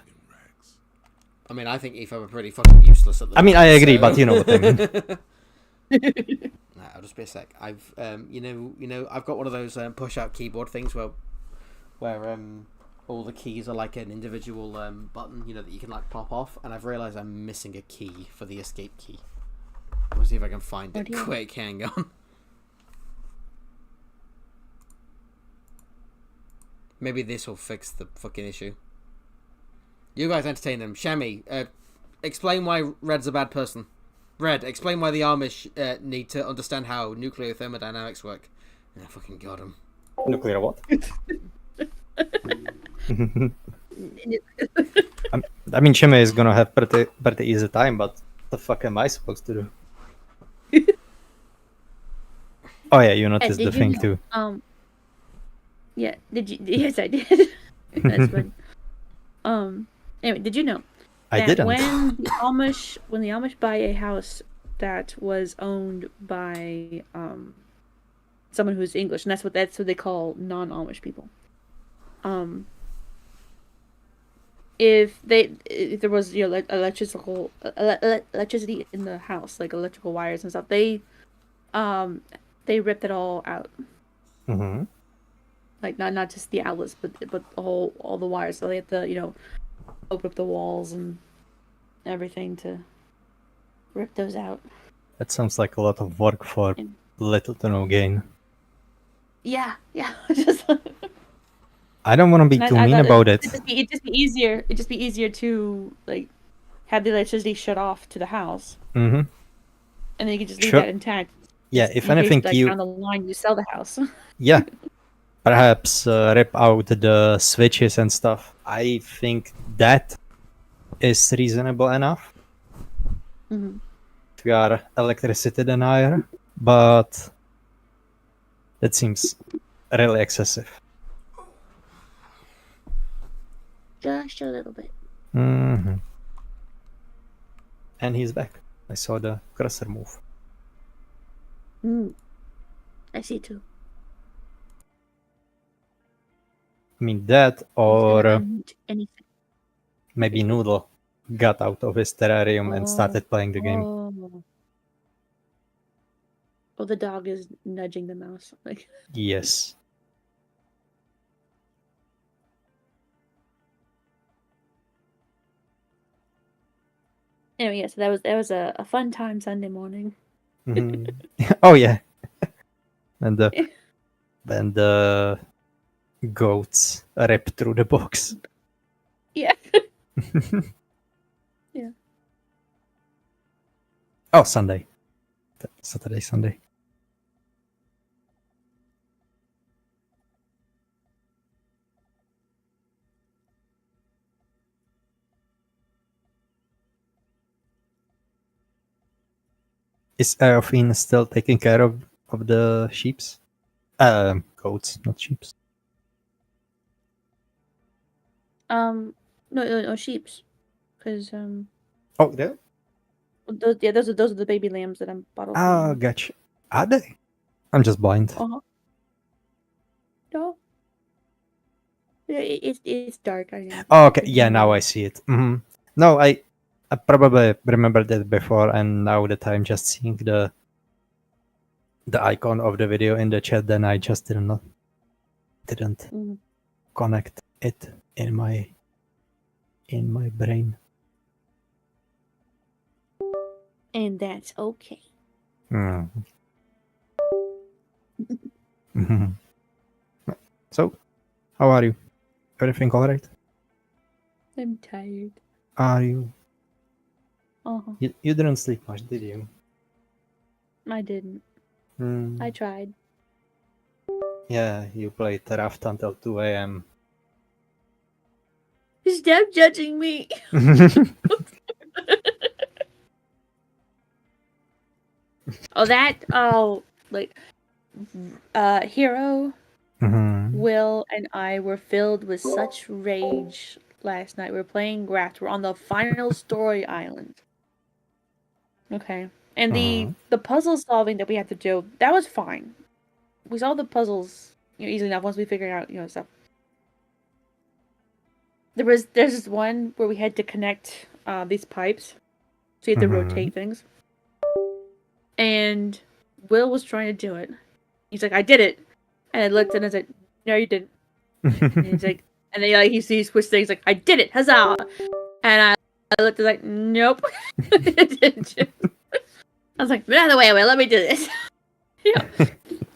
A: I mean, I think EFAP are pretty fucking useless at the moment.
H: I mean, I agree, but you know what I mean.
A: Nah, I'll just be a sec. I've you know, I've got one of those push-out keyboard things where all the keys are like an individual button, you know, that you can like pop off, and I've realised I'm missing a key for the escape key. I'll see if I can find it quick. Hang on. Maybe this will fix the fucking issue. You guys entertain them. Shammy, explain why Red's a bad person. Red, explain why the Amish need to understand how nuclear thermodynamics work. And I fucking got him.
H: Nuclear what? I mean, Shimei is gonna have pretty easy time, but what the fuck am I supposed to do? Oh yeah, you noticed the thing too.
D: Yeah, did you? Yes, I did. That's funny. Anyway, did you know
H: I
D: that
H: didn't.
D: when the Amish buy a house that was owned by someone who's English, and that's what they call non-Amish people. If there was electricity in the house, like electrical wires and stuff, they ripped it all out.
H: Mm-hmm.
D: Like not just the outlets, but all the wires. So they have to open up the walls and everything to rip those out.
H: That sounds like a lot of work for little to no gain.
D: Yeah. Just
H: I don't want to be too mean about it.
D: It'd just be easier to like have the electricity shut off to the house.
H: Mm-hmm.
D: And then you could just leave
H: Sure.
D: that intact.
H: Yeah, if
D: in case,
H: anything,
D: like,
H: you
D: down the line you sell the house.
H: yeah, perhaps rip out the switches and stuff. I think that is reasonable enough.
D: Mm-hmm.
H: If you are electricity denier, but that seems really excessive.
D: Just a little bit.
H: Mm-hmm. And he's back. I saw the cursor move.
D: I see too.
H: I mean that, or
D: Anything.
H: maybe Noodle got out of his terrarium and started playing the game.
D: Oh, the dog is nudging the mouse. Like
H: Yes.
D: anyway, yeah. So that was a fun time Sunday morning.
H: Mhm. Oh yeah. And the goats rip through the box.
D: Yeah. Yeah.
H: Oh, Sunday. Saturday, Sunday. Is Aerofin still taking care of the sheeps? Goats, not sheeps.
D: No, sheeps, because
H: Oh, yeah.
D: those are the baby lambs that I'm bottled.
H: Ah, gotcha. Are they? I'm just blind.
D: Uh-huh. No. Yeah, it's dark. I know.
H: Oh, okay, yeah, now I see it. Mm-hmm. No, I probably remembered that before, and now that I'm just seeing the icon of the video in the chat, then I just didn't connect. it in my brain.
D: And that's okay.
H: Mm. So, how are you? Everything alright?
D: I'm tired.
H: Are you?
D: Uh-huh.
H: You didn't sleep much, did you?
D: I didn't.
H: Hmm.
D: I tried.
H: Yeah, you played Raft until 2 a.m.
D: Stop judging me. Like, Hero, Will, and I were filled with such rage last night. We were playing Raft. We're on the final story island. Okay. And the puzzle solving that we had to do, that was fine. We solved the puzzles, easily enough once we figured out, stuff. There's this one where we had to connect these pipes. So you had to rotate things. And Will was trying to do it. He's like, I did it. And I looked and I was like, no, you didn't. And he's like, and then he switched things like, I did it, huzzah! And I looked and was like, nope. I was like, get out of the way, Will, let me do this.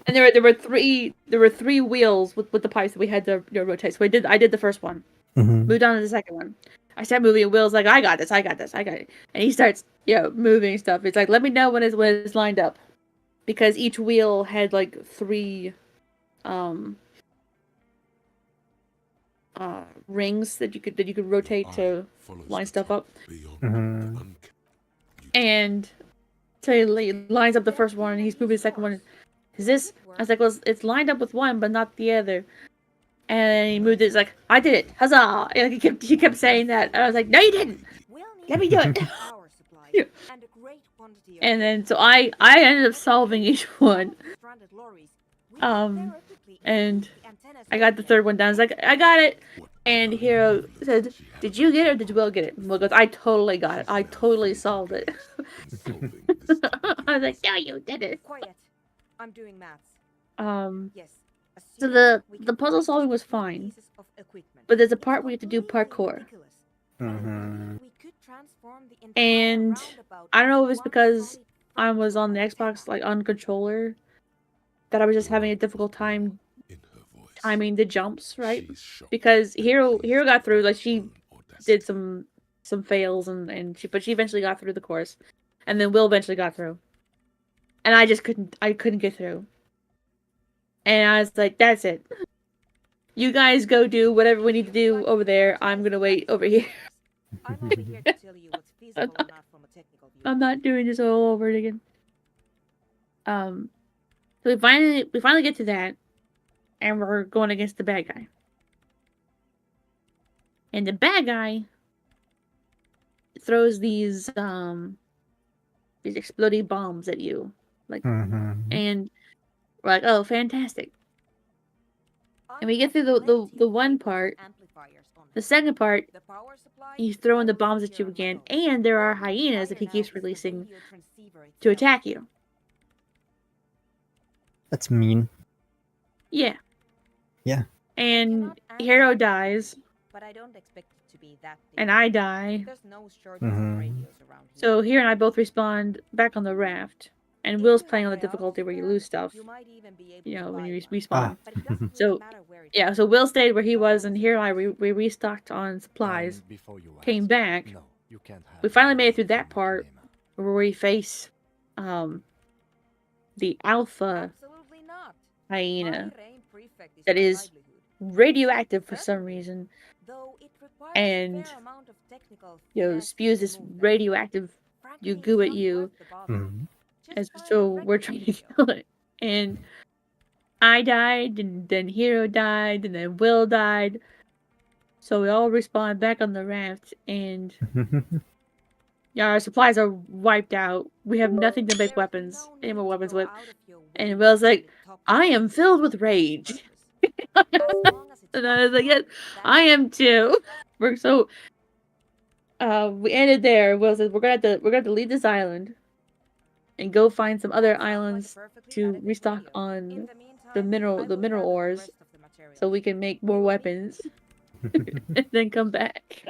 D: And there were three wheels with the pipes that we had to rotate. So I did the first one. Moved on to the second one. I started moving, and Will's like, I got this. And he starts, moving stuff. It's like, let me know when it's lined up. Because each wheel had like 3 rings that you could rotate to line stuff up. And so he lines up the first one and he's moving the second one. Is this? I was like, well, it's lined up with one, but not the other. And he moved it. It's like, I did it, huzzah! And he kept saying that. And I was like, no, you didn't. Let me do it. And then so I ended up solving each one. And I got the third one done. I was like, I got it. And Hero said, did you get it or did Will get it? And Will goes, I totally got it. I totally solved it. I was like, no, you did it.
C: Quiet. I'm doing maths. Yes.
D: So the puzzle solving was fine. But there's a part where you have to do parkour. And I don't know if it's because I was on the Xbox, like, on controller, that I was just having a difficult time timing the jumps, right? Because Hero got through, like, she did some fails but she eventually got through the course. And then Will eventually got through. And I just couldn't get through. And I was like, that's it. You guys go do whatever we need to do over there. I'm gonna wait over here.
C: I'm only here to tell you what's feasible or not from a technical view.
D: I'm not doing this all over again. So we finally get to that, and we're going against the bad guy. And the bad guy throws these exploding bombs at you, like, and we're like, oh, fantastic. And we get through the one part. The second part, he's throwing the bombs at you again, and there are hyenas that he keeps releasing to attack you.
H: That's mean.
D: Yeah.
H: Yeah.
D: And Hero dies.
C: But I don't expect it to be that deep.
D: And I die.
C: There's no shortage of radios around here.
D: So Hero and I both respawn back on the raft. And Will's playing on the difficulty where you lose stuff. When you respawn. So, yeah, so Will stayed where he was, and Hero and I, we restocked on supplies. Came back. We finally made it through that part where we face the alpha hyena that is radioactive for some reason. And, spews this radioactive goo at you. And so we're trying to kill it. And I died, and then Hero died, and then Will died. So we all respawned back on the raft, and our supplies are wiped out. We have nothing to make weapons, any more weapons with. And Will's like, I am filled with rage. And I was like, yes, I am too. So we ended there. Will says we're gonna have to leave this island and go find some other islands to restock on the mineral ores, so we can make more weapons. and then come back.